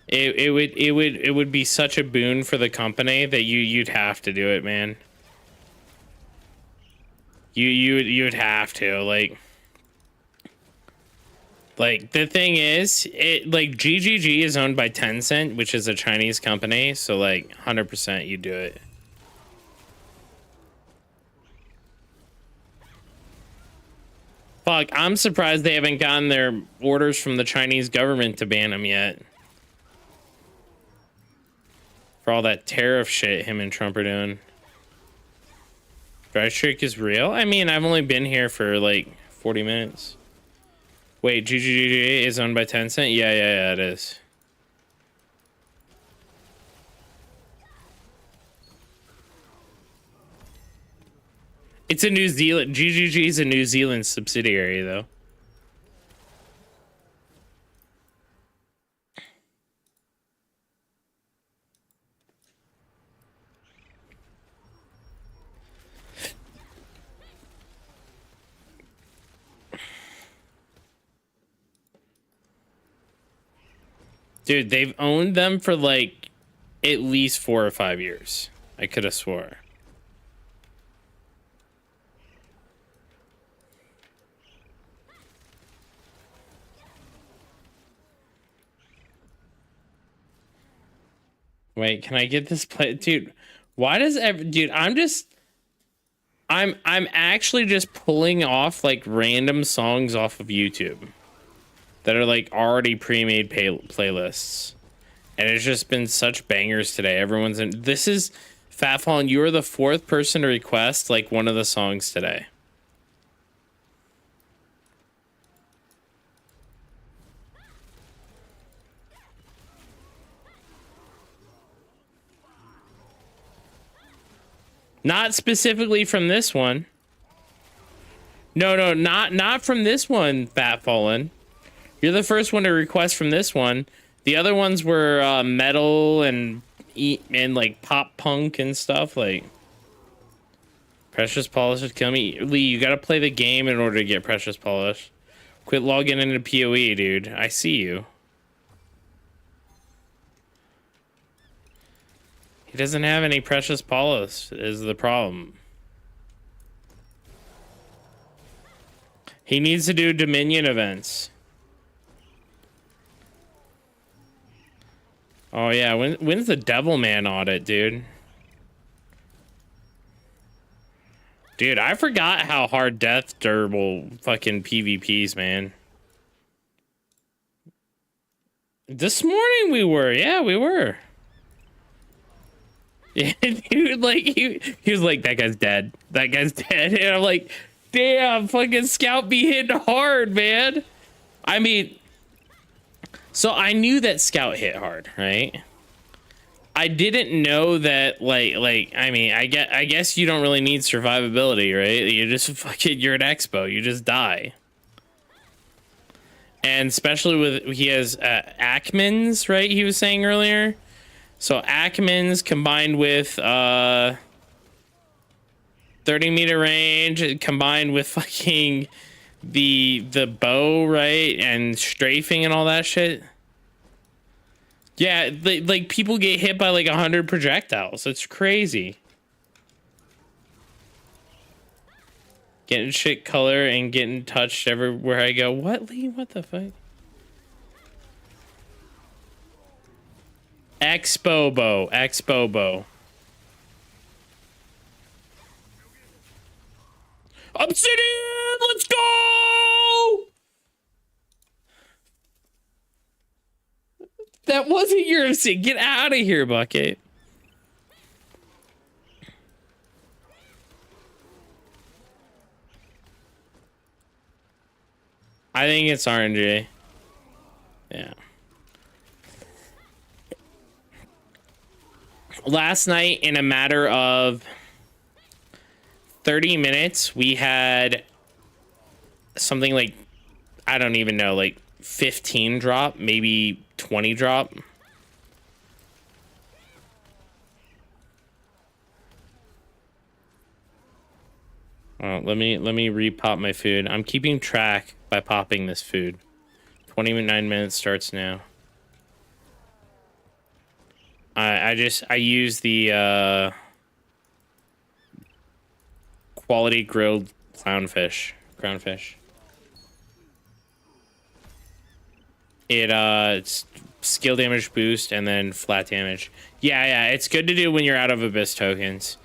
Speaker 1: It would be such a boon for the company that you'd have to do it, man. You'd have to, like. Like, the thing is, like, GGG is owned by Tencent, which is a Chinese company, so, like, 100% you do it. Fuck, I'm surprised they haven't gotten their orders from the Chinese government to ban them yet. For all that tariff shit him and Trump are doing. Dry streak is real? I mean, I've only been here for, like, 40 minutes. Wait, GGG is owned by Tencent? Yeah, it is. It's a New Zealand... GGG is a New Zealand subsidiary, though. Dude, they've owned them for, like, at least 4 or 5 years. I could have swore. Wait, can I get this play? Dude, why does dude, I'm actually just pulling off like random songs off of YouTube that are like already pre-made playlists. And it's just been such bangers today. Everyone's in. This is Fat Fallen. You are the 4th person to request like one of the songs today. Not specifically from this one. No, not from this one, Fat Fallen. You're the first one to request from this one. The other ones were metal and like pop punk and stuff. Like Precious Polish would kill me. Lee, you gotta play the game in order to get Precious Polish. Quit logging into PoE, dude. I see you. He doesn't have any Precious Polish is the problem. He needs to do Dominion events. Oh yeah, when's the Devilman audit, dude? Dude, I forgot how hard death durable fucking PvPs, man. This morning we were, yeah, we were. Yeah, dude, like he was like, that guy's dead. That guy's dead. And I'm like, damn, fucking Scout be hitting hard, man. I mean, so I knew that Scout hit hard, right? I didn't know that, like I mean, I guess you don't really need survivability, right? You just fucking, you're at Expo, you just die. And especially with, he has Ackmans, right? He was saying earlier. So Ackmans combined with 30-meter range, combined with fucking the bow, right? And strafing and all that shit. Yeah, like people get hit by like 100 projectiles. It's crazy. Getting shit color and getting touched everywhere I go. What, Lee? What the fuck? Expobo. Obsidian, let's go! That wasn't your Obsidian. Get out of here, Bucket. I think it's RNG. Yeah. Last night, in a matter of 30 minutes, we had something like, I don't even know, like 15 drop, maybe 20 drop. Oh, let me repop my food. I'm keeping track by popping this food. 29 minutes starts now. I use the quality grilled clownfish. It's skill damage boost and then flat damage. Yeah, it's good to do when you're out of Abyss tokens.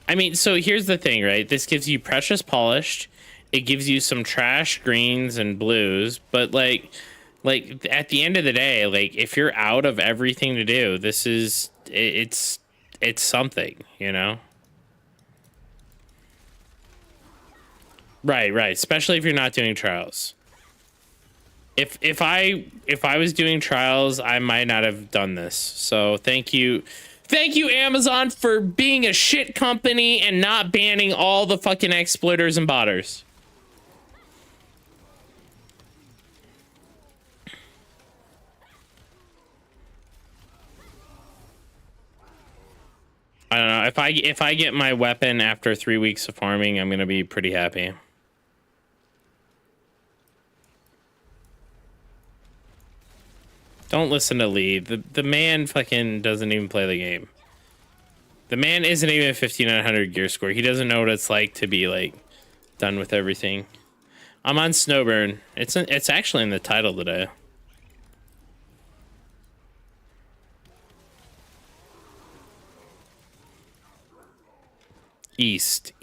Speaker 1: I mean, so here's the thing, right? This gives you Precious Polished. It gives you some trash greens and blues, but like at the end of the day, like if you're out of everything to do, this is it's something, you know? Right, especially if you're not doing trials. If I was doing trials, I might not have done this. So thank you Amazon for being a shit company and not banning all the fucking exploiters and botters. I don't know, if I get my weapon after 3 weeks of farming, I'm gonna be pretty happy. Don't listen to Lee. The man fucking doesn't even play the game. The man isn't even 5900 gear score. He doesn't know what it's like to be like done with everything. I'm on Snowburn. It's actually in the title today. East.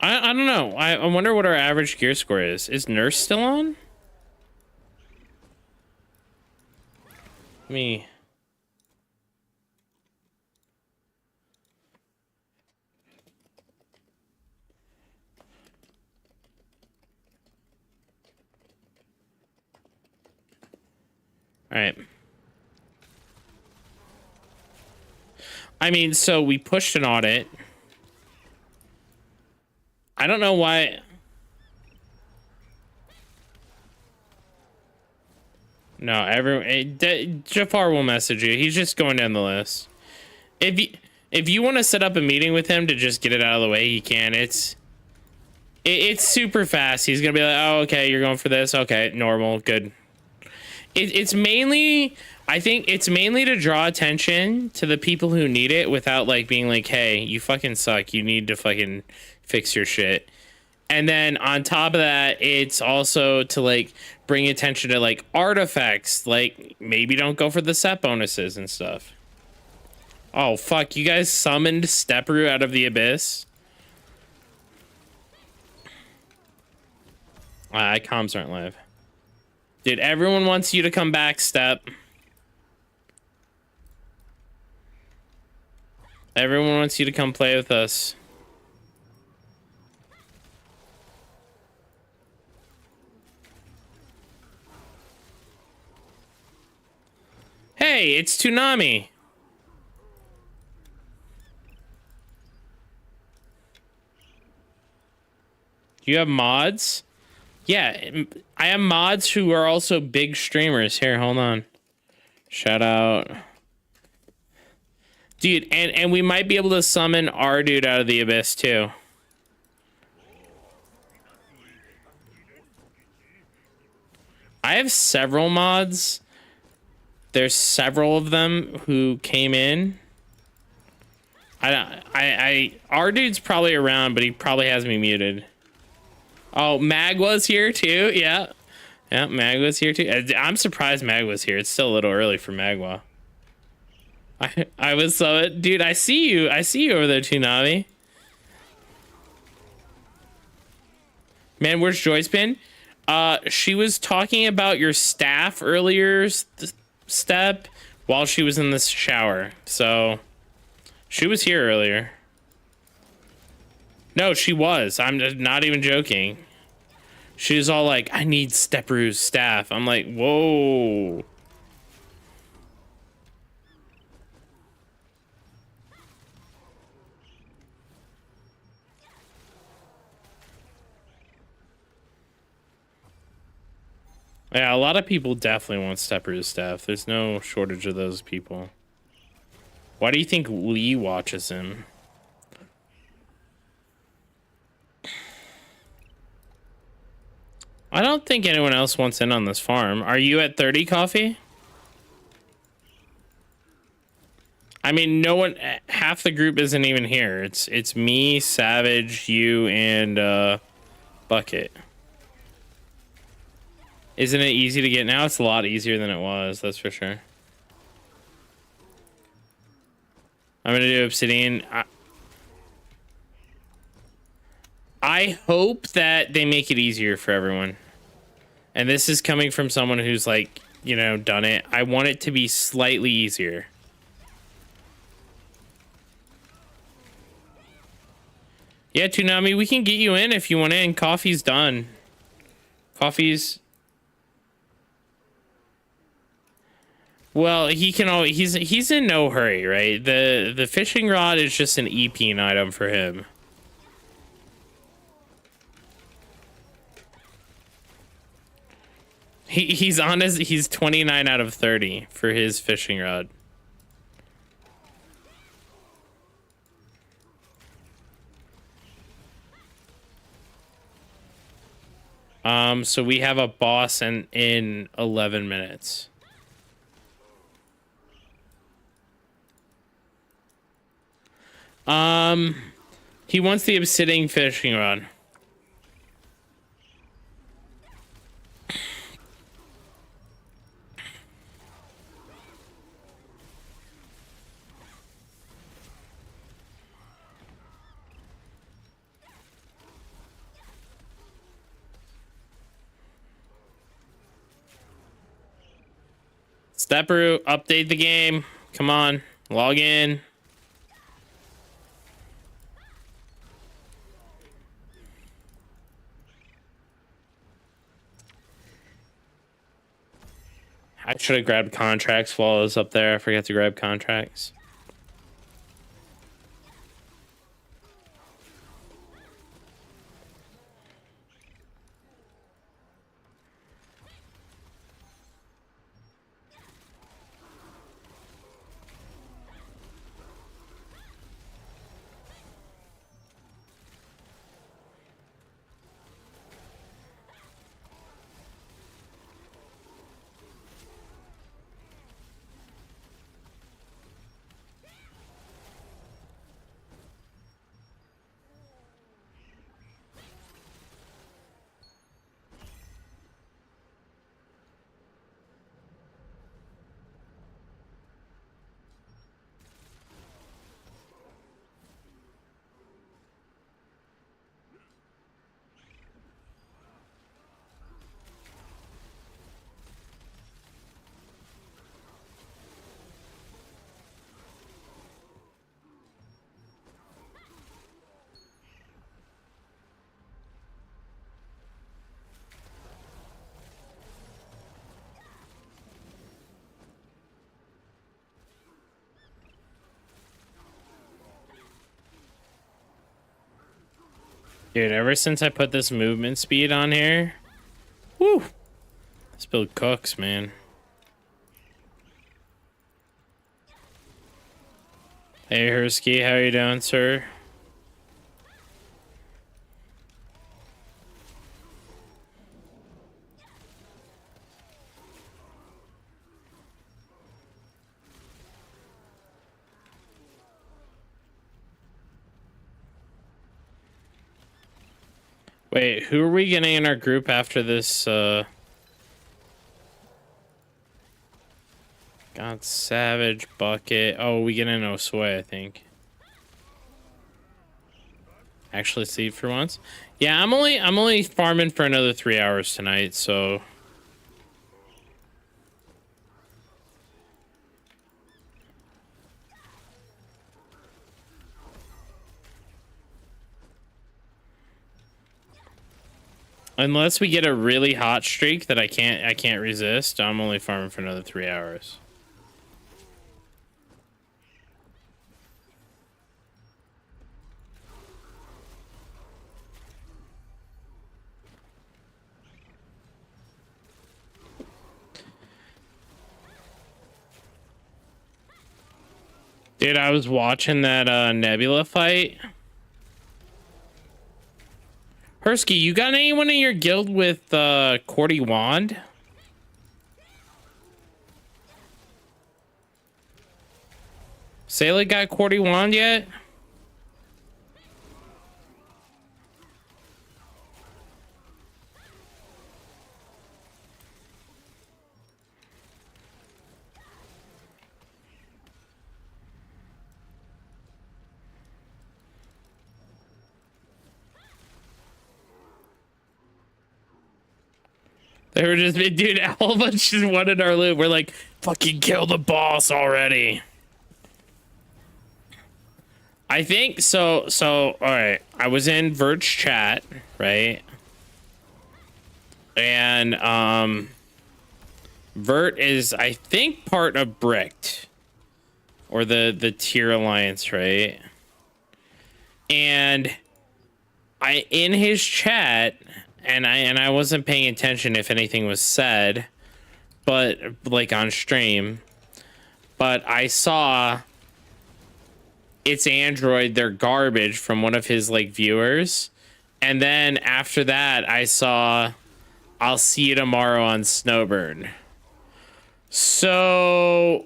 Speaker 1: I don't know. I wonder what our average gear score is. Is Nurse still on? Me. All right. I mean, so we pushed an audit. I don't know why. No, Jafar will message you. He's just going down the list. If you want to set up a meeting with him to just get it out of the way, he can. It's super fast. He's gonna be like, oh, okay, you're going for this. Okay, normal, good. It's mainly, I think it's mainly to draw attention to the people who need it without like being like, hey, you fucking suck. You need to fucking fix your shit. And then on top of that, it's also to like bring attention to like artifacts. Like maybe don't go for the set bonuses and stuff. Oh, fuck. You guys summoned Stepru out of the abyss? Comms aren't live. Dude, everyone wants you to come back, Step. Everyone wants you to come play with us. Hey, it's Toonami. Do you have mods? Yeah, I have mods who are also big streamers. Here, hold on. Shout out. Dude, and we might be able to summon our dude out of the abyss too. I have several mods. There's several of them who came in. Our dude's probably around, but he probably has me muted. Oh, Magwa's here too. Yeah, Magwa's here too. I'm surprised Magwa's here. It's still a little early for Magwa. I was so, dude. I see you over there, Toonami. Man, where's Joyce been? She was talking about your staff earlier, Step, while she was in the shower. So she was here earlier. No, she was. I'm not even joking. She was all like, I need Stepru's staff. I'm like, whoa. Yeah, a lot of people definitely want Stepru's staff. There's no shortage of those people. Why do you think Lee watches him? I don't think anyone else wants in on this farm. Are you at 30 coffee? I mean, no one, half the group isn't even here. It's me, Savage, you, and Bucket. Isn't it easy to get now? It's a lot easier than it was, that's for sure. I'm gonna do Obsidian. I hope that they make it easier for everyone. And this is coming from someone who's like, you know, done it. I want it to be slightly easier. Yeah, Toonami, we can get you in if you want in. Coffee's done. Coffee's... Well, he can always... He's in no hurry, right? The fishing rod is just an EP item for him. He's on his... He's 29 out of 30 for his fishing rod. So we have a boss in 11 minutes. He wants the obsidian fishing rod. Stepper, update the game. Come on, log in. I should have grabbed contracts while I was up there. I forgot to grab contracts. Dude, ever since I put this movement speed on here, woo, this build cooks, man. Hey, Hersky, how you doing, sir? Wait, who are we getting in our group after this, God, Savage, Bucket. Oh, we get in Osway, I think. Actually see for once. Yeah, I'm only farming for another 3 hours tonight, so... Unless we get a really hot streak that I can't resist, I'm only farming for another 3 hours. Dude, I was watching that Nebula fight. Hersky, you got anyone in your guild with Cordy Wand? Sayla got Cordy Wand yet? They were just, dude, all of us just wanted our loot. We're like, fucking kill the boss already. I think so, all right. I was in Verge chat, right? And, Vert is, I think, part of Bricked. Or the tier alliance, right? And in his chat, and I wasn't paying attention if anything was said, but like on stream, but I saw it's Android, they're garbage from one of his like viewers. And then after that, I saw I'll see you tomorrow on Snowburn. So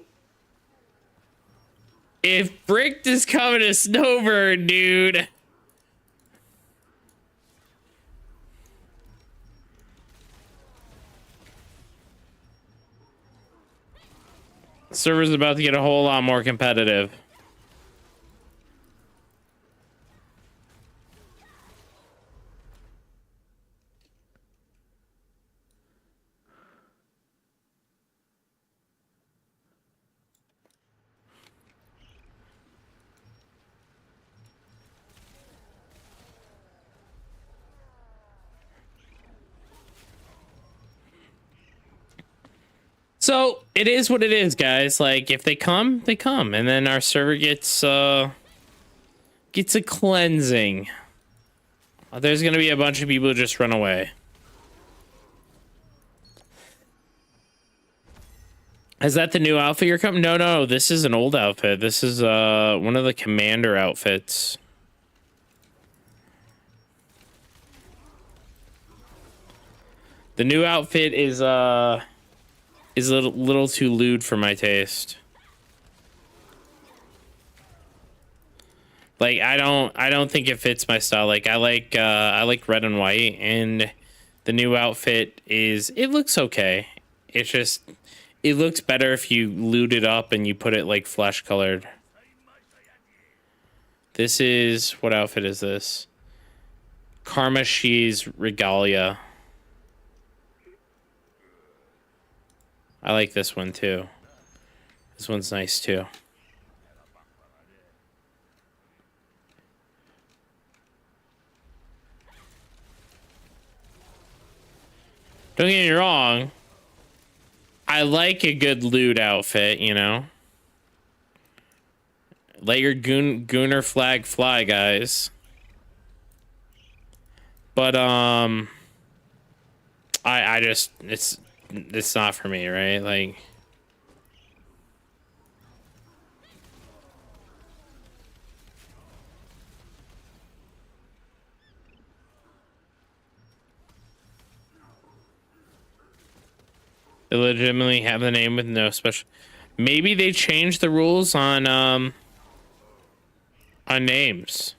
Speaker 1: if Bricked is coming to Snowburn, dude. Server's about to get a whole lot more competitive. So it is what it is, guys. Like if they come, they come, and then our server gets a cleansing. There's gonna be a bunch of people who just run away. Is that the new outfit you're coming? No, this is an old outfit. This is one of the commander outfits. The new outfit is a little too lewd for my taste. Like I don't think it fits my style. Like I like red and white, and the new outfit it looks okay. It's just it looks better if you loot it up and you put it like flesh colored. This is, what outfit is this? Karma She's Regalia. I like this one too. This one's nice too. Don't get me wrong. I like a good loot outfit, you know. Let your gooner flag fly, guys. But I just it's not for me, right? Like they legitimately have the name with no special. Maybe they changed the rules on names.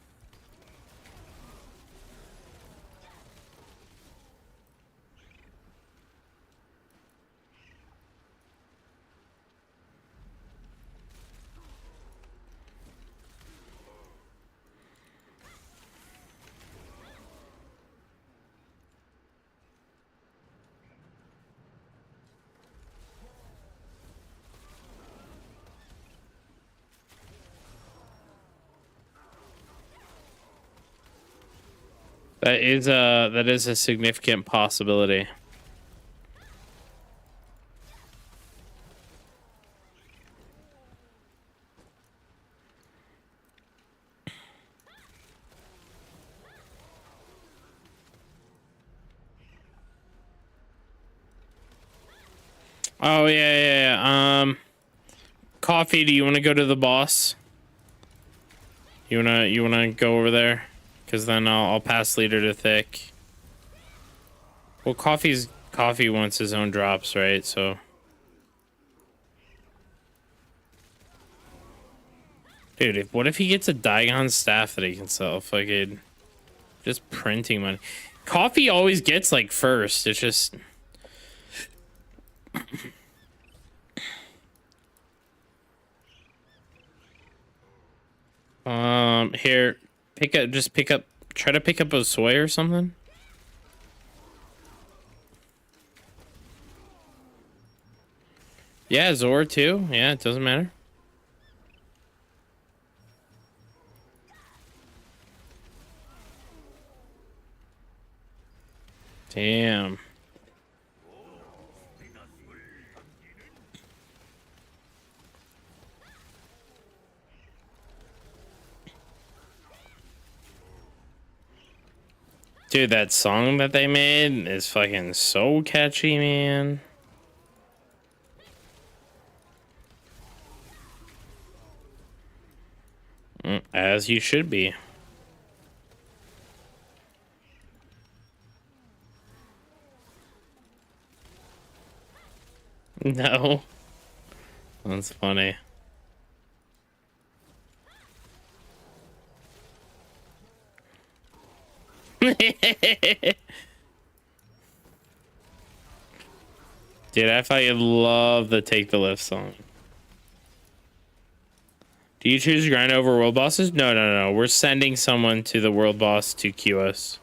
Speaker 1: That is a significant possibility. Oh yeah. Coffee, do you want to go to the boss? You wanna go over there? Because then I'll pass leader to thick. Well, coffee wants his own drops, right? So. Dude, what if he gets a Diagon staff that he can sell? Fucking just printing money. Coffee always gets like first. It's just here, try to pick up a soy or something. Yeah, Zor too. Yeah, it doesn't matter. Damn. Dude, that song that they made is fucking so catchy, man. As you should be. No. That's funny. Dude, I fucking love the Take the Lift song. Do you choose grind over world bosses? No. We're sending someone to the world boss to queue us.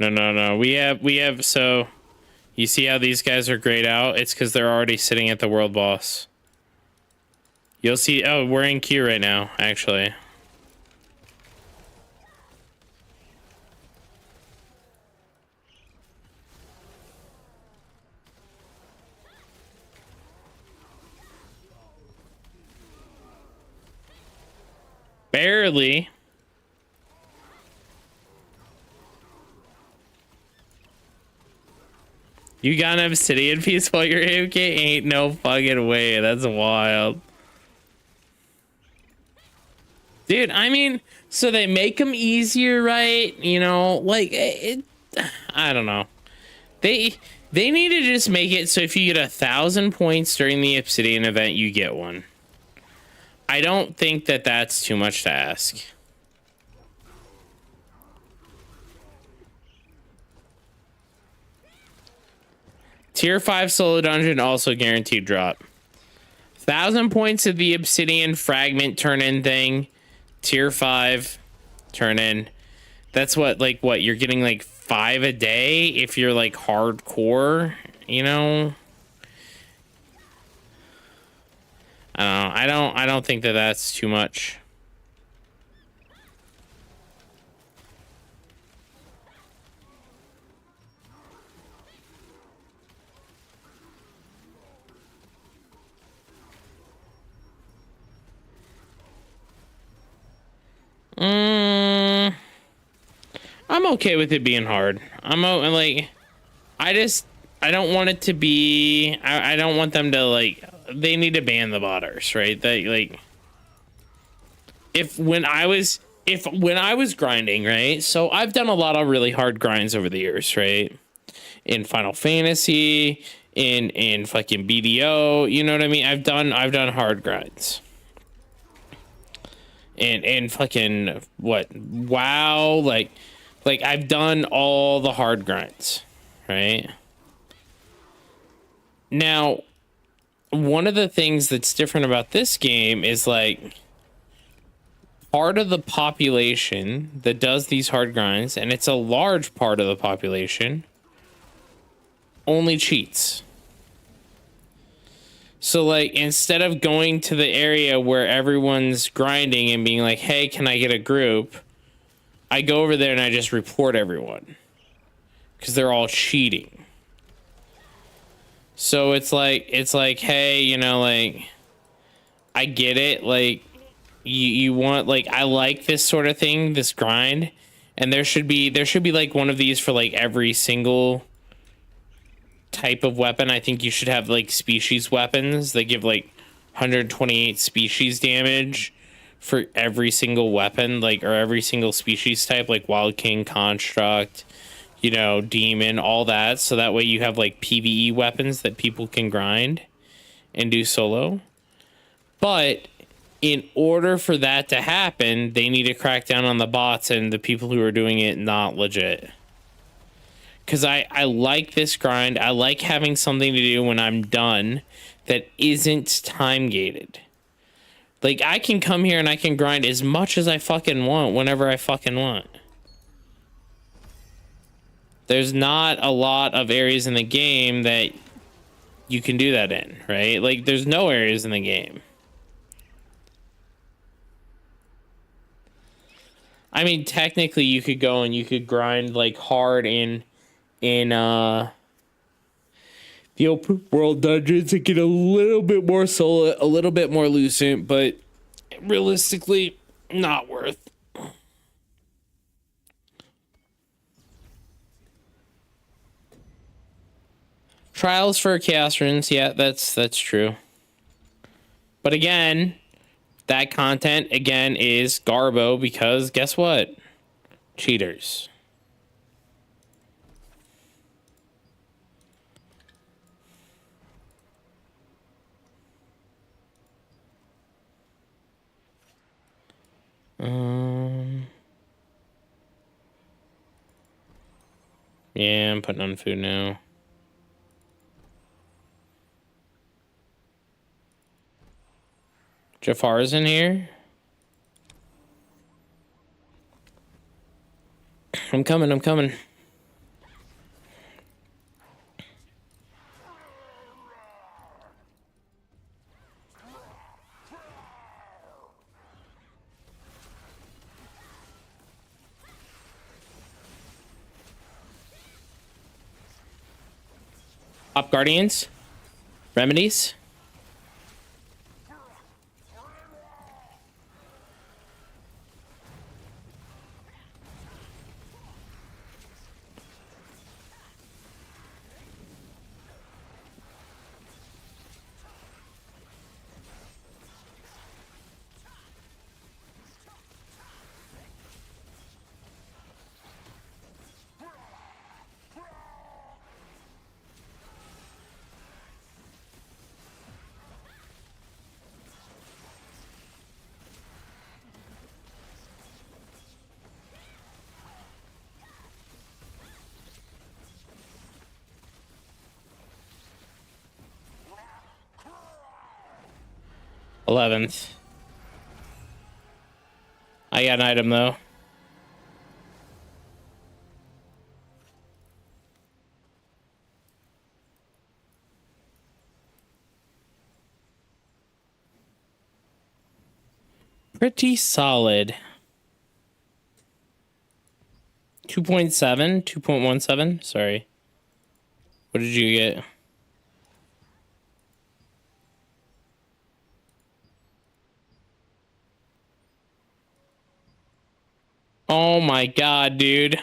Speaker 1: No. We have, so you see how these guys are grayed out? It's because they're already sitting at the world boss. You'll see, oh, we're in queue right now, actually. Barely. You got an obsidian piece while you're AFK? Ain't no fucking way. That's wild. Dude, I mean, so they make them easier, right? You know, like, I don't know. They need to just make it so if you get 1,000 points during the obsidian event, you get one. I don't think that that's too much to ask. Tier 5 solo dungeon also guaranteed drop. 1,000 points of the obsidian fragment turn in thing. Tier 5 turn in. That's what, like, what? You're getting like 5 a day if you're like hardcore, you know? I don't think that that's too much. I'm okay with it being hard. Like, I don't want it to be, I don't want them to, like, they need to ban the botters, right? That, like, when I was grinding, right? So I've done a lot of really hard grinds over the years, right? In Final Fantasy, in fucking BDO, you know what I mean? I've done hard grinds. And fucking what? WoW, like I've done all the hard grinds, right? Now, one of the things that's different about this game is, like, part of the population that does these hard grinds, and it's a large part of the population, only cheats. So, like, instead of going to the area where everyone's grinding and being like, hey, can I get a group? I go over there and I just report everyone. Because they're all cheating. So it's like, hey, you know, like, I get it. Like, you want, like, I like this sort of thing, this grind. And there should be like one of these for like every single type of weapon. I think you should have like species weapons that give like 128 species damage for every single weapon, like, or every single species type, like Wild King, Construct, you know, Demon, all that. So that way you have like PvE weapons that people can grind and do solo. But in order for that to happen, they need to crack down on the bots and the people who are doing it not legit. Because I like this grind. I like having something to do when I'm done that isn't time gated. Like, I can come here and I can grind as much as I fucking want whenever I fucking want. There's not a lot of areas in the game that you can do that in, right? Like, there's no areas in the game. I mean, technically you could go and you could grind like hard in the open world dungeons and get a little bit more solo, a little bit more lucent, but realistically not worth. Trials for Chaos Runes, yeah, that's true. But again, that content again is garbo because guess what? Cheaters. Yeah, I'm putting on food now. Jafar's in here. I'm coming. Up Guardians. Remedies. $11th. I got an item though. Pretty solid. 2.7, 2.17. Sorry. What did you get? Oh my god, dude.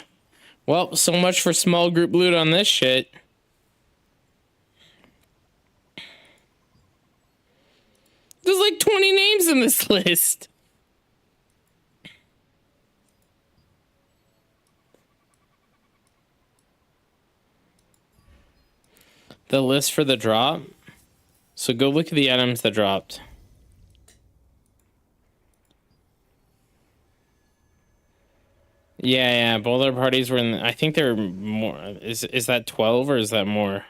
Speaker 1: Well, so much for small group loot on this shit. There's like 20 names in this list. The list for the drop. So go look at the items that dropped. Yeah, both our parties were in. I think there were more. Is that 12 or is that more?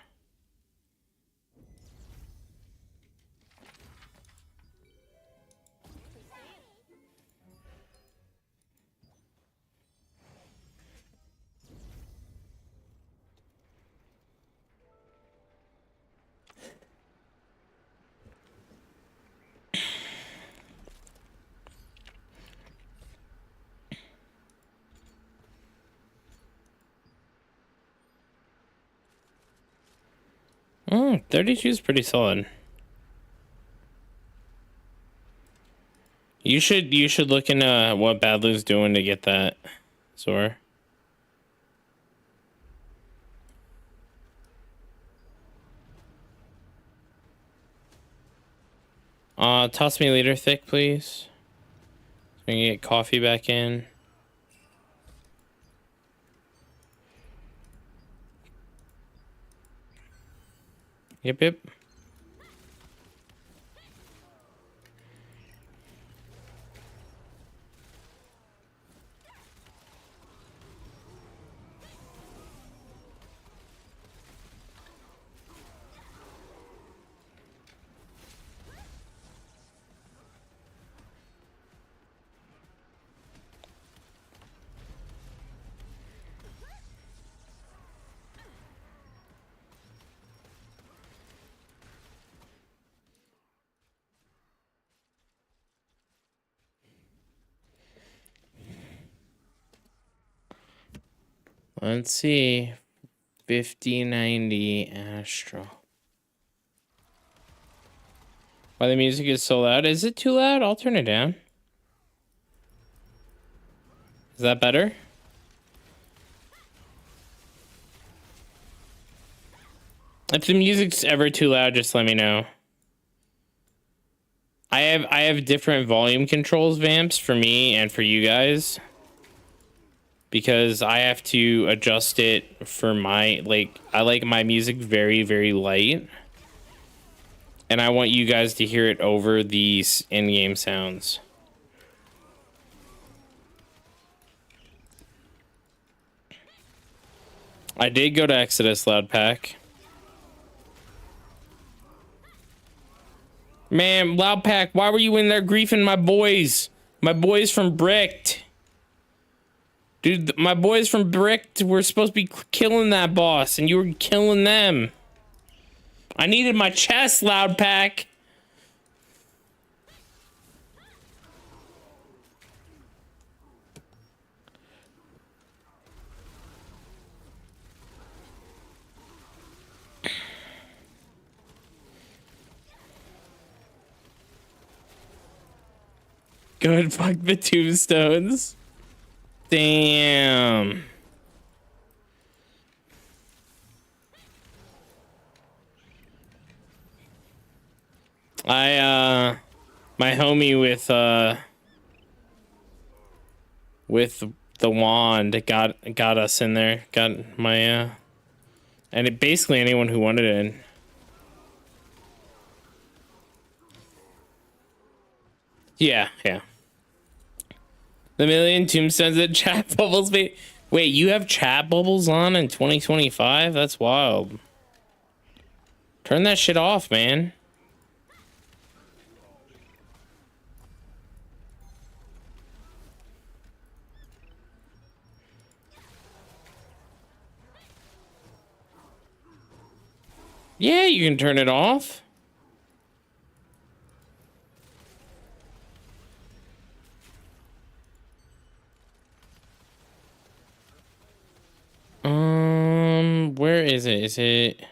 Speaker 1: Oh, 32 is pretty solid. You should look into what Badlu's doing to get that, Zor. Toss me leader thick, please. So we can get coffee back in. Yep, yep. Let's see. 5090 Astro. Why the music is so loud? Is it too loud? I'll turn it down. Is that better? If the music's ever too loud, just let me know. I have different volume controls vamps for me and for you guys. Because I have to adjust it for my, like, I like my music very, very light. And I want you guys to hear it over these in-game sounds. I did go to Exodus Loud Pack. Man, Loud Pack, why were you in there griefing my boys? My boys from Bricked. Dude, my boys from Bricked were supposed to be killing that boss, and you were killing them. I needed my chest, Loud Pack. Good, fuck the tombstones. Damn. My homie with the wand got us in there. Got my, and it basically anyone who wanted it in. Yeah, yeah. The million tombstones that chat bubbles. Wait, you have chat bubbles on in 2025? That's wild. Turn that shit off, man. Yeah, you can turn it off. Where is it? Is it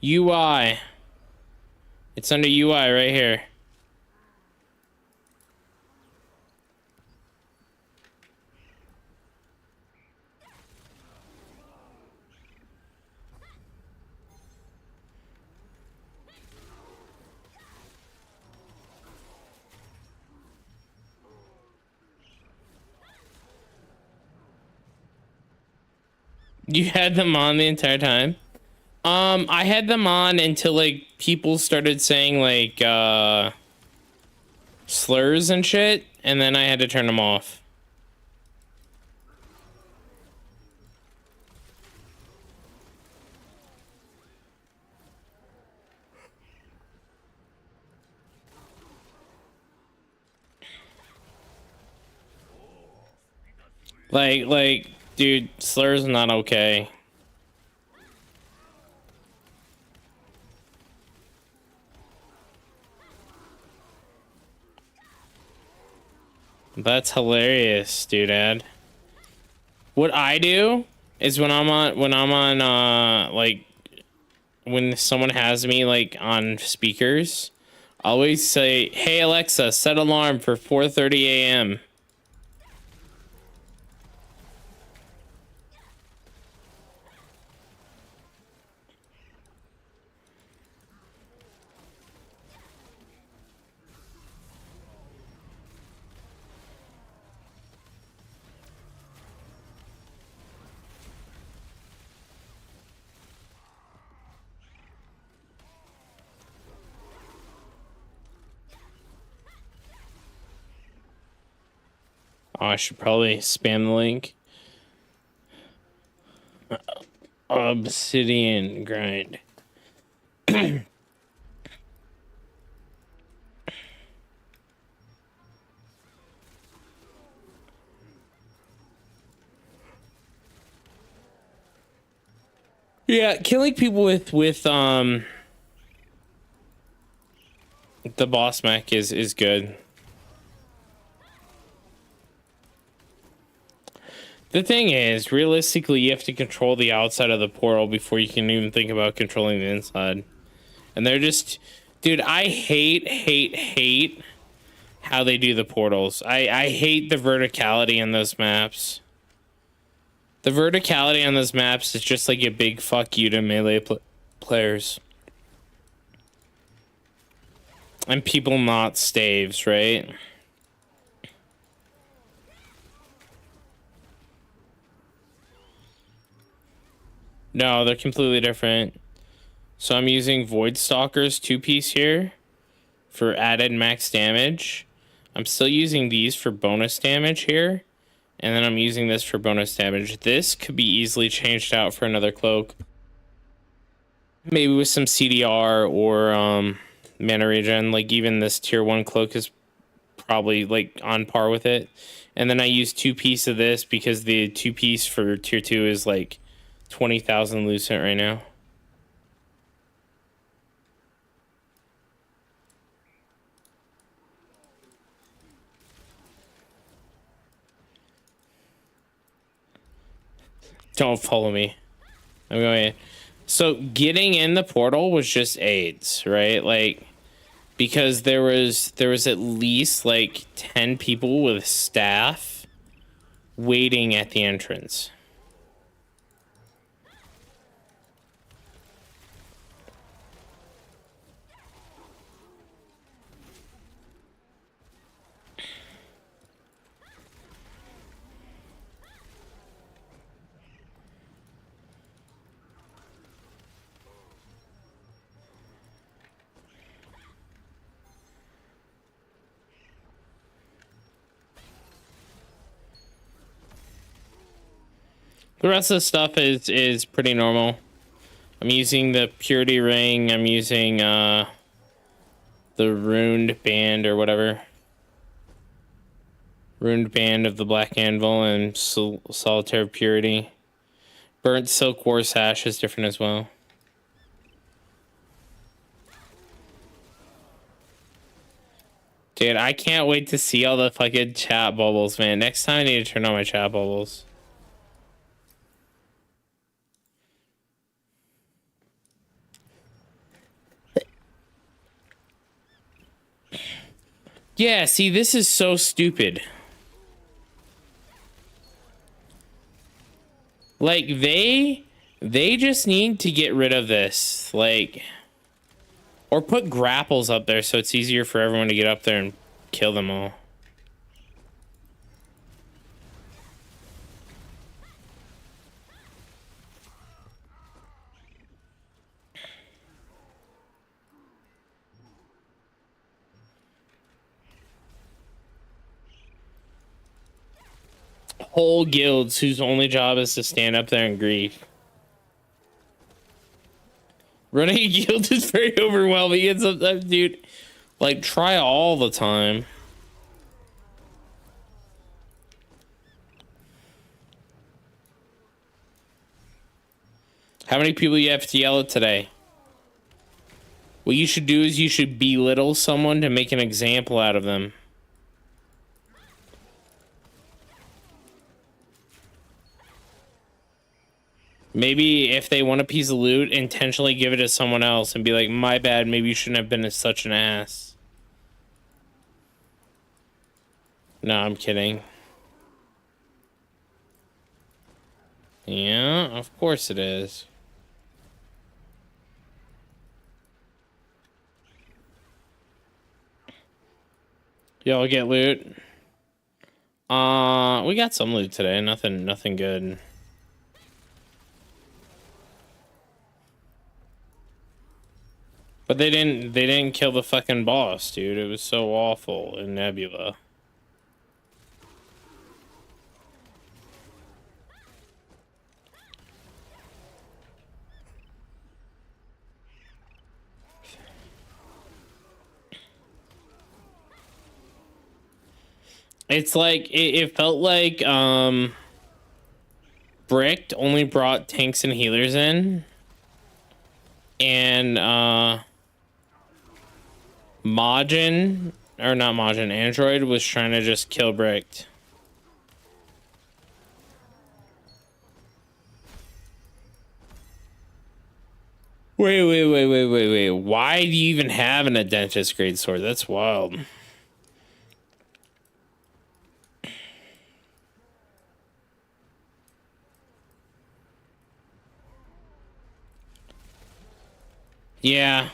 Speaker 1: UI? It's under UI right here. You had them on the entire time? I had them on until, like, people started saying, like, slurs and shit, and then I had to turn them off. Like, dude, slurs not okay. That's hilarious, dude. What I do is when I'm on like when someone has me like on speakers, I always say, "Hey Alexa, set alarm for 4:30 a.m." Oh, I should probably spam the link. Obsidian grind. Yeah, killing people with the boss mech is good. The thing is, realistically, you have to control the outside of the portal before you can even think about controlling the inside. And they're just, dude, I hate how they do the portals. I hate the verticality in those maps. The verticality on those maps is just like a big fuck you to melee players. And people not staves, right? No, they're completely different. So I'm using Void Stalker's 2-piece here for added max damage. I'm still using these for bonus damage here. And then I'm using this for bonus damage. This could be easily changed out for another cloak. Maybe with some CDR or mana regen. Like even this tier 1 cloak is probably like on par with it. And then I use 2-piece of this because the 2-piece for tier 2 is like 20,000 lucent right now. Don't follow me. I'm going. So getting in the portal was just AIDS, right? Like because there was at least like 10 people with staff waiting at the entrance. The rest of the stuff is pretty normal. I'm using the purity ring. I'm using the runed band or whatever. Runed band of the black anvil and solitaire purity. Burnt silk war sash is different as well. Dude, I can't wait to see all the fucking chat bubbles, man. Next time I need to turn on my chat bubbles. Yeah, see, this is so stupid. Like, they just need to get rid of this. Like, or put grapples up there so it's easier for everyone to get up there and kill them all. Whole guilds whose only job is to stand up there and grief. Running a guild is very overwhelming. It's sometimes, dude, like, try all the time. How many people you have to yell at today? What you should do is you should belittle someone to make an example out of them. Maybe if they want a piece of loot, intentionally give it to someone else and be like, my bad, maybe you shouldn't have been such an ass. No, I'm kidding. Yeah, of course it is. Y'all get loot? We got some loot today. Nothing good. But they didn't kill the fucking boss, dude. It was so awful in Nebula. It's like it felt like Bricked only brought tanks and healers in, and Majin, or not Majin, Android was trying to just kill Bricked. Wait. Why do you even have an Adventus grade sword? That's wild. Yeah.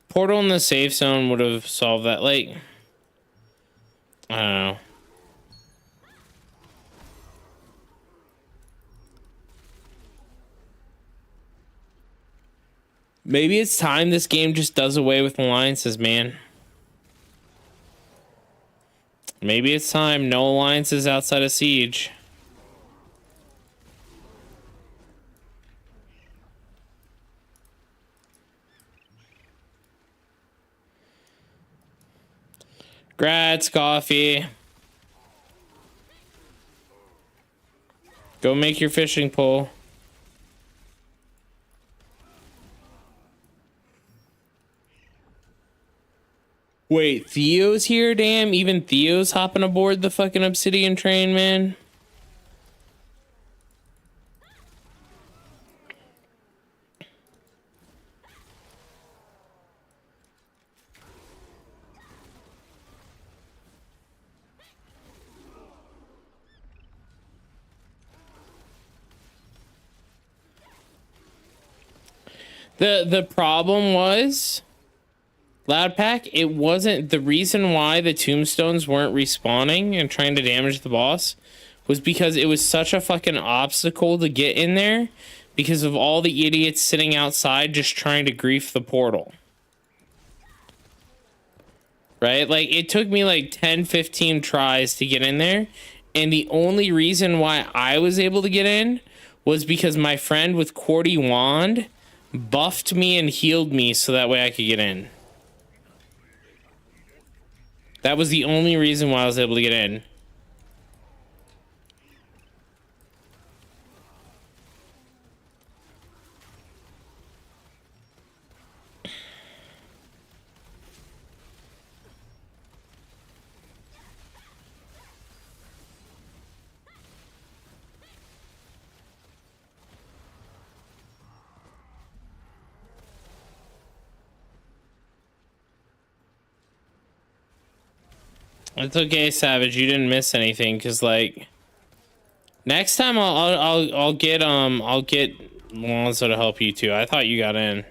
Speaker 1: Portal in the safe zone would have solved that. Like, I don't know. Maybe it's time this game just does away with alliances, man. Maybe it's time. No alliances outside of Siege. Grats, coffee. Go make your fishing pole. Wait, Theo's here? Damn, even Theo's hopping aboard the fucking Obsidian train, man. The problem was, Loudpack, it wasn't the reason why the tombstones weren't respawning and trying to damage the boss was because it was such a fucking obstacle to get in there because of all the idiots sitting outside just trying to grief the portal. Right? Like, it took me like 10, 15 tries to get in there, and the only reason why I was able to get in was because my friend with Quarty Wand buffed me and healed me so that way I could get in. That was the only reason why I was able to get in. It's okay, Savage. You didn't miss anything, cause like next time I'll get Lonzo to help you too. I thought you got in.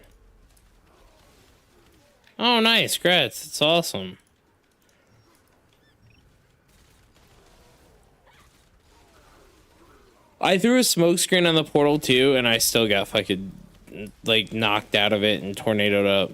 Speaker 1: Oh, nice, Grats. It's awesome. I threw a smoke screen on the portal too, and I still got fucking like knocked out of it and tornadoed up.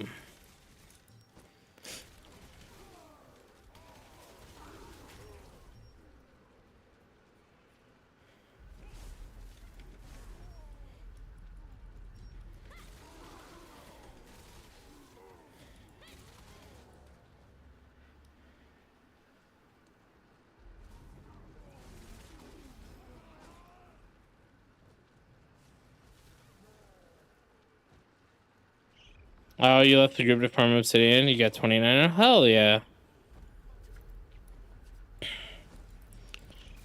Speaker 1: Oh, you left the group to farm Obsidian? You got 29? Hell yeah.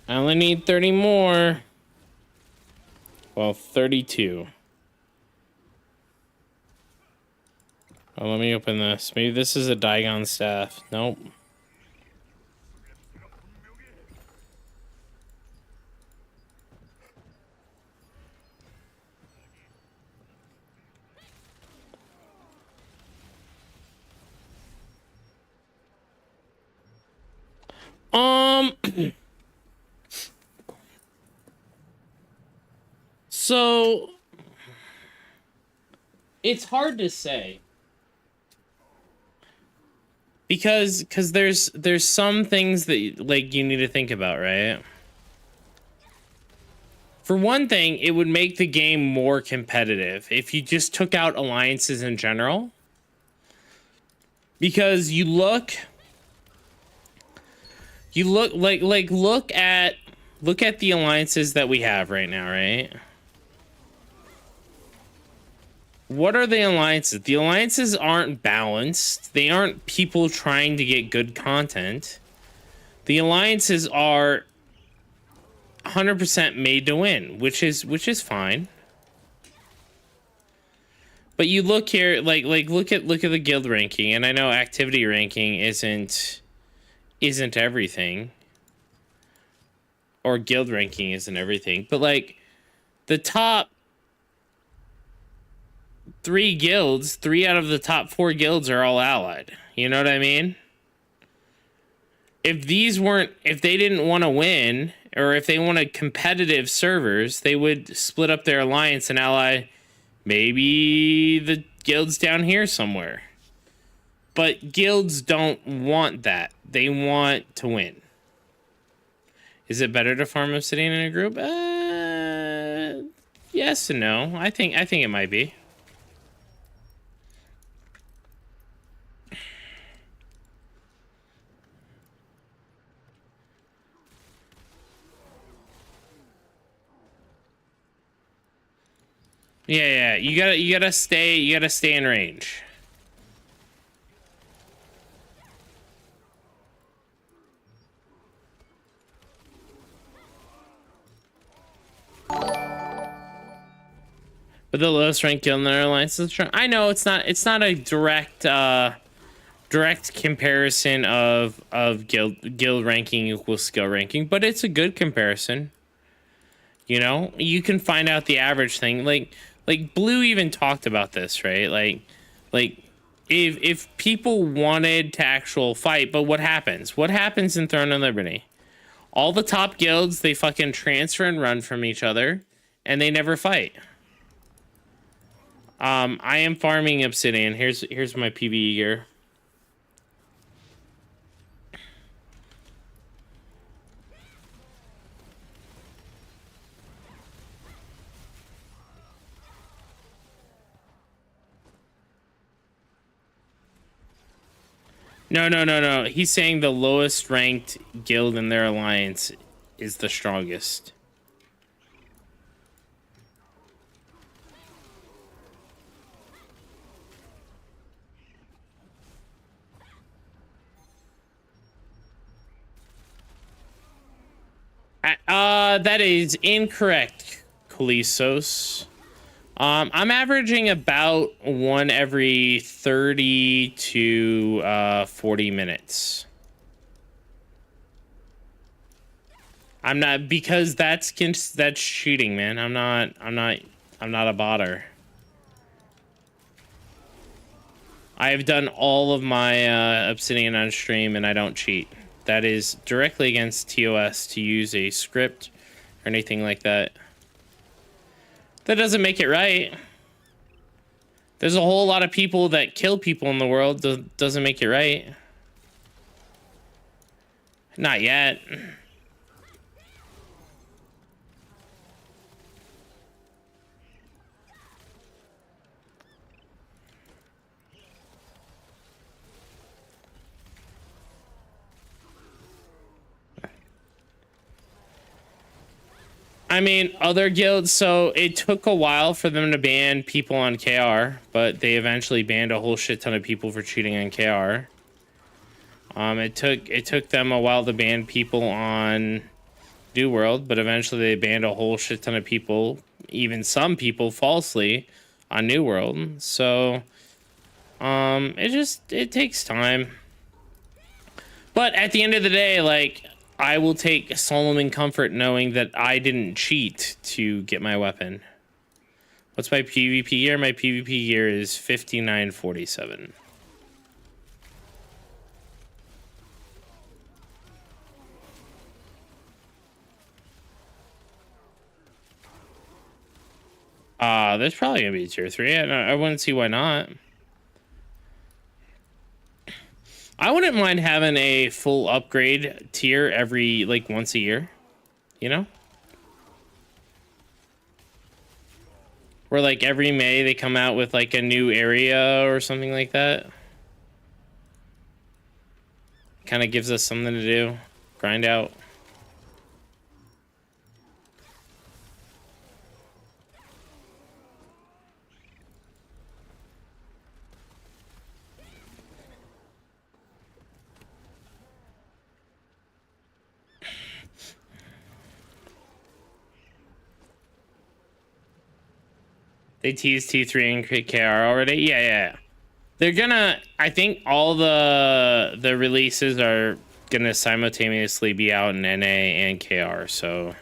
Speaker 1: I only need 30 more. Well, 32. Oh, let me open this. Maybe this is a Daigon staff. Nope. So it's hard to say because there's some things that like you need to think about, right? For one thing, it would make the game more competitive if you just took out alliances in general. Because you look You look look at the alliances that we have right now, right? What are the alliances? The alliances aren't balanced. They aren't people trying to get good content. The alliances are 100% made to win, which is fine. But you look here, look at the guild ranking, and I know activity ranking isn't everything, or guild ranking isn't everything, but like the top 3 out of the top 4 guilds are all allied. You know what I mean? If they didn't want to win, or if they wanted competitive servers, they would split up their alliance and ally maybe the guilds down here somewhere. But guilds don't want that. They want to win. Is it better to farm obsidian in a group? Yes and no. I think it might be. Yeah, you gotta stay in range. But the lowest ranked guild in their alliance is strong. I know it's not a direct comparison of guild ranking equals skill ranking, but it's a good comparison. You know, you can find out the average thing. Like Blue even talked about this, right? Like if people wanted to actual fight, but what happens? What happens in Throne of Liberty? All the top guilds, they fucking transfer and run from each other, and they never fight. I am farming obsidian. Here's my PvE gear. No. He's saying the lowest ranked guild in their alliance is the strongest. That is incorrect, Kalisos. I'm averaging about 1 every 30 to 40 minutes. I'm not, because that's cheating, man. I'm not a botter. I have done all of my obsidian on stream, and I don't cheat. That is directly against TOS to use a script or anything like that. That doesn't make it right. There's a whole lot of people that kill people in the world. Doesn't make it right. Not yet. I mean, other guilds, so it took a while for them to ban people on KR, but they eventually banned a whole shit ton of people for cheating on KR. It took them a while to ban people on New World, but eventually they banned a whole shit ton of people, even some people falsely, on New World. So, it takes time. But at the end of the day, like, I will take Solomon comfort knowing that I didn't cheat to get my weapon. What's my PvP gear? My PvP gear is 5947. There's probably gonna be a tier 3. I wouldn't see why not. I wouldn't mind having a full upgrade tier every, like, once a year, you know? Where, like, every May they come out with, like, a new area or something like that. Kind of gives us something to do. Grind out. They teased T3 and KR already? Yeah. They're gonna, I think all the releases are gonna simultaneously be out in NA and KR, so.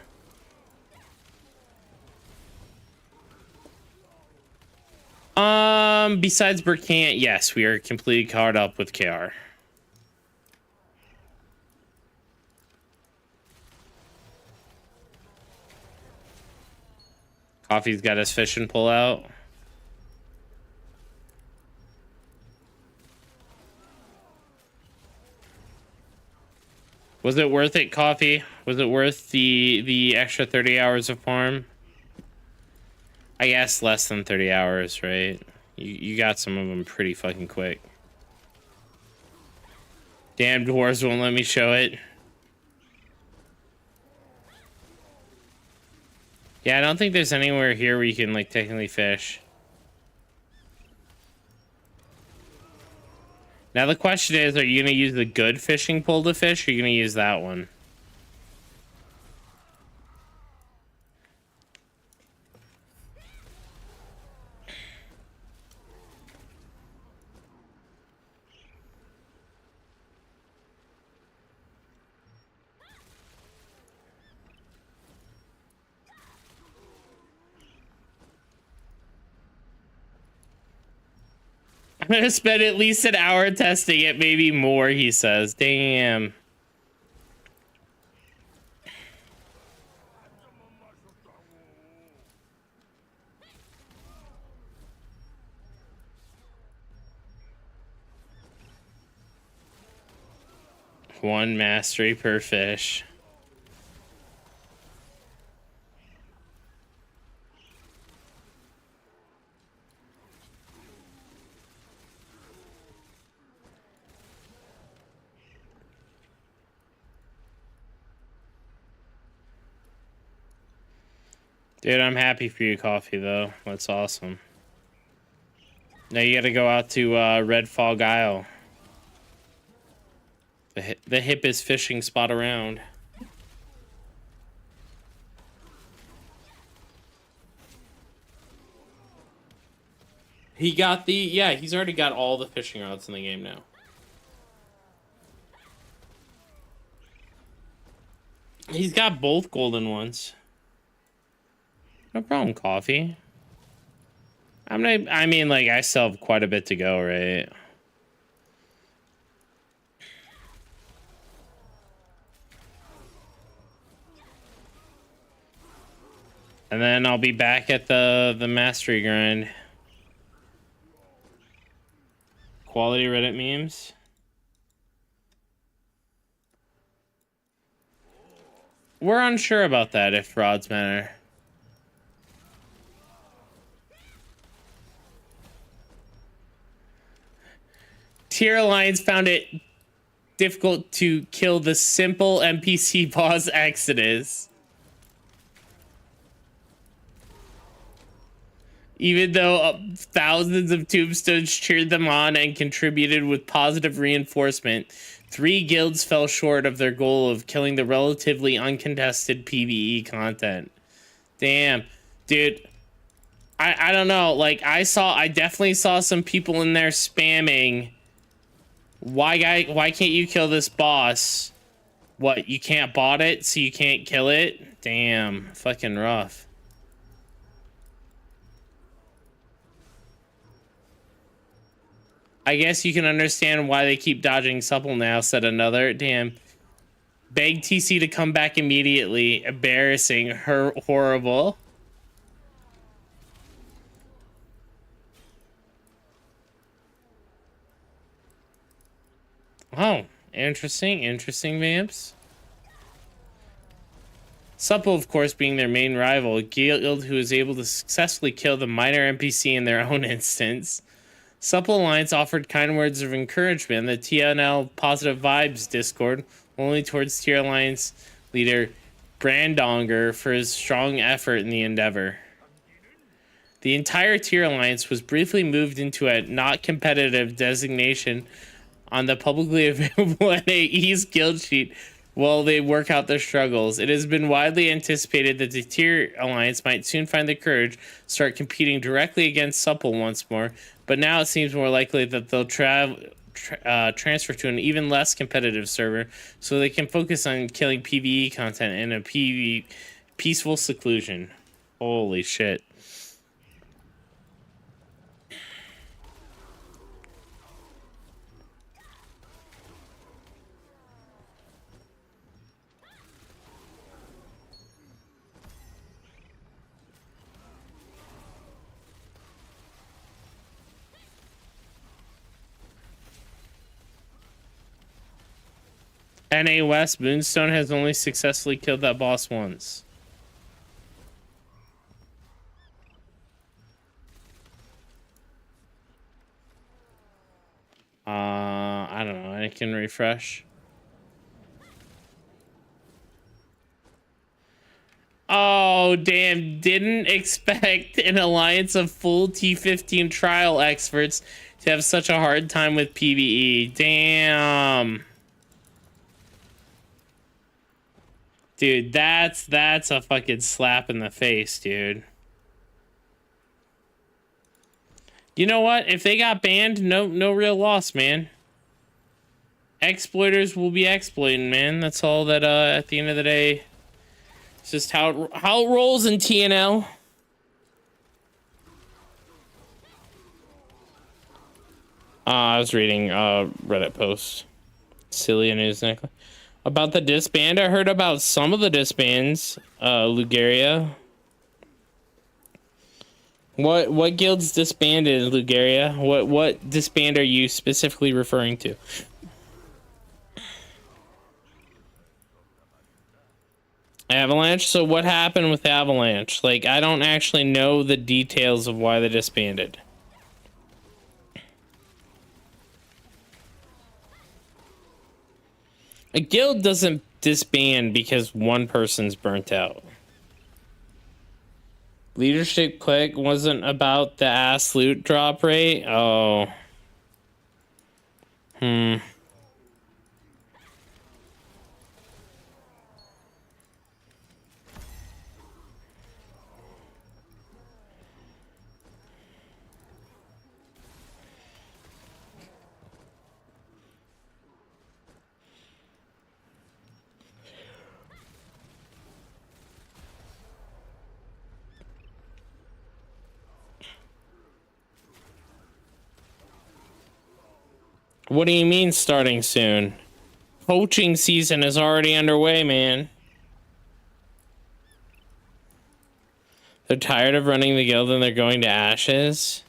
Speaker 1: Besides Burkant, yes, we are completely caught up with KR. Coffee's got his fishing pull out. Was it worth it, Coffee? Was it worth the extra 30 hours of farm? I guess less than 30 hours, right? You got some of them pretty fucking quick. Damn, dwarves won't let me show it. Yeah, I don't think there's anywhere here where you can, like, technically fish. Now the question is, are you going to use the good fishing pole to fish, or are you going to use that one? I'm gonna spend at least an hour testing it, maybe more, he says. Damn. One mastery per fish. Dude, I'm happy for you, Coffee, though. That's awesome. Now you gotta go out to Red Fog Isle. The hippest fishing spot around. He got the... Yeah, he's already got all the fishing rods in the game now. He's got both golden ones. No problem, Coffee. I mean, like, I still have quite a bit to go, right? And then I'll be back at the mastery grind. Quality Reddit memes. We're unsure about that, if rods matter. Tier Alliance found it difficult to kill the simple NPC boss Exodus. Even though thousands of tombstones cheered them on and contributed with positive reinforcement, 3 guilds fell short of their goal of killing the relatively uncontested PvE content. Damn, dude. I don't know. Like, I definitely saw some people in there spamming. Why can't you kill this boss? What, you can't bot it, so you can't kill it? Damn, fucking rough. I guess you can understand why they keep dodging supple now, said another. Damn. Beg TC to come back immediately. Embarrassing. Horrible. Oh, interesting, vamps. Supple, of course, being their main rival, a guild who is able to successfully kill the minor NPC in their own instance. Supple Alliance offered kind words of encouragement in the TNL Positive Vibes Discord, only towards Tier Alliance leader Brandonger for his strong effort in the endeavor. The entire Tier Alliance was briefly moved into a not competitive designation on the publicly available NAE's guild sheet while they work out their struggles. It has been widely anticipated that the Tier Alliance might soon find the courage to start competing directly against Supple once more, but now it seems more likely that they'll transfer to an even less competitive server so they can focus on killing PvE content in a peaceful seclusion. Holy shit. NA West, Moonstone has only successfully killed that boss once. I don't know. I can refresh. Oh, damn. Didn't expect an alliance of full T15 trial experts to have such a hard time with PvE. Damn. Dude, that's a fucking slap in the face, dude. You know what? If they got banned, no real loss, man. Exploiters will be exploiting, man. That's all that at the end of the day, it's just how it rolls in TNL. I was reading Reddit post. Cilia News Network. About the disband, I heard about some of the disbands. Lugaria. What guilds disbanded in Lugaria? What disband are you specifically referring to? Avalanche? So what happened with Avalanche? Like, I don't actually know the details of why they disbanded. A guild doesn't disband because one person's burnt out. Leadership click wasn't about the ass loot drop rate? Oh. What do you mean starting soon? Poaching season is already underway, man. They're tired of running the guild and they're going to Ashes.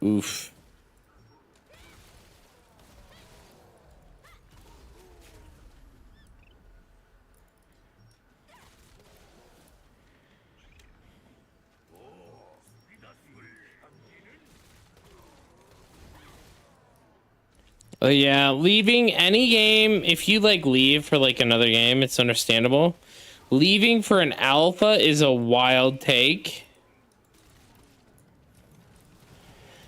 Speaker 1: Oof. Yeah, leaving any game, if you like leave for like another game, it's understandable. Leaving for an alpha is a wild take.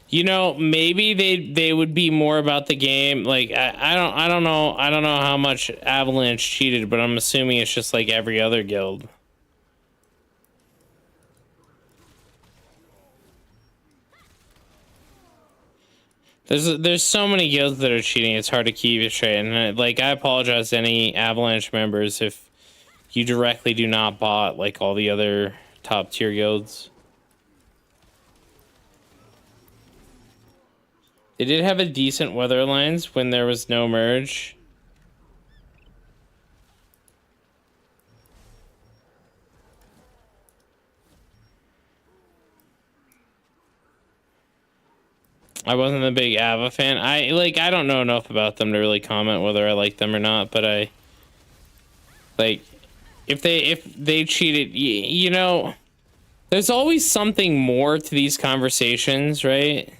Speaker 1: You know, maybe they would be more about the game. Like I don't know how much Avalanche cheated, but I'm assuming it's just like every other guild. There's so many guilds that are cheating. It's hard to keep it straight. And like, I apologize to any Avalanche members if you directly do not bot like all the other top tier guilds. They did have a decent weather alliance when there was no merge. I wasn't a big Ava fan. I don't know enough about them to really comment whether I like them or not, but I like if they cheated, you know, there's always something more to these conversations, right?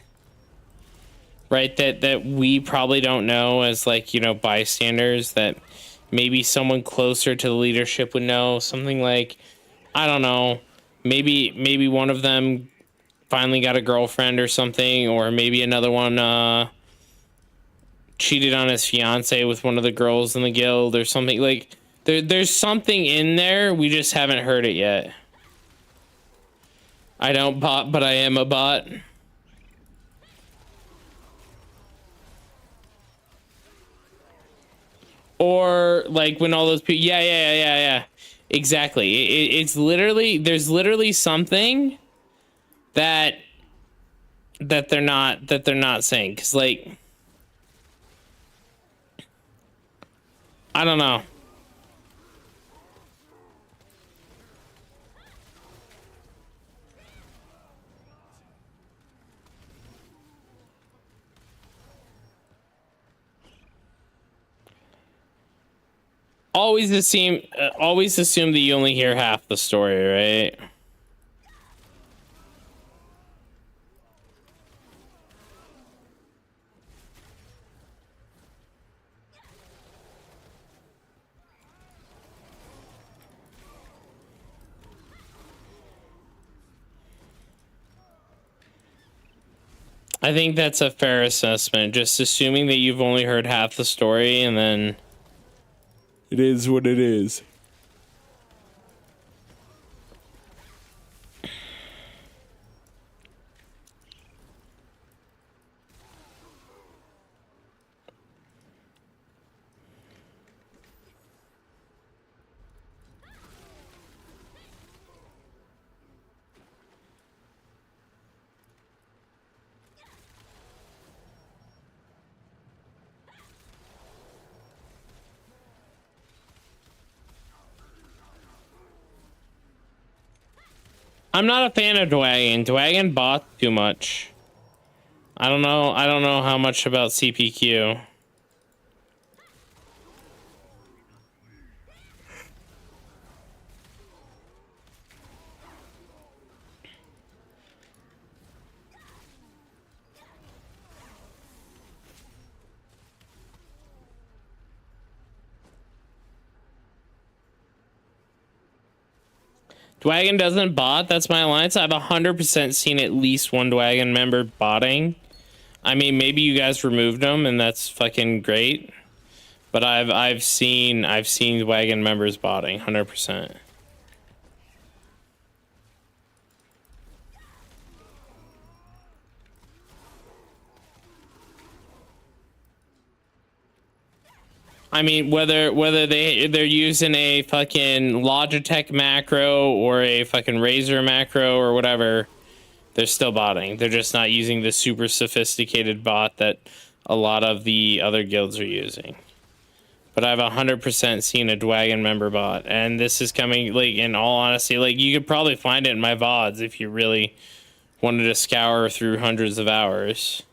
Speaker 1: right? That we probably don't know as, like, you know, bystanders, that maybe someone closer to the leadership would know. Something like, I don't know, maybe one of them finally got a girlfriend or something, or maybe another one cheated on his fiance with one of the girls in the guild or something. Like, there's something in there, we just haven't heard it yet. I don't bot, but I am a bot. Or like when all those people, yeah. Exactly. It's literally, there's literally something that they're not saying, because, like, I don't know. Always assume that you only hear half the story, right? I think that's a fair assessment. Just assuming that you've only heard half the story, and then it is what it is. I'm not a fan of Dwagon. Dwagon bots too much. I don't know how much about CPQ. Dwagon doesn't bot. That's my alliance. I've 100% seen at least one Dwagon member botting. I mean, maybe you guys removed them, and that's fucking great. But I've seen Dwagon members botting 100%. I mean, whether they're using a fucking Logitech macro or a fucking Razer macro or whatever, they're still botting. They're just not using the super sophisticated bot that a lot of the other guilds are using. But I've 100% seen a Dwagon member bot, and this is coming, like, in all honesty, like, you could probably find it in my VODs if you really wanted to scour through hundreds of hours.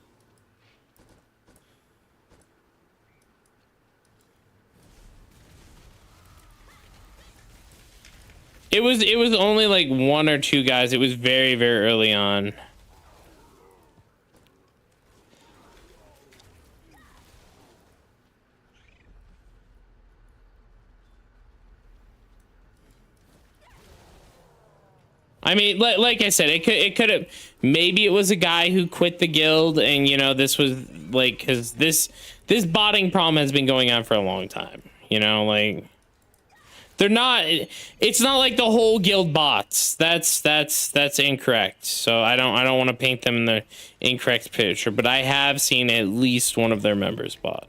Speaker 1: It was only like one or two guys. It was very, very early on. I mean, like I said, it could have, maybe it was a guy who quit the guild, and, you know, this was like, because this botting problem has been going on for a long time, you know, like, they're not, it's not like the whole guild bots. That's incorrect. So I don't want to paint them in the incorrect picture, but I have seen at least one of their members bot.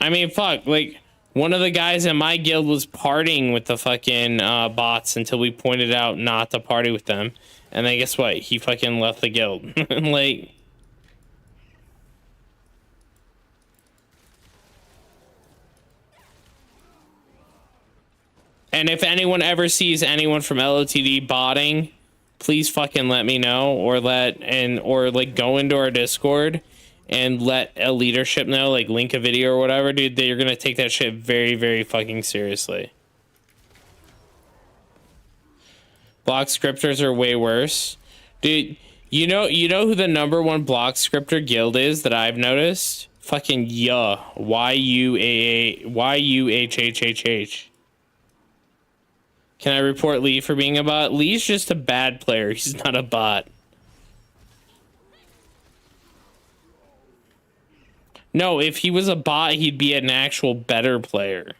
Speaker 1: I mean, fuck, like, one of the guys in my guild was partying with the fucking bots until we pointed out not to party with them. And then guess what? He fucking left the guild. Like, and if anyone ever sees anyone from LOTD botting, please fucking let me know, or like go into our Discord and let a leadership know, like link a video or whatever, dude. They're gonna take that shit very, very fucking seriously. Block scripters are way worse. Dude, you know who the #1 block scripter guild is that I've noticed? Fucking Yuhhhh. Can I report Lee for being a bot? Lee's just a bad player. He's not a bot. No, if he was a bot, he'd be an actual better player.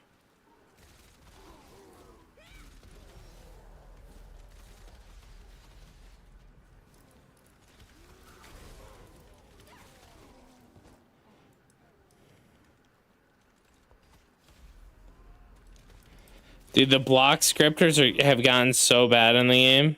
Speaker 1: Dude, the block scripters have gotten so bad in the game.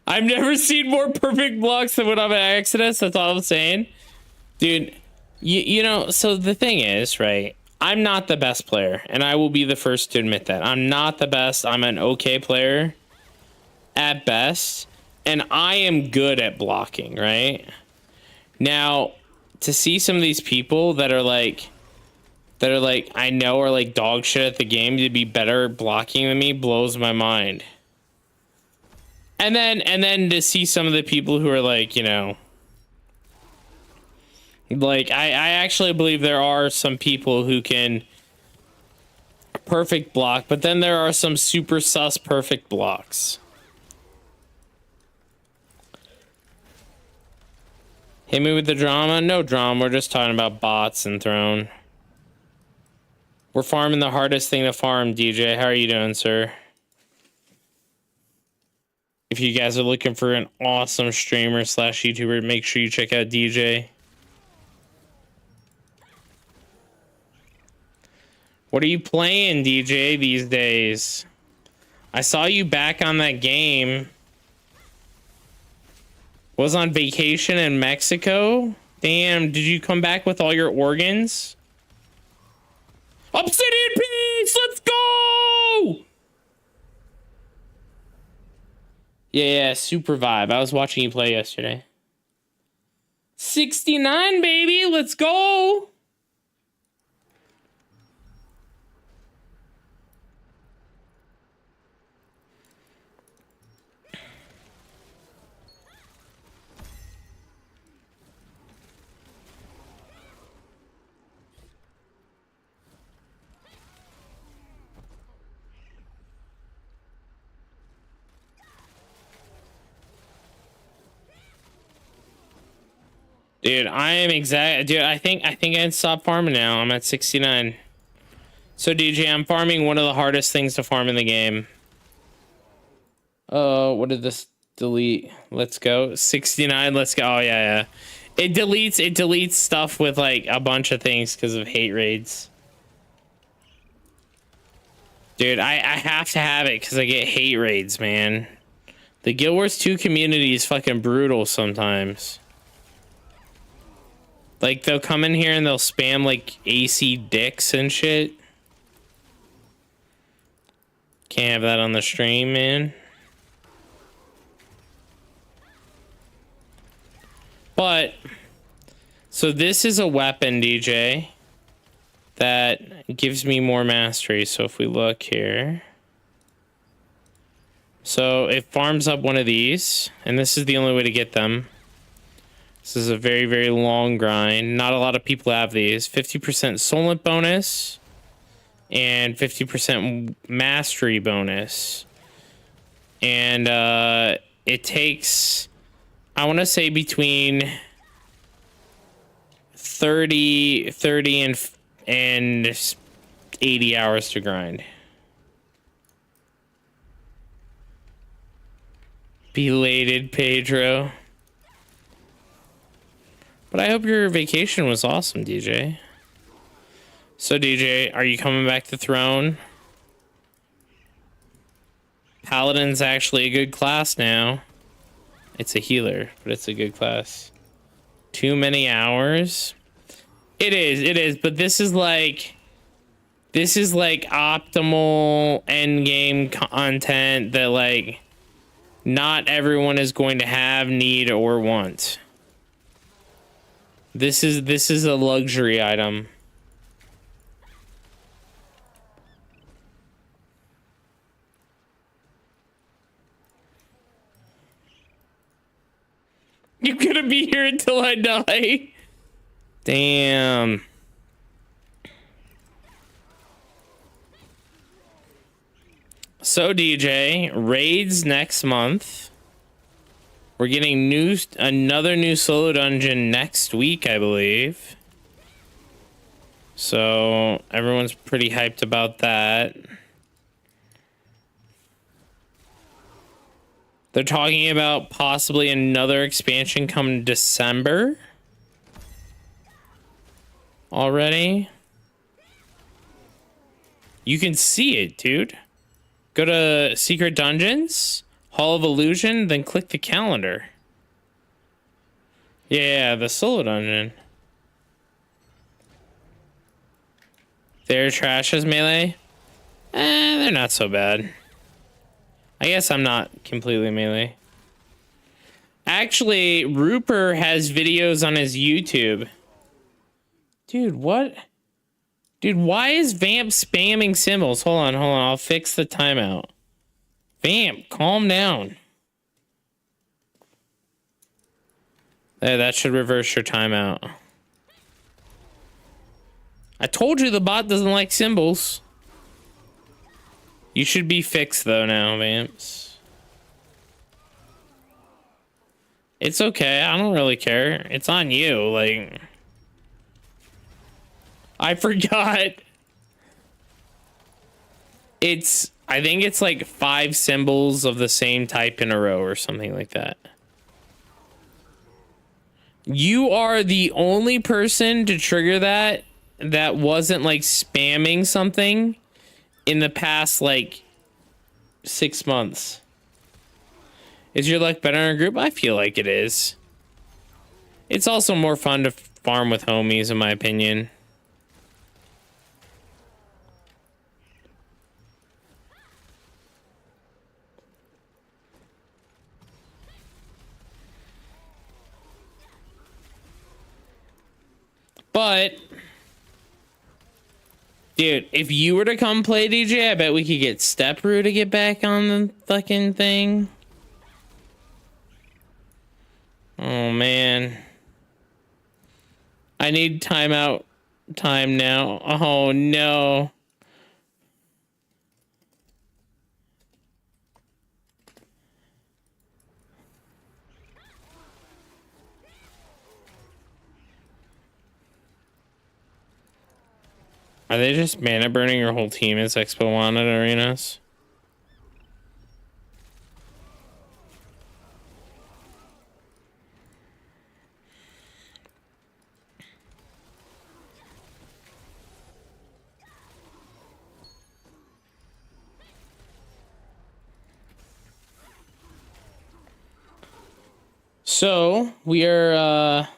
Speaker 1: I've never seen more perfect blocks than when I'm at Exodus. That's all I'm saying. Dude, you know, so the thing is, right? I'm not the best player, and I will be the first to admit that. I'm not the best. I'm an okay player at best, and I am good at blocking, right? Now, to see some of these people that are like I know are like dog shit at the game to be better blocking than me blows my mind. And then to see some of the people who are like, you know, like I actually believe there are some people who can perfect block, but then there are some super sus perfect blocks. Hit me with the drama? No drama, we're just talking about bots and throne. We're farming the hardest thing to farm, DJ. How are you doing, sir? If you guys are looking for an awesome streamer / YouTuber, make sure you check out DJ. What are you playing, DJ, these days? I saw you back on that game. Was on vacation in Mexico? Damn, did you come back with all your organs? Obsidian Peaks, let's go! Yeah, super vibe. I was watching you play yesterday. 69, baby, let's go! Dude, I am dude, I think I can stop farming now. I'm at 69. So DJ, I'm farming one of the hardest things to farm in the game. What did this delete? Let's go. 69, let's go. Oh yeah. It deletes stuff with like a bunch of things because of hate raids. Dude, I have to have it because I get hate raids, man. The Guild Wars 2 community is fucking brutal sometimes. Like, they'll come in here and they'll spam, like, AC dicks and shit. Can't have that on the stream, man. But, so this is a weapon, DJ, that gives me more mastery. So if we look here. So it farms up one of these, and this is the only way to get them. This is a very, very long grind. Not a lot of people have these. 50% Solent bonus and 50% mastery bonus. And it takes, I want to say, between 30 and 80 hours to grind. Belated Pedro. But I hope your vacation was awesome, DJ. So, DJ, are you coming back to Throne? Paladin's actually a good class now. It's a healer, but it's a good class. Too many hours? It is, but this is This is like optimal end game content that like not everyone is going to have, need, or want. This is a luxury item. You're gonna be here until I die. Damn. So DJ, raids next month. We're getting another new solo dungeon next week, I believe. So everyone's pretty hyped about that. They're talking about possibly another expansion come December. Already. You can see it, dude. Go to Secret Dungeons, Hall of Illusion, then click the calendar. Yeah, the solo dungeon. They're trash as melee? They're not so bad. I guess I'm not completely melee. Actually, Rupert has videos on his YouTube. Dude, what? Dude, why is Vamp spamming symbols? Hold on. I'll fix the timeout. Vamp, calm down. Hey, that should reverse your timeout. I told you the bot doesn't like symbols. You should be fixed though now, Vamps. It's okay. I don't really care. It's on you. Like, I forgot. I think it's like 5 symbols of the same type in a row or something like that. You are the only person to trigger that wasn't like spamming something in the past like 6 months. Is your luck better in a group? I feel like it is. It's also more fun to farm with homies, in my opinion. But, dude, if you were to come play DJ, I bet we could get Stepbrew to get back on the fucking thing. Oh, man. I need timeout time now. Oh, no. Are they just mana burning your whole team as Expo wanted arenas? So we are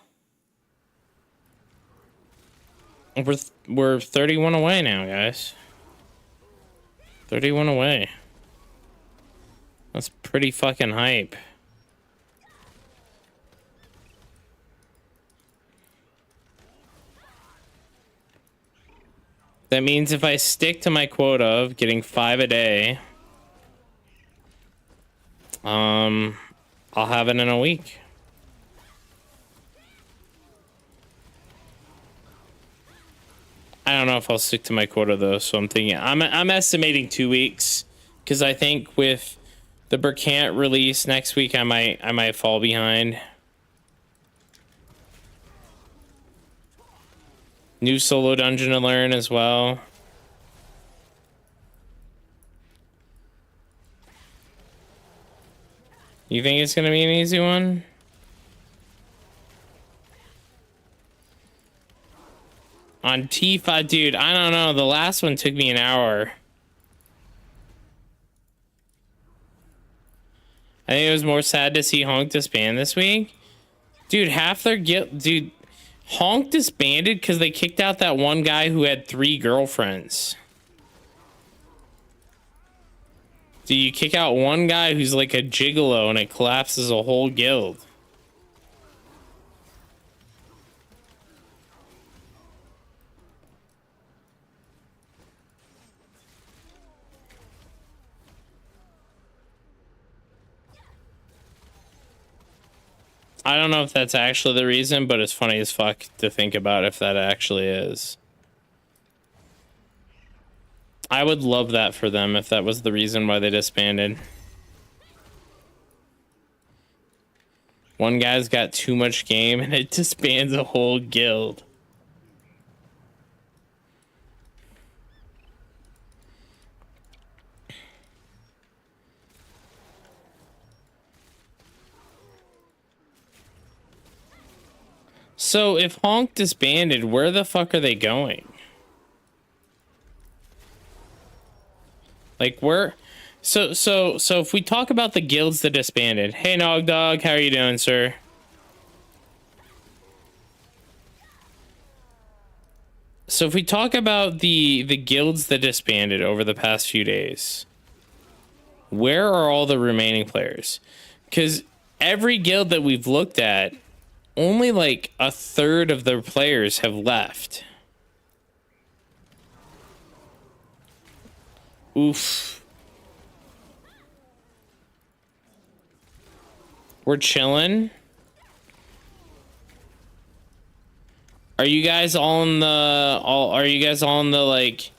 Speaker 1: we're 31 away now, guys. 31 away. That's pretty fucking hype. That means if I stick to my quota of getting 5 a day, I'll have it in a week. I don't know if I'll stick to my quota though, so I'm thinking I'm estimating 2 weeks because I think with the Burkant release next week, I might fall behind. New solo dungeon to learn as well. You think it's gonna be an easy one? On T5, dude, I don't know. The last one took me an hour. I think it was more sad to see Honk disband this week. Dude, half their dude, Honk disbanded because they kicked out that one guy who had 3 girlfriends. Do you kick out one guy who's like a gigolo and it collapses a whole guild? I don't know if that's actually the reason, but it's funny as fuck to think about if that actually is. I would love that for them if that was the reason why they disbanded. One guy's got too much game and it disbands a whole guild. So if Honk disbanded, where the fuck are they going? Like where? So if we talk about the guilds that disbanded, hey Nog Dog, how are you doing, sir? So if we talk about the guilds that disbanded over the past few days, where are all the remaining players? Because every guild that we've looked at, only like a third of their players have left. Oof. We're chilling. Are you guys all in the are you guys all in the like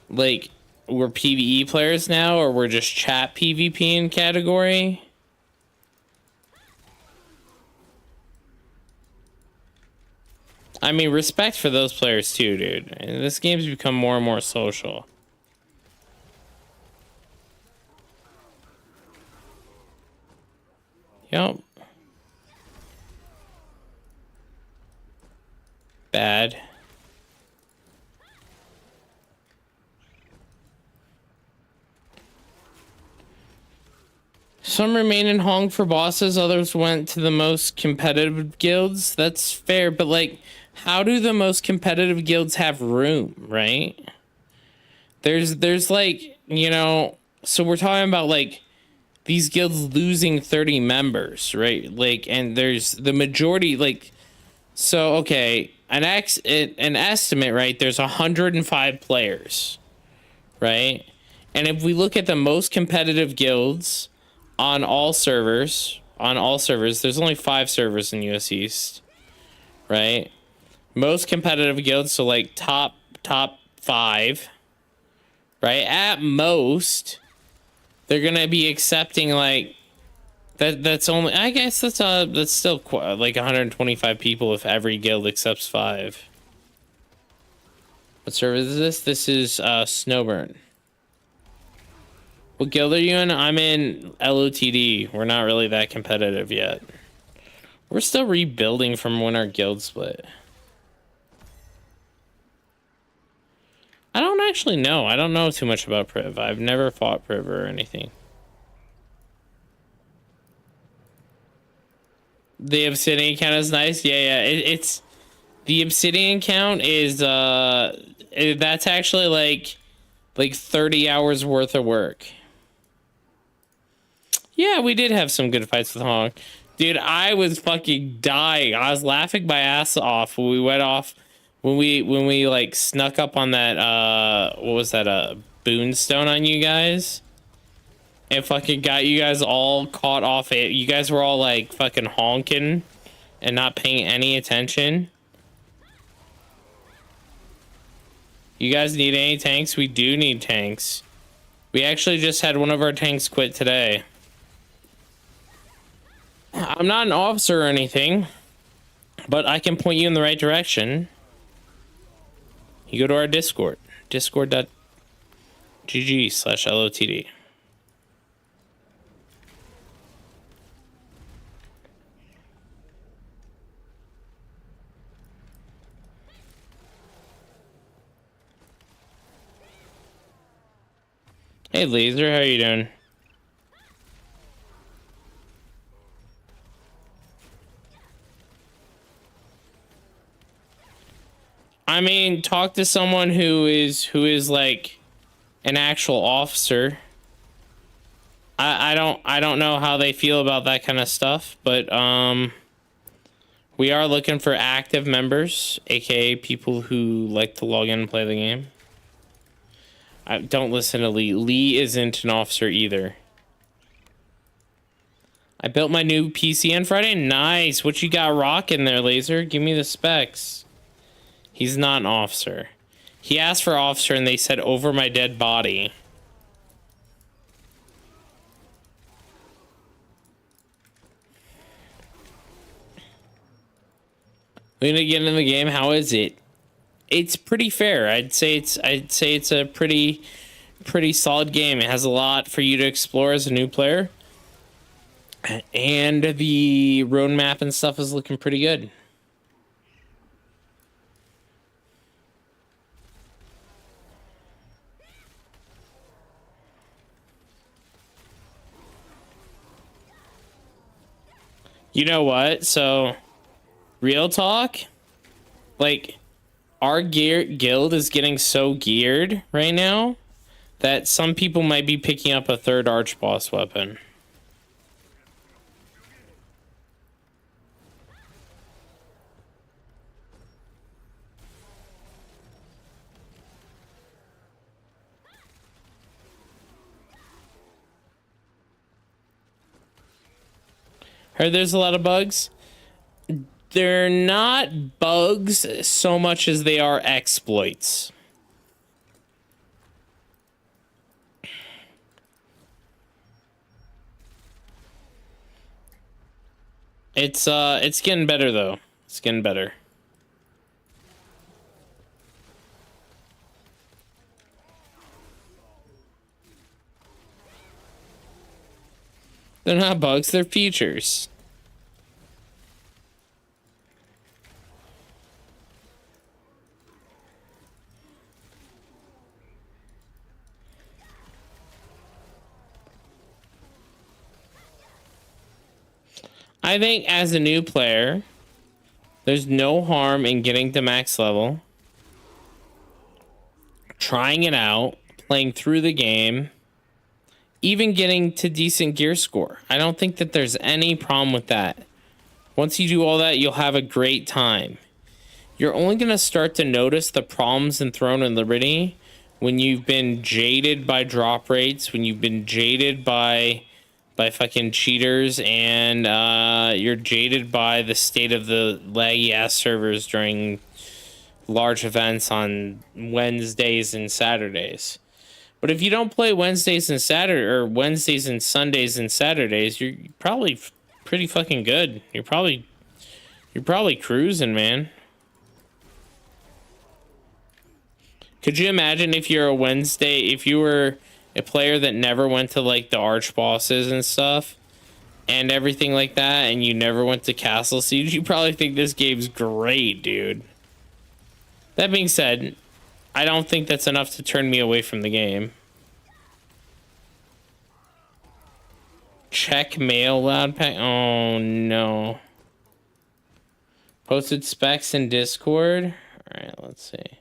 Speaker 1: we're PvE players now, or we're just chat PvP in category? I mean, respect for those players too, dude. This game's become more and more social. Yep. Bad. Some remain in Hong for bosses, others went to the most competitive guilds. That's fair, but like, how do the most competitive guilds have room, right? There's like, you know, so we're talking about like these guilds losing 30 members, right? Like, and there's the majority, like, so okay, an estimate, right? There's 105 players, right? And if we look at the most competitive guilds on all servers, there's only 5 servers in US East, right? Most competitive guilds, so like top 5, right? At most, they're gonna be accepting like that's only, I guess that's still like 125 people if every guild accepts 5. What server is this? This is Snowburn. What guild are you in? I'm in LOTD. We're not really that competitive yet. We're still rebuilding from when our guild split. I don't actually know. I don't know too much about Priv. I've never fought Priv or anything. The Obsidian count is nice. Yeah. It's the Obsidian count is that's actually like 30 hours worth of work. Yeah, we did have some good fights with Hong. Dude, I was fucking dying. I was laughing my ass off when we went off, when we like snuck up on that what was that, boonstone on you guys, and fucking got you guys all caught off it. You guys were all like fucking honking and not paying any attention. You guys need any tanks? We do need tanks. We actually just had one of our tanks quit today. I'm not an officer or anything, but I can point you in the right direction. You go to our Discord, discord.gg/LOTD. Hey Laser, how you doing? I mean, talk to someone who is like an actual officer. I don't know how they feel about that kind of stuff, but we are looking for active members, aka people who like to log in and play the game. Don't listen to Lee. Lee isn't an officer either. I built my new PC on Friday. Nice. What you got rocking there, Laser? Give me the specs. He's not an officer. He asked for officer and they said over my dead body. We're gonna get in the game. How is it? It's pretty fair. I'd say it's a pretty solid game. It has a lot for you to explore as a new player. And the roadmap and stuff is looking pretty good. You know what? So, real talk, like, our guild is getting so geared right now that some people might be picking up a third archboss weapon. Heard there's a lot of bugs. They're not bugs so much as they are exploits. It's getting better though. It's getting better. They're not bugs, they're features. I think as a new player, there's no harm in getting to max level, trying it out, playing through the game, even getting to decent gear score. I don't think that there's any problem with that. Once you do all that, you'll have a great time. You're only going to start to notice the problems in Throne and Liberty when you've been jaded by drop rates, when you've been jaded by fucking cheaters, and you're jaded by the state of the laggy ass servers during large events on Wednesdays and Saturdays. But if you don't play Wednesdays and Saturday, or Wednesdays and Sundays and Saturdays, you're probably pretty fucking good. You're probably cruising, man. Could you imagine if you're a Wednesday, if you were a player that never went to like the arch bosses and stuff and everything like that, and you never went to Castle Siege, you probably think this game's great, dude. That being said, I don't think that's enough to turn me away from the game. Check mail loud pack. Oh no. Posted specs in Discord. All right, let's see.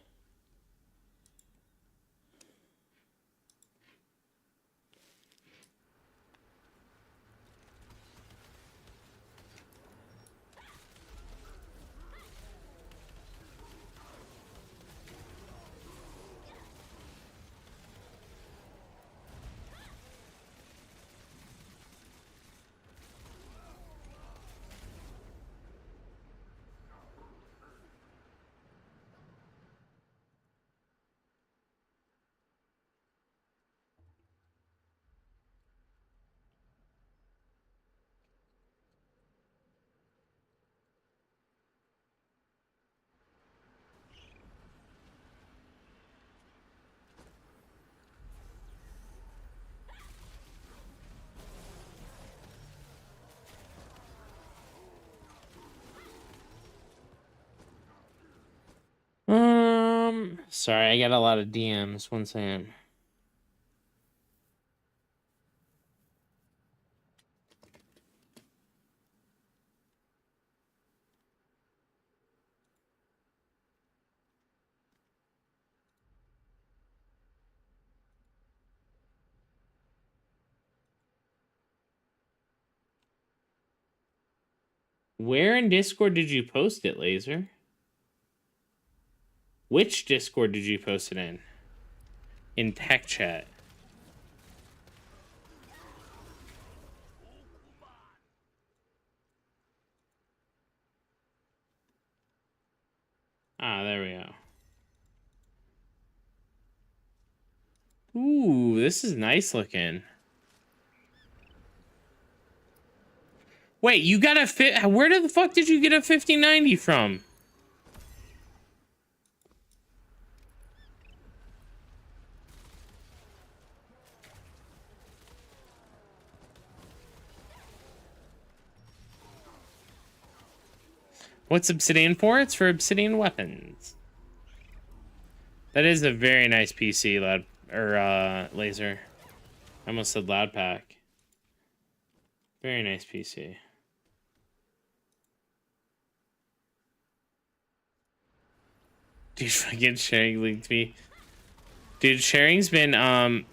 Speaker 1: Sorry, I got a lot of DMs. 1 second. Where in Discord did you post it, Laser? Which Discord did you post it in? In tech chat. Ah, there we go. Ooh, this is nice looking. Wait, you got a fit? Where the fuck did you get a 5090 from? What's Obsidian for? It's for Obsidian weapons. That is a very nice PC, Laser. I almost said loud pack. Very nice PC. Dude, fucking Sharing linked me. Dude, Sharing's been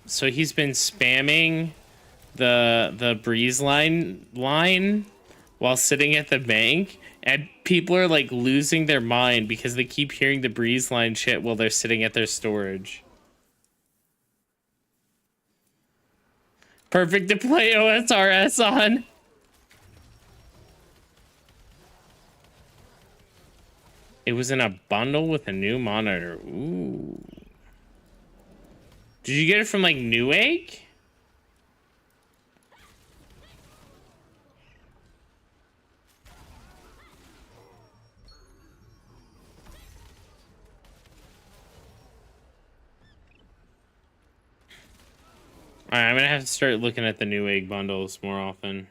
Speaker 1: so he's been spamming the breeze line while sitting at the bank, and people are like losing their mind because they keep hearing the breeze line shit while they're sitting at their storage. Perfect to play OSRS on. It was in a bundle with a new monitor. Ooh. Did you get it from like Newegg? Alright, I'm gonna have to start looking at the Newegg bundles more often.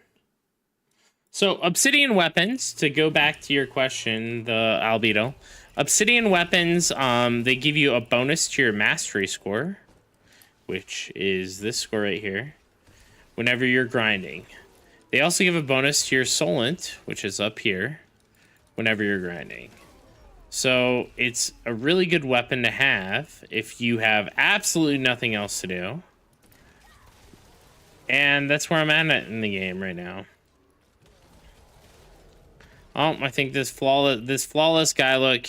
Speaker 1: So, Obsidian weapons, to go back to your question, the Albedo. Obsidian weapons, they give you a bonus to your mastery score, which is this score right here, whenever you're grinding. They also give a bonus to your Solent, which is up here, whenever you're grinding. So, it's a really good weapon to have if you have absolutely nothing else to do. And that's where I'm at in the game right now. Oh, I think this flawless guy, look.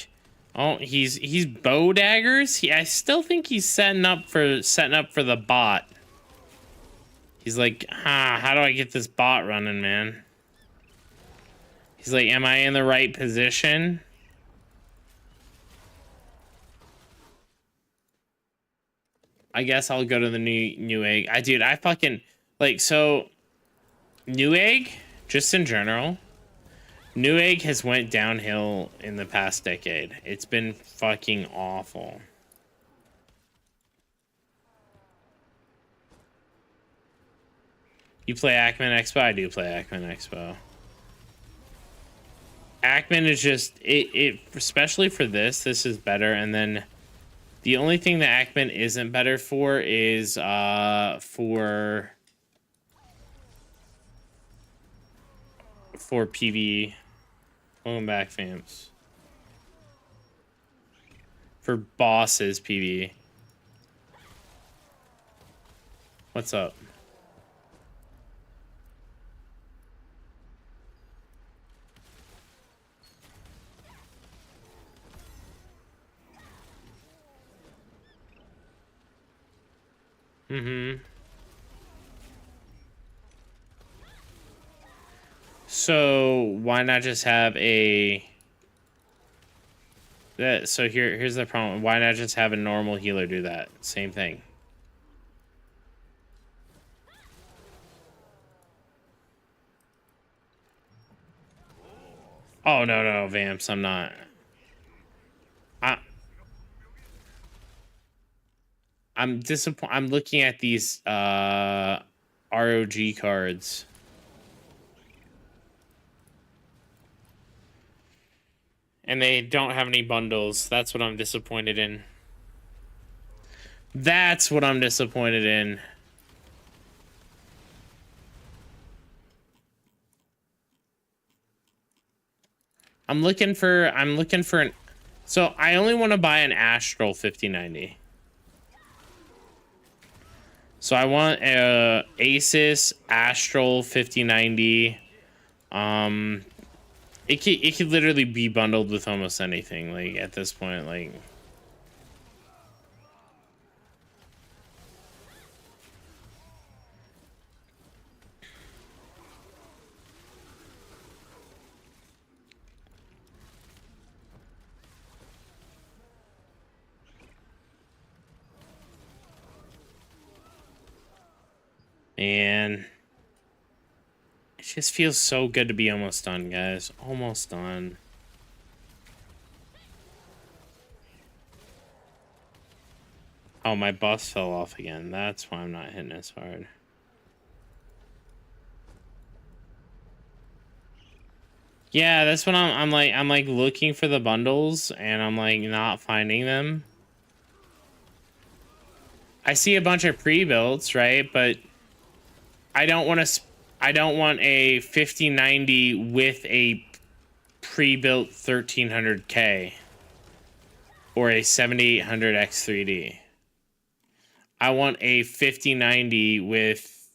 Speaker 1: Oh, he's bow daggers. I still think he's setting up for the bot. He's like, how do I get this bot running, man? He's like, am I in the right position? I guess I'll go to the Newegg. I fucking like, so Newegg, just in general. Newegg has went downhill in the past decade. It's been fucking awful. You play Ackman Expo? I do play Ackman Expo. Ackman is just it especially for this is better, and then the only thing that Ackman isn't better for is for PvE. Welcome back, fams. For bosses PvE. What's up? Mm-hmm. So why not just have a... So here's the problem. Why not just have a normal healer do that? Same thing. Oh, no, Vamps, I'm not. I'm disappointed. I'm looking at these ROG cards. And they don't have any bundles. That's what I'm disappointed in. That's what I'm disappointed in. I'm looking for an... So I only want to buy an Astral 5090. So I want a Asus Astral 5090. it could literally be bundled with almost anything, like, at this point, like. And it just feels so good to be almost done, guys. Almost done. Oh, my buff fell off again. That's why I'm not hitting as hard. Yeah, that's what I'm like looking for the bundles and I'm like not finding them. I see a bunch of pre-builts, right? But I don't want a 5090 with a pre-built 1300K or a 7800 X3D. I want a 5090 with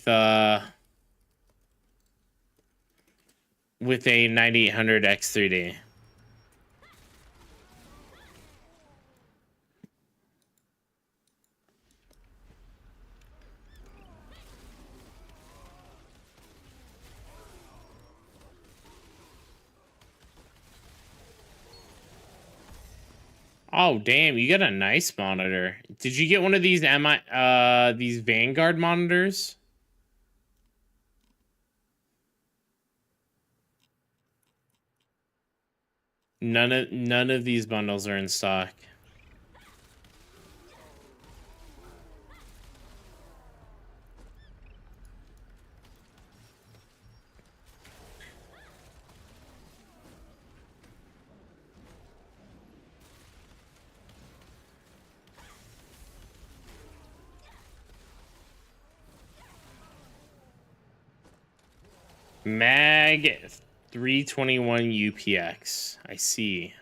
Speaker 1: a 9800 X3D. Oh damn, you got a nice monitor. Did you get one of these these Vanguard monitors? None of these bundles are in stock. Mag 321 UPX. I see.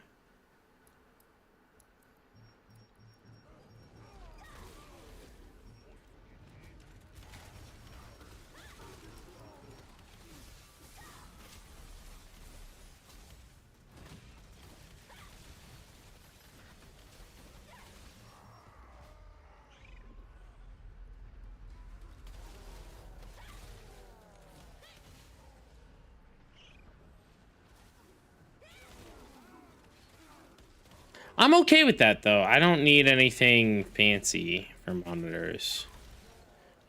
Speaker 1: I'm okay with that, though. I don't need anything fancy for monitors.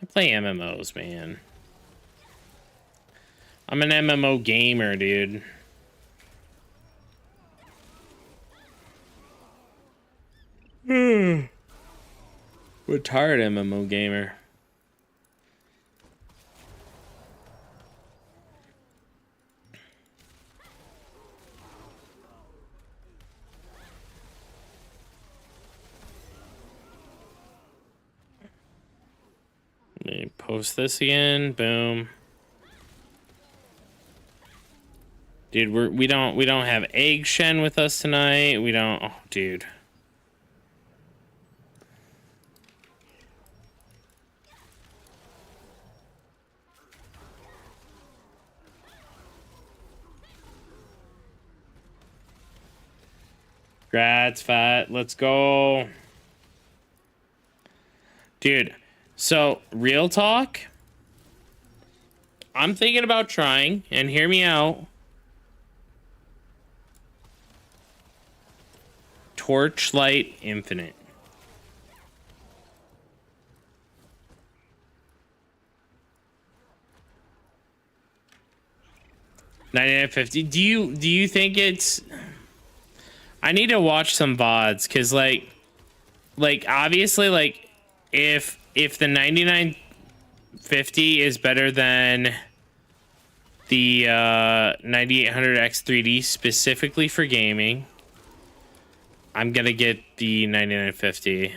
Speaker 1: I play MMOs, man. I'm an MMO gamer, dude. Retired MMO gamer. Let me post this again. Boom. Dude, we don't have Egg Shen with us tonight. We don't. Oh, dude. Grats, fat. Let's go. Dude, so real talk. I'm thinking about trying, and hear me out. Torchlight Infinite. $99.50. Do you think it's? I need to watch some VODs because like obviously like if the 9950 is better than the 9800 X3D specifically for gaming, I'm gonna get the 9950.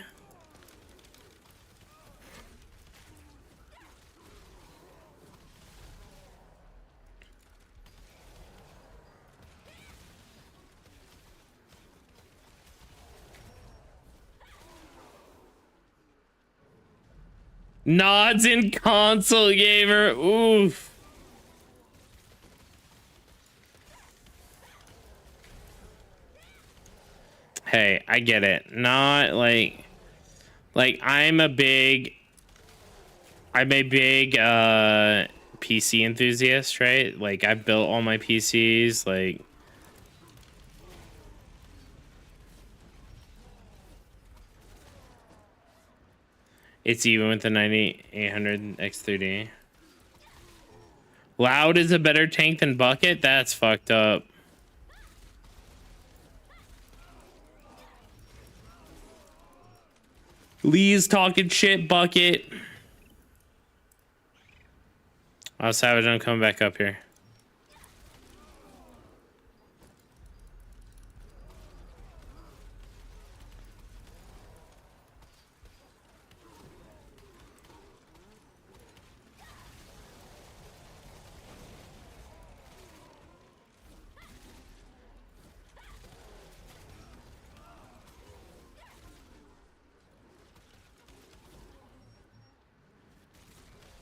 Speaker 1: Nods in console gamer. Oof. Hey, I get it. Not like I'm a big PC enthusiast, right? Like I built all my PCs, like it's even with the 9800 X3D. Loud is a better tank than Bucket? That's fucked up. Lee's talking shit, Bucket. Oh, Savage, I'm coming back up here.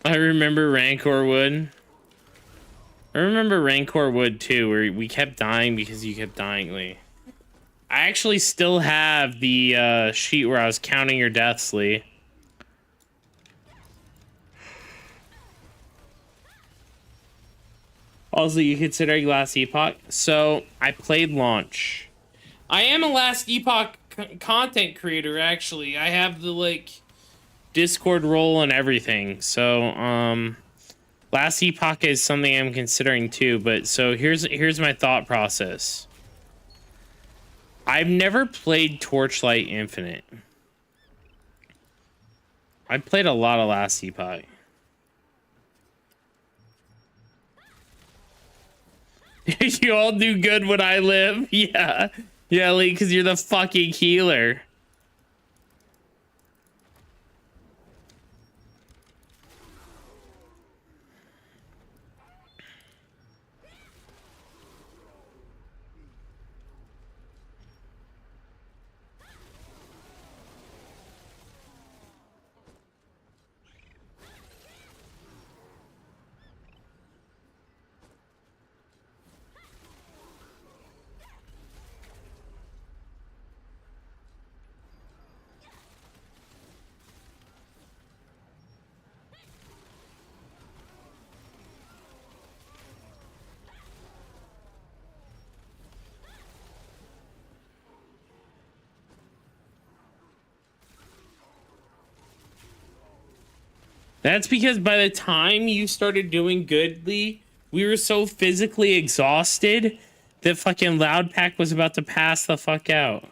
Speaker 1: I remember Rancor Wood. I remember Rancor Wood too, where we kept dying because you kept dying, Lee. I actually still have the sheet where I was counting your deaths, Lee. Also, you considering Last Epoch? So, I played launch. I am a Last Epoch content creator, actually. I have the, like, Discord role and everything. So, Last Epoch is something I'm considering too, but so here's my thought process. I've never played Torchlight Infinite. I played a lot of Last Epoch. You all do good when I live. Yeah. Yeah, Lee, because you're the fucking healer. That's because by the time you started doing goodly, we were so physically exhausted that fucking Loud Pack was about to pass the fuck out.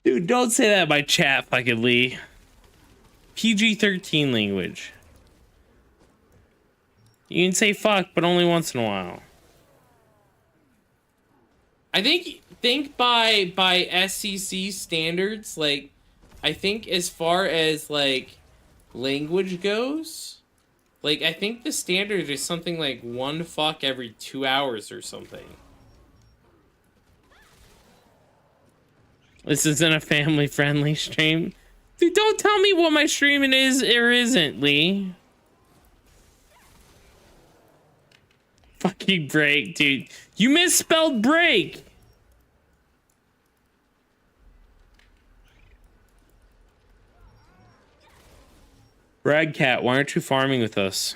Speaker 1: Dude, don't say that in my chat, fucking Lee. PG-13 language. You can say fuck, but only once in a while. I think by SCC standards, like, I think as far as like language goes, like I think the standard is something like one fuck every 2 hours or something. This isn't a family-friendly stream. Dude, don't tell me what my streaming is or isn't, Lee. Fucking break, dude. You misspelled break. Rag Cat, why aren't you farming with us?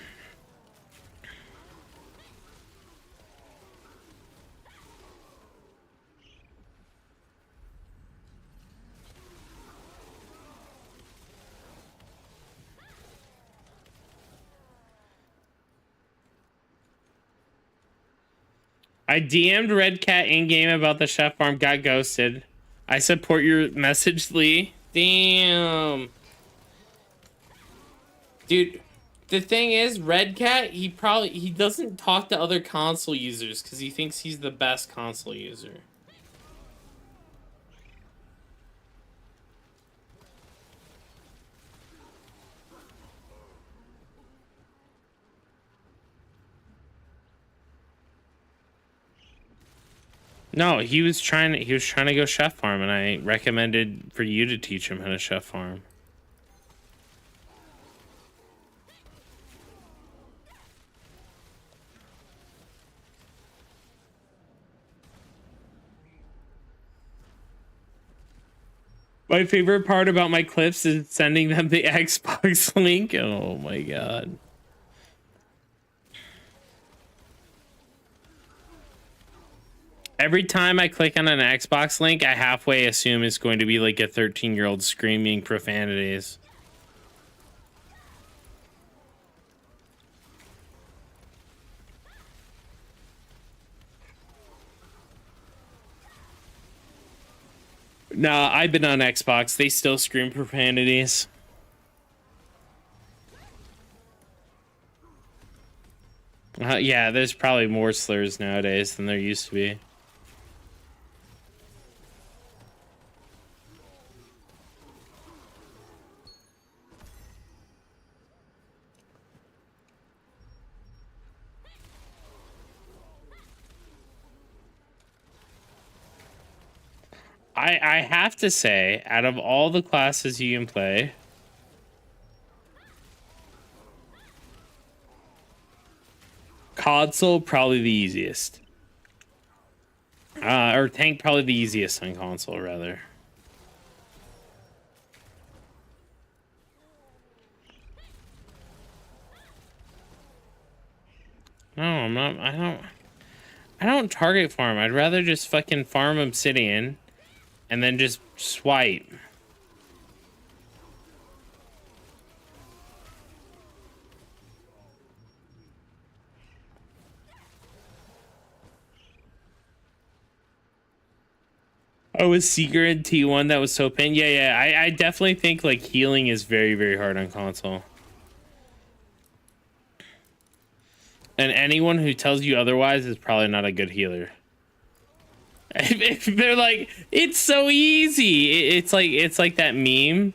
Speaker 1: I DM'd Red Cat in-game about the chef farm, got ghosted. I support your message, Lee. Damn. Dude, the thing is, Red Cat, he doesn't talk to other console users because he thinks he's the best console user. No, he was trying to go chef farm, and I recommended for you to teach him how to chef farm. My favorite part about my clips is sending them the Xbox link. Oh my god. Every time I click on an Xbox link, I halfway assume it's going to be like a 13-year-old screaming profanities. Nah, I've been on Xbox. They still scream profanities. Yeah, there's probably more slurs nowadays than there used to be. I have to say, out of all the classes you can play, console probably the easiest. Or tank probably the easiest on console, rather. No, I'm not. I don't target farm. I'd rather just fucking farm obsidian and then just swipe. Oh, was Seeker in T1 that was so pinned? Yeah. I definitely think like healing is very, very hard on console. And anyone who tells you otherwise is probably not a good healer. If they're like, it's so easy. It's like that meme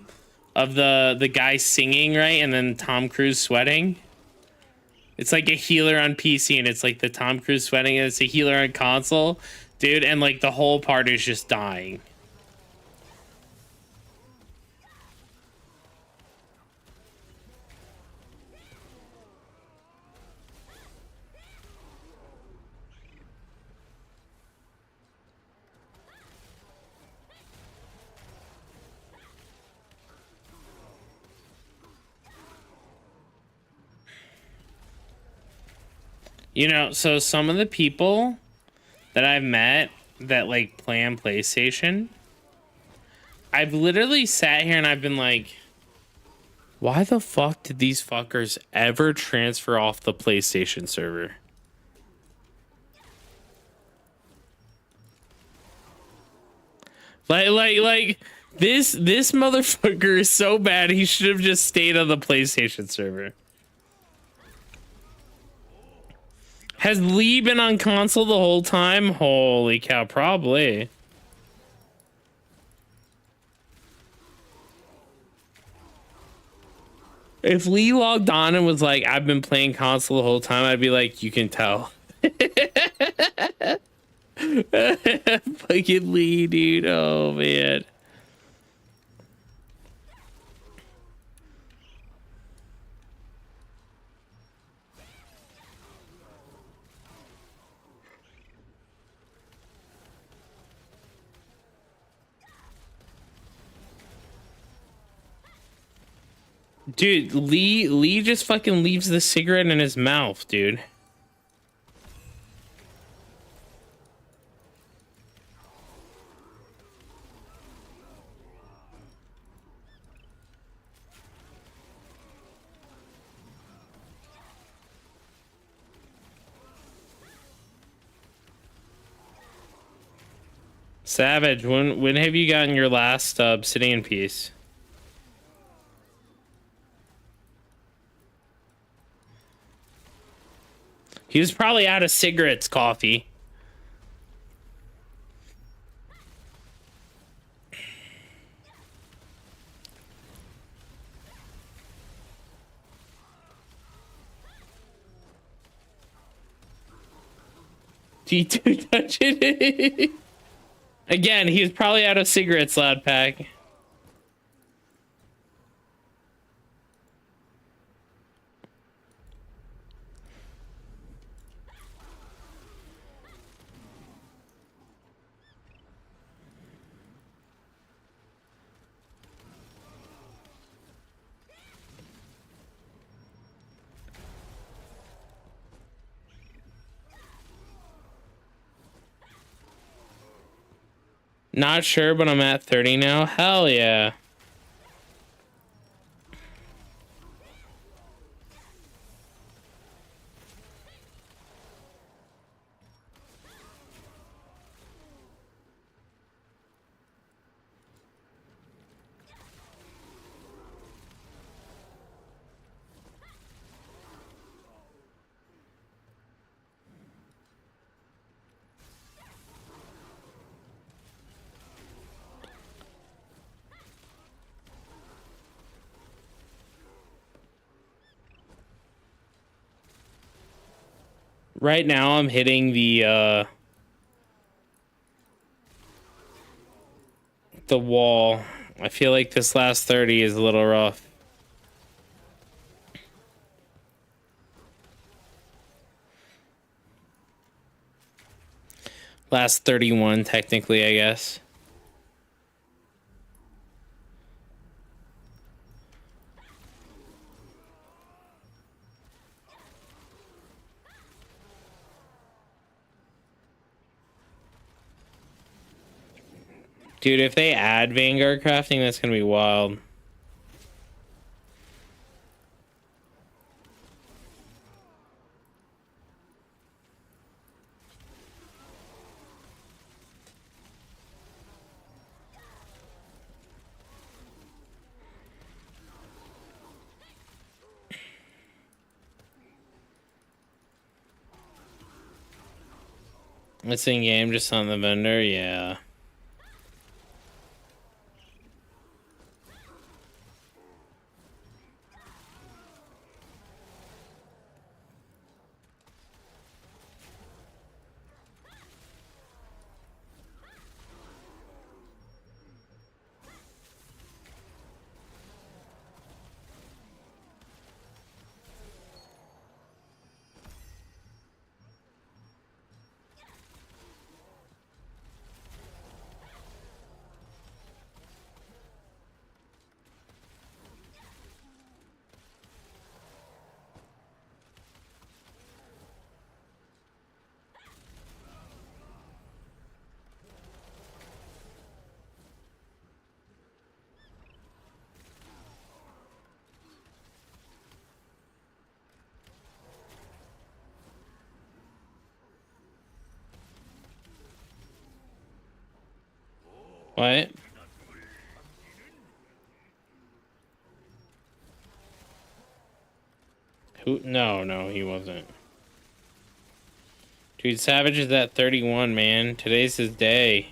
Speaker 1: of the guy singing, right? And then Tom Cruise sweating. It's like a healer on PC and it's like the Tom Cruise sweating and it's a healer on console. Dude, and like the whole part is just dying. You know, so some of the people that I've met that like play on PlayStation, I've literally sat here and I've been like, why the fuck did these fuckers ever transfer off the PlayStation server? Like this motherfucker is so bad he should have just stayed on the PlayStation server. Has Lee been on console the whole time? Holy cow, probably. If Lee logged on and was like, I've been playing console the whole time, I'd be like, you can tell. Fucking Lee, dude. Oh, man. Dude, Lee just fucking leaves the cigarette in his mouth, dude. Savage, when have you gotten your last obsidian piece? He was probably out of cigarettes, coffee. G2 touch it. Again, he was probably out of cigarettes, Loud Pack. Not sure, but I'm at 30 now. Hell yeah. Right now I'm hitting the wall. I feel like this last 30 is a little rough. Last 31 technically, I guess. Dude, if they add Vanguard crafting, that's gonna be wild. It's in game, just on the vendor, yeah. What? Who? No, he wasn't. Dude, Savage is at 31, man. Today's his day.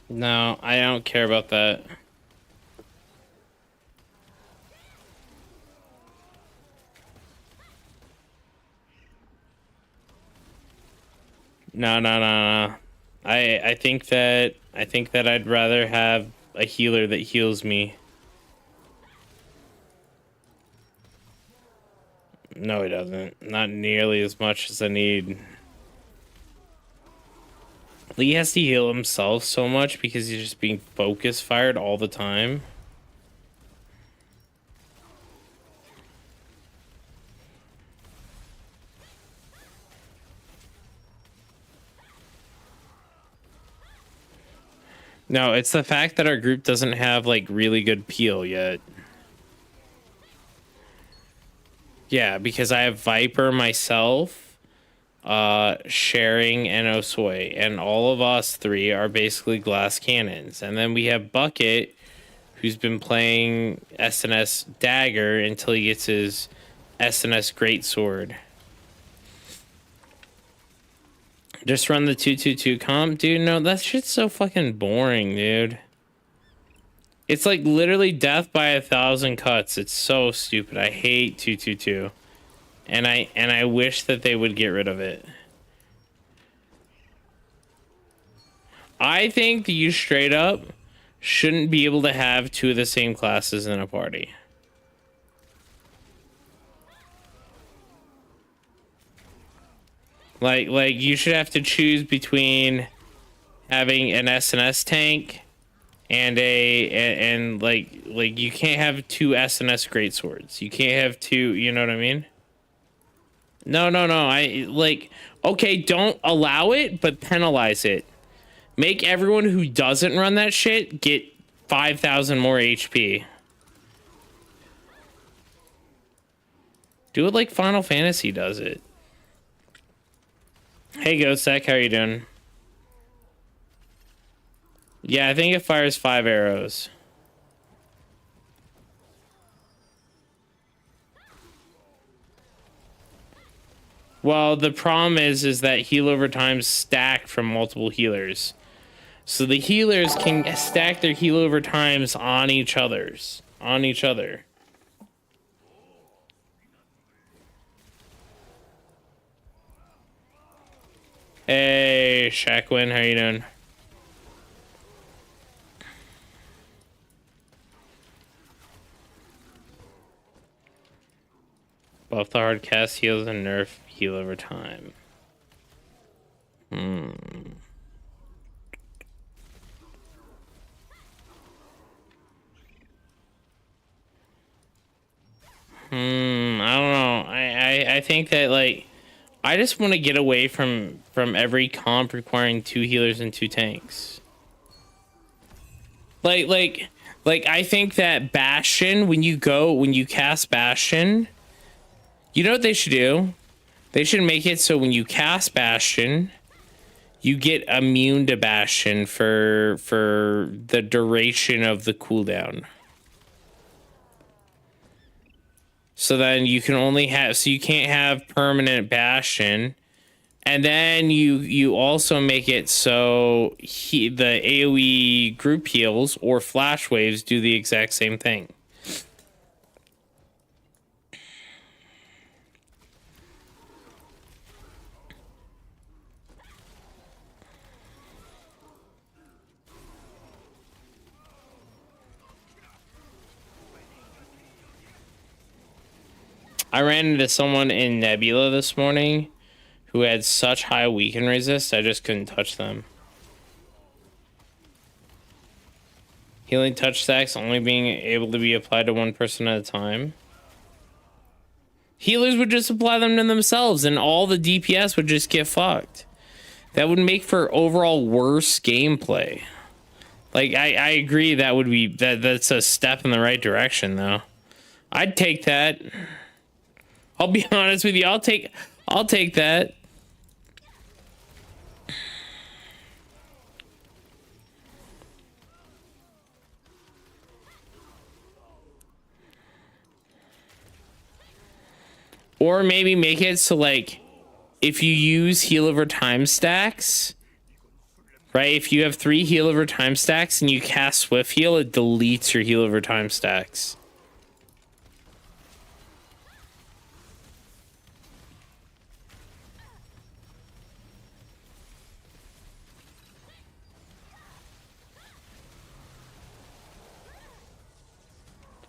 Speaker 1: No, I don't care about that. No. I think that I'd rather have a healer that heals me. No, he doesn't. Not nearly as much as I need. Lee has to heal himself so much because he's just being focus fired all the time. No, it's the fact that our group doesn't have like really good peel yet. Yeah, because I have Viper myself, Sharing, and Osoi, and all of us three are basically glass cannons. And then we have Bucket, who's been playing SNS Dagger until he gets his SNS Greatsword. Just run the 2-2-2 comp, dude. No, that shit's so fucking boring, dude. It's like literally death by 1,000 cuts. It's so stupid. I hate 2-2-2. And I wish that they would get rid of it. I think that you straight up shouldn't be able to have two of the same classes in a party. Like you should have to choose between having an SNS tank and like you can't have two SNS greatswords. You can't have two, you know what I mean? No, no, no. I like okay, don't allow it, but penalize it. Make everyone who doesn't run that shit get 5,000 more HP. Do it like Final Fantasy does it. Hey, Ghostek, how are you doing? Yeah, I think it fires 5 arrows. Well, the problem is that heal over time stack from multiple healers. So the healers can stack their heal over times on each other. Hey, Shaquin, how you doing? Buff the hard cast heals and nerf heal over time. I don't know. I think that like I just want to get away from every comp requiring 2 healers and 2 tanks. Like I think that Bastion, when you cast Bastion, you know what they should do? They should make it so when you cast Bastion, you get immune to Bastion for the duration of the cooldown. So then you can only have, so you can't have permanent Bastion. And then you also make it so the AoE group heals or flash waves do the exact same thing. I ran into someone in Nebula this morning who had such high weaken resist, I just couldn't touch them. Healing touch stacks only being able to be applied to one person at a time. Healers would just apply them to themselves and all the DPS would just get fucked. That would make for overall worse gameplay. Like, I agree that would be, that's a step in the right direction, though. I'd take that. I'll be honest with you, I'll take that. Or maybe make it so, like, if you use heal over time stacks, right? If you have 3 heal over time stacks and you cast Swift Heal, it deletes your heal over time stacks.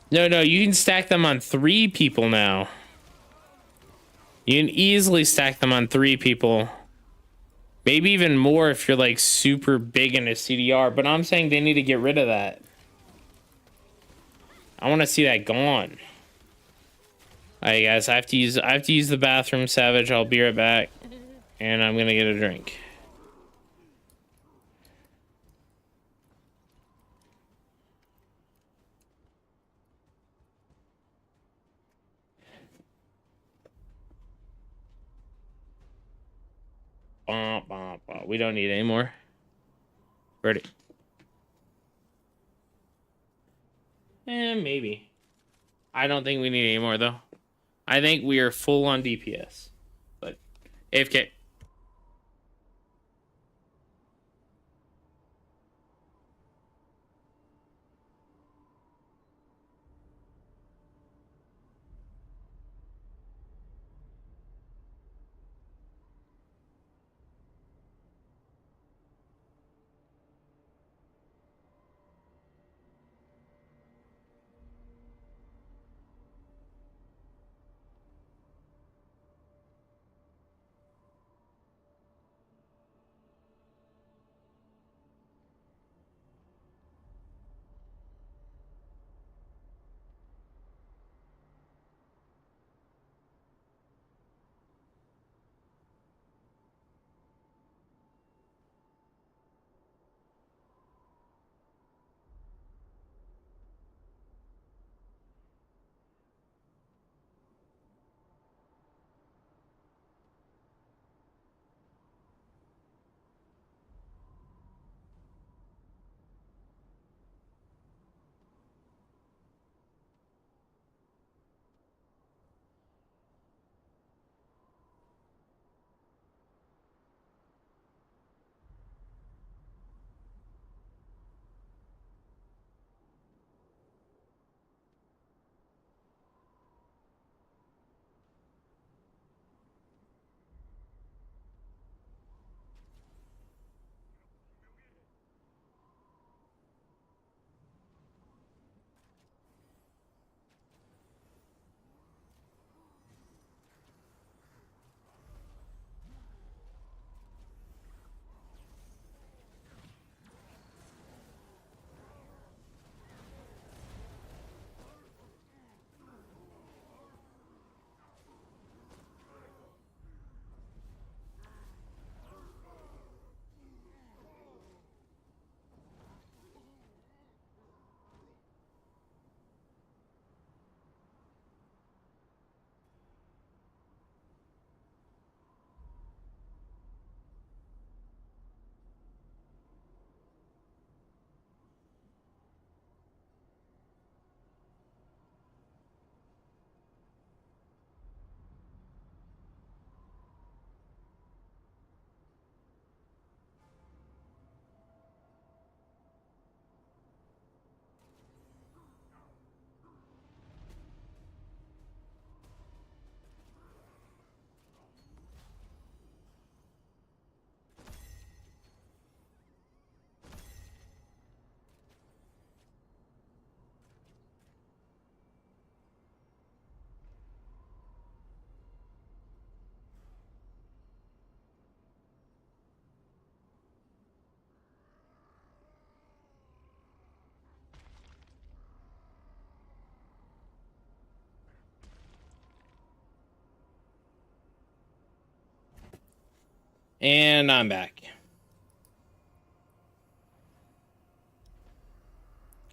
Speaker 1: No, you can stack them on 3 people now. You can easily stack them on 3 people. Maybe even more if you're like super big in a CDR, but I'm saying they need to get rid of that. I want to see that gone. Alright guys, I have to use the bathroom, Savage. I'll be right back. And I'm gonna get a drink. We don't need any more. Ready. Maybe. I don't think we need any more though. I think we are full on DPS. But AFK. And I'm back.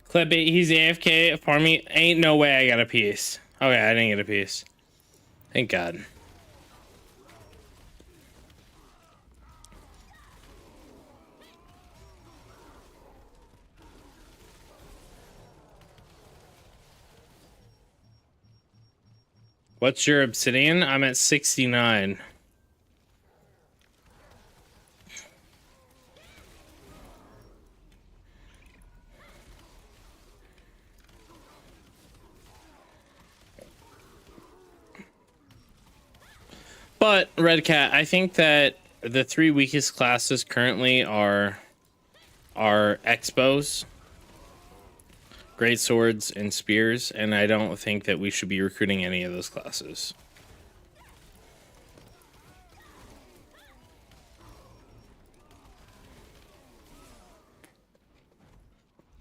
Speaker 1: Clip it, he's AFK farming. Ain't no way I got a piece. Okay, I didn't get a piece. Thank God. What's your obsidian? I'm at 69. But Red Cat, I think that the 3 weakest classes currently are Expos, Great Swords, and Spears, and I don't think that we should be recruiting any of those classes.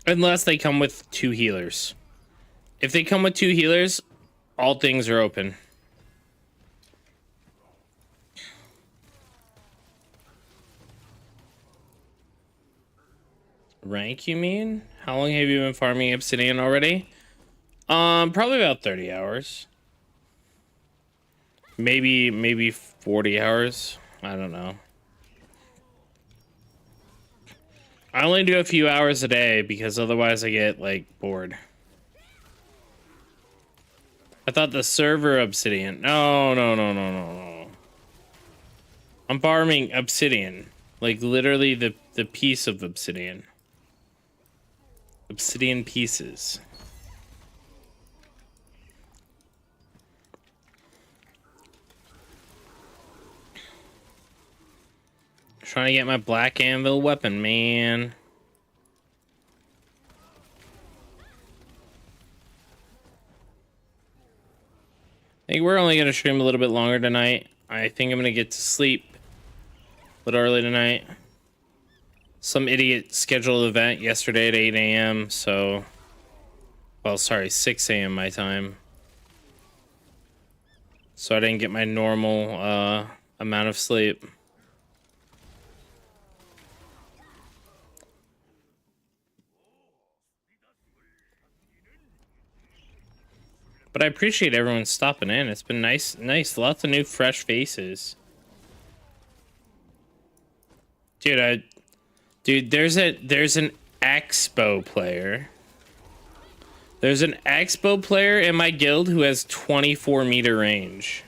Speaker 1: Unless they come with 2 healers. If they come with 2 healers, all things are open. Rank, you mean? How long have you been farming obsidian already? Probably about 30 hours. Maybe 40 hours. I don't know. I only do a few hours a day because otherwise I get, like, bored. I thought the server obsidian. No. I'm farming obsidian. Like, literally the piece of obsidian. Obsidian pieces. Trying to get my black anvil weapon, man. I think we're only going to stream a little bit longer tonight. I think I'm going to get to sleep a little early tonight. Some idiot scheduled event yesterday at 8 a.m. So, well, sorry, 6 a.m. my time. So I didn't get my normal amount of sleep. But I appreciate everyone stopping in. It's been nice. Lots of new fresh faces. Dude, there's an Expo player. There's an Expo player in my guild who has 24-meter range.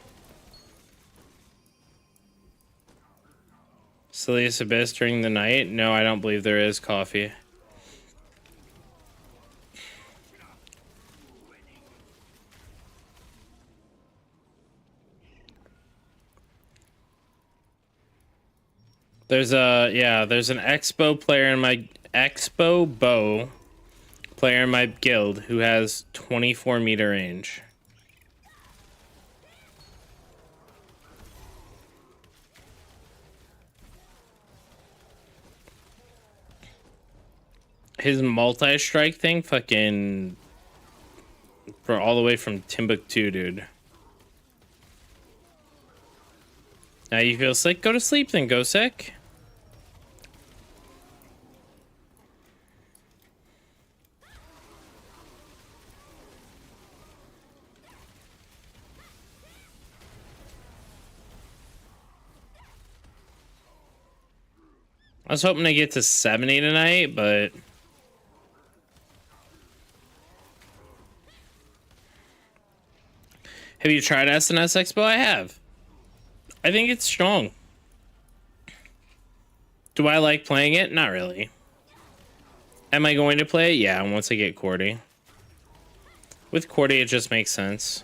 Speaker 1: Silliest Abyss during the night? No, I don't believe there is coffee. There's an Expo player in my player in my guild who has 24-meter range. His multi-strike thing fucking for all the way from Timbuktu, dude. Now you feel sick? Go to sleep then, go sick. I was hoping to get to 70 tonight, but have you tried SNS Expo? I have. I think it's strong. Do I like playing it? Not really. Am I going to play it? Yeah, once I get Cordy. With Cordy, it just makes sense.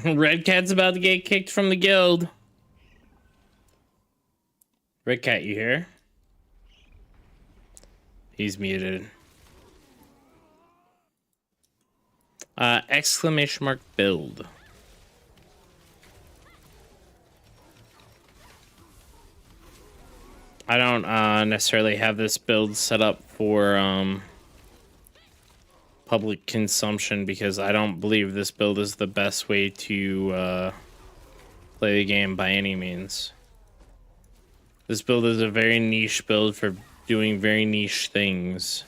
Speaker 1: Red Cat's about to get kicked from the guild. Red Cat, you here? He's muted. Exclamation mark build. I don't necessarily have this build set up for public consumption because I don't believe this build is the best way to play the game by any means. This build is a very niche build for doing very niche things.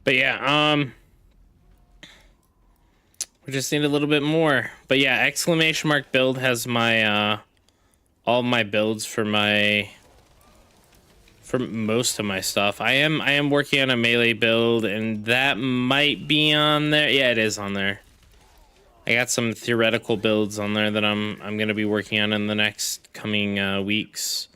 Speaker 1: But yeah, we just need a little bit more. But yeah, exclamation mark build has my all my builds for most of my stuff. I am working on a melee build, and that might be on there. Yeah, it is on there. I got some theoretical builds on there that I'm gonna be working on in the next coming weeks.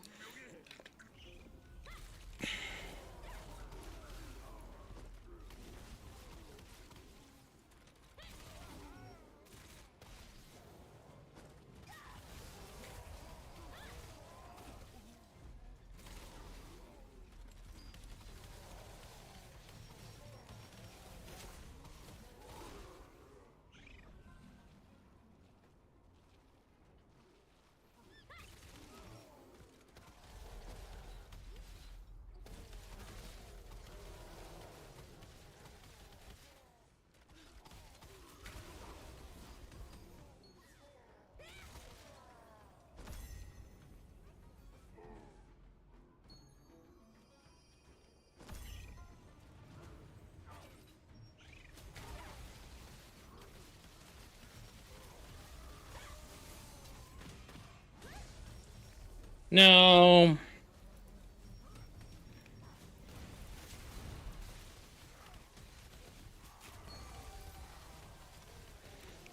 Speaker 1: No.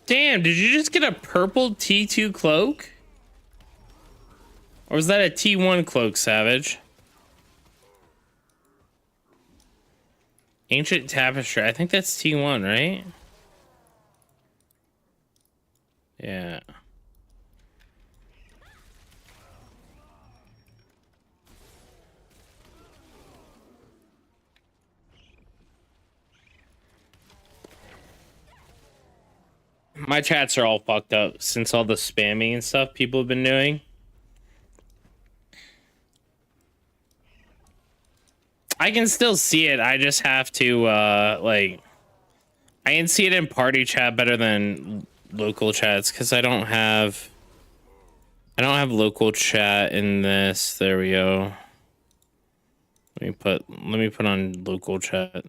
Speaker 1: Damn, did you just get a purple T2 cloak? Or was that a T1 cloak, Savage? Ancient Tapestry. I think that's T1, right? Yeah. My chats are all fucked up since all the spamming and stuff people have been doing. I can still see it. I just have to, like... I can see it in party chat better than local chats because I don't have local chat in this. There we go. Let me put on local chat.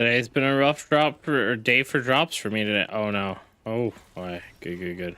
Speaker 1: Today's been a rough drop or day for drops for me today. Oh no. Oh, why? Good, good, good.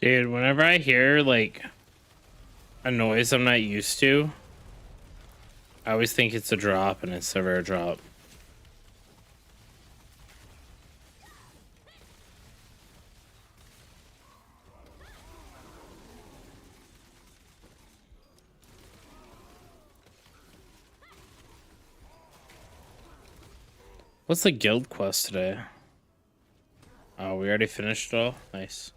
Speaker 1: Dude, whenever I hear like a noise I'm not used to, I always think it's a drop and it's a rare drop. What's the guild quest today? Oh, we already finished it all? Nice.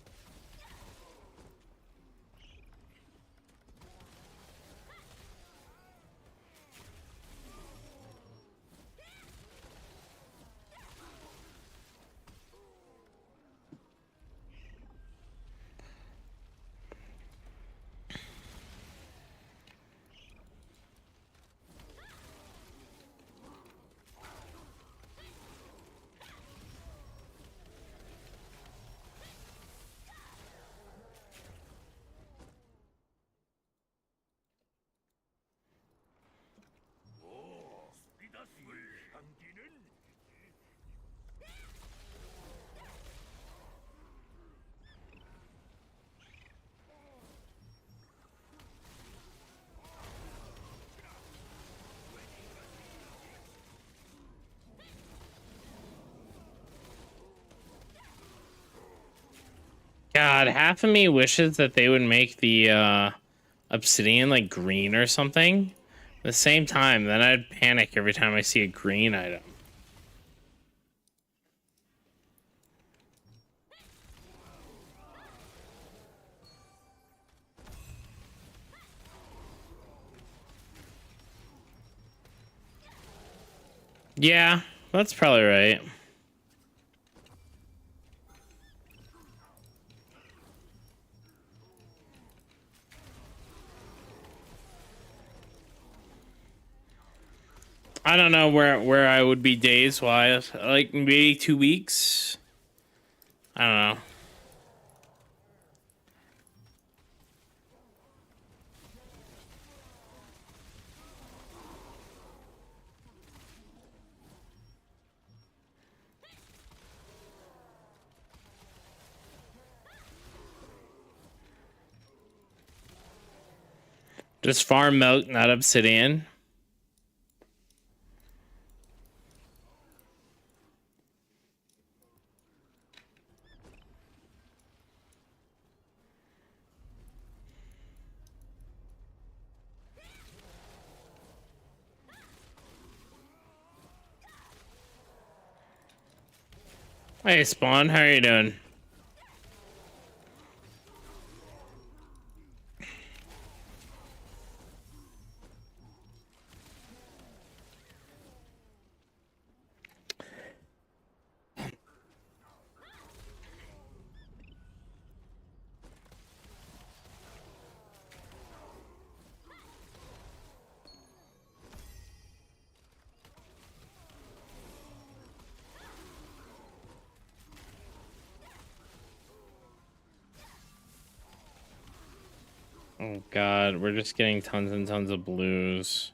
Speaker 1: God, half of me wishes that they would make the obsidian like green or something. At the same time, then I'd panic every time I see a green item. Yeah, that's probably right. I don't know where I would be days wise. Like maybe 2 weeks. I don't know. Just farm milk, not obsidian. Hey Spawn, how are you doing? Oh god, we're just getting tons and tons of blues.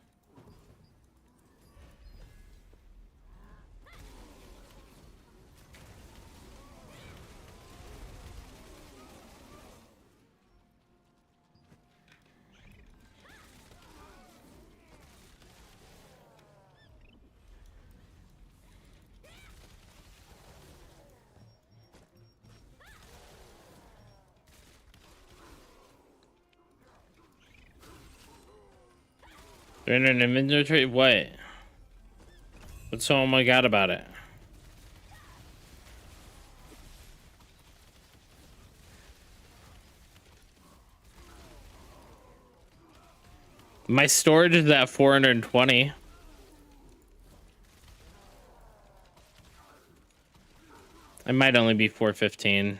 Speaker 1: They're in an inventory? What? What's so oh my god about it? My storage is at 420. I might only be 415.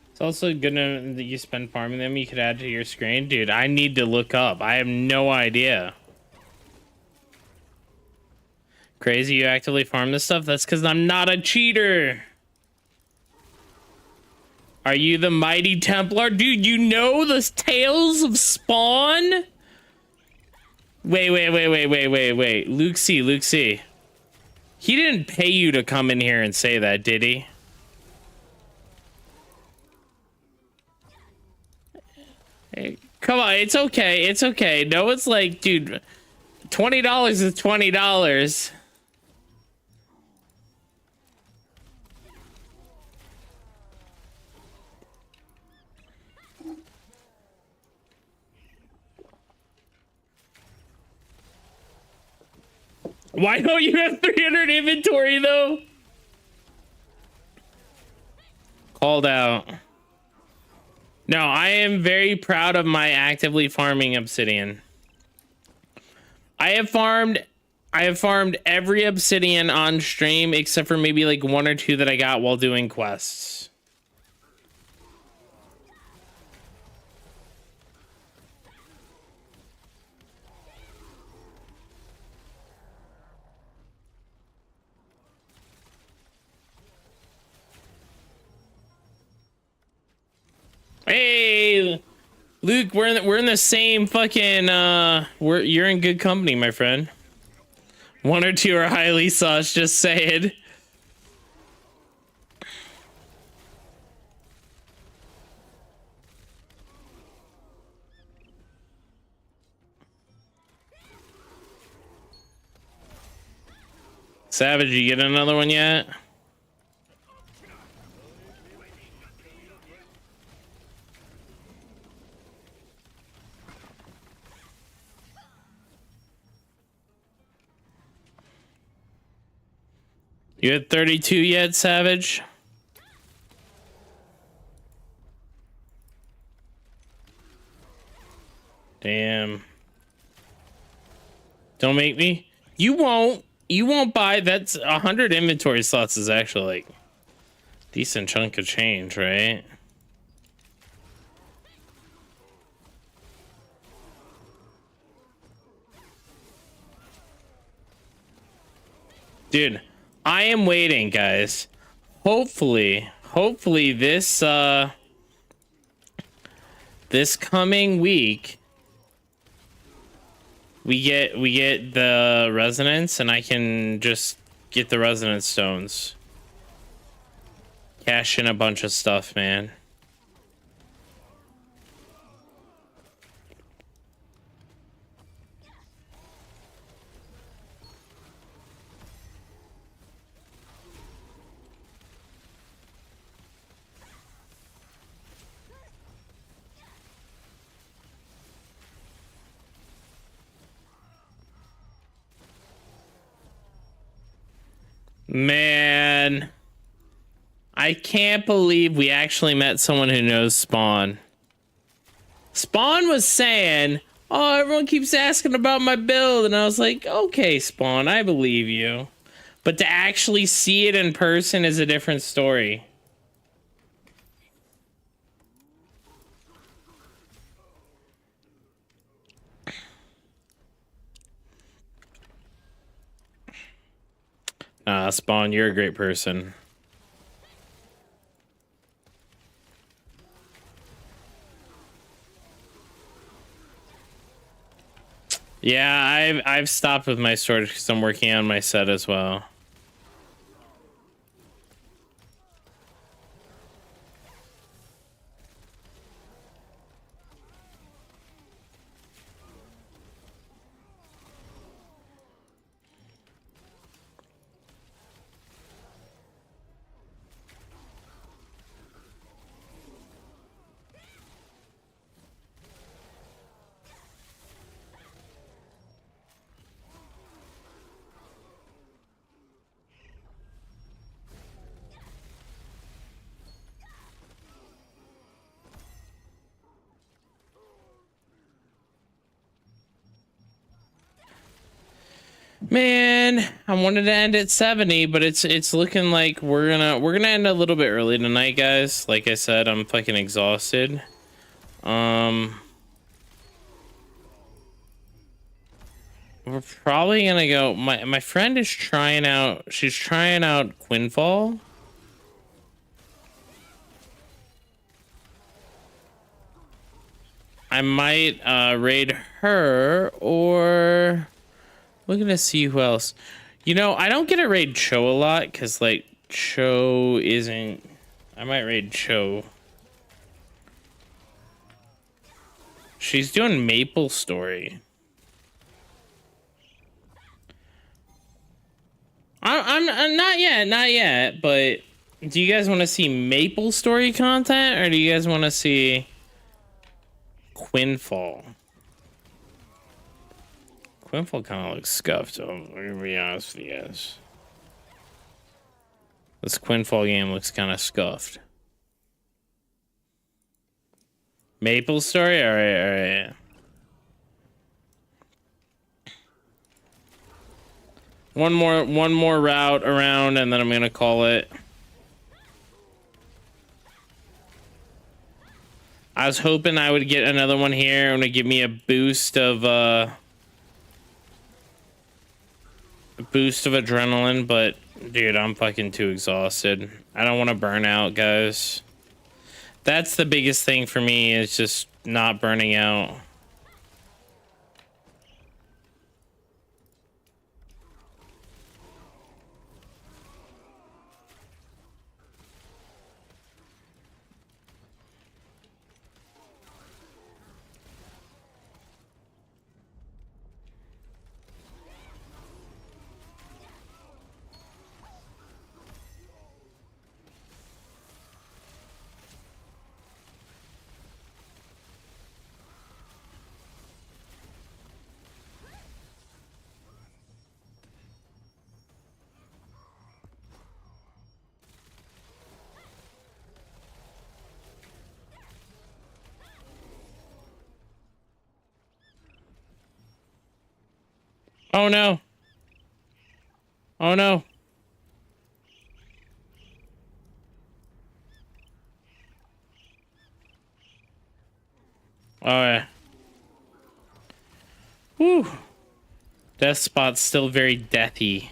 Speaker 1: It's also good that you spend farming them. You could add to your screen. Dude, I need to look up. I have no idea. Crazy you actively farm this stuff? That's because I'm not a cheater. Are you the mighty Templar? Dude, you know the Tales of Spawn? Wait. Luke C. He didn't pay you to come in here and say that, did he? Hey, come on, it's okay. No, it's like, dude, $20 is $20. Why don't you have 300 inventory, though? Called out. No, I am very proud of my actively farming obsidian. I have farmed every obsidian on stream except for maybe like 1 or 2 that I got while doing quests. Hey, Luke, we're in the same fucking you're in good company, my friend. 1 or 2 are highly sus, just saying. Savage, you get another one yet? You had 32 yet, Savage? Damn. Don't make me. You won't buy. That's 100 inventory slots is actually like decent chunk of change, right? Dude, I am waiting, guys. Hopefully this this coming week we get the resonance and I can just get the resonance stones. Cash in a bunch of stuff, man. Man, I can't believe we actually met someone who knows Spawn. Spawn was saying, oh, everyone keeps asking about my build, and I was like, okay, Spawn, I believe you. But to actually see it in person is a different story. Spawn, you're a great person. Yeah, I've stopped with my storage because I'm working on my set as well. Man, I wanted to end at 70, but it's looking like we're gonna end a little bit early tonight, guys. Like I said, I'm fucking exhausted. We're probably gonna go. My friend is trying out. She's trying out Quinfall. I might raid her, or looking to see who else. You know, I don't get to raid Cho a lot because like Cho isn't. I might raid Cho. She's doing Maple Story. I'm not yet. But do you guys want to see Maple Story content, or do you guys want to see Quinfall? Quinfall kind of looks scuffed. I'm gonna be honest with you guys. This Quinfall game looks kind of scuffed. Maple Story, all right. One more route around, and then I'm gonna call it. I was hoping I would get another one here and it'd give me a boost of adrenaline, but dude, I'm fucking too exhausted. I don't want to burn out, guys. That's the biggest thing for me, is just not burning out. Oh no. Oh no. Oh yeah. Whew. Death spot's still very deathy.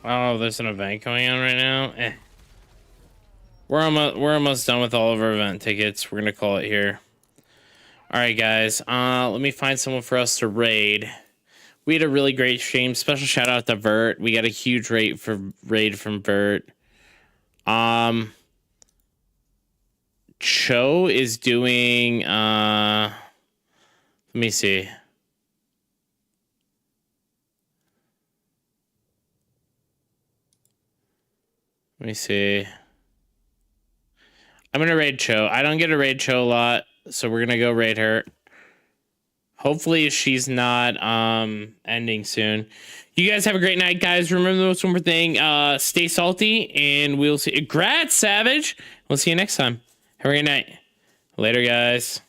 Speaker 1: Oh, there's an event going on right now. We're almost done with all of our event tickets. We're gonna call it here. All right, guys. Let me find someone for us to raid. We had a really great stream. Special shout out to Vert. We got a huge raid from Vert. Cho is doing. Let me see. Let me see. I'm gonna raid Cho. I don't get to raid Cho a lot. So we're gonna go raid her. Hopefully she's not ending soon. You guys have a great night, guys. Remember the most important thing. Stay salty, and we'll see. Congrats, Savage. We'll see you next time. Have a great night. Later, guys.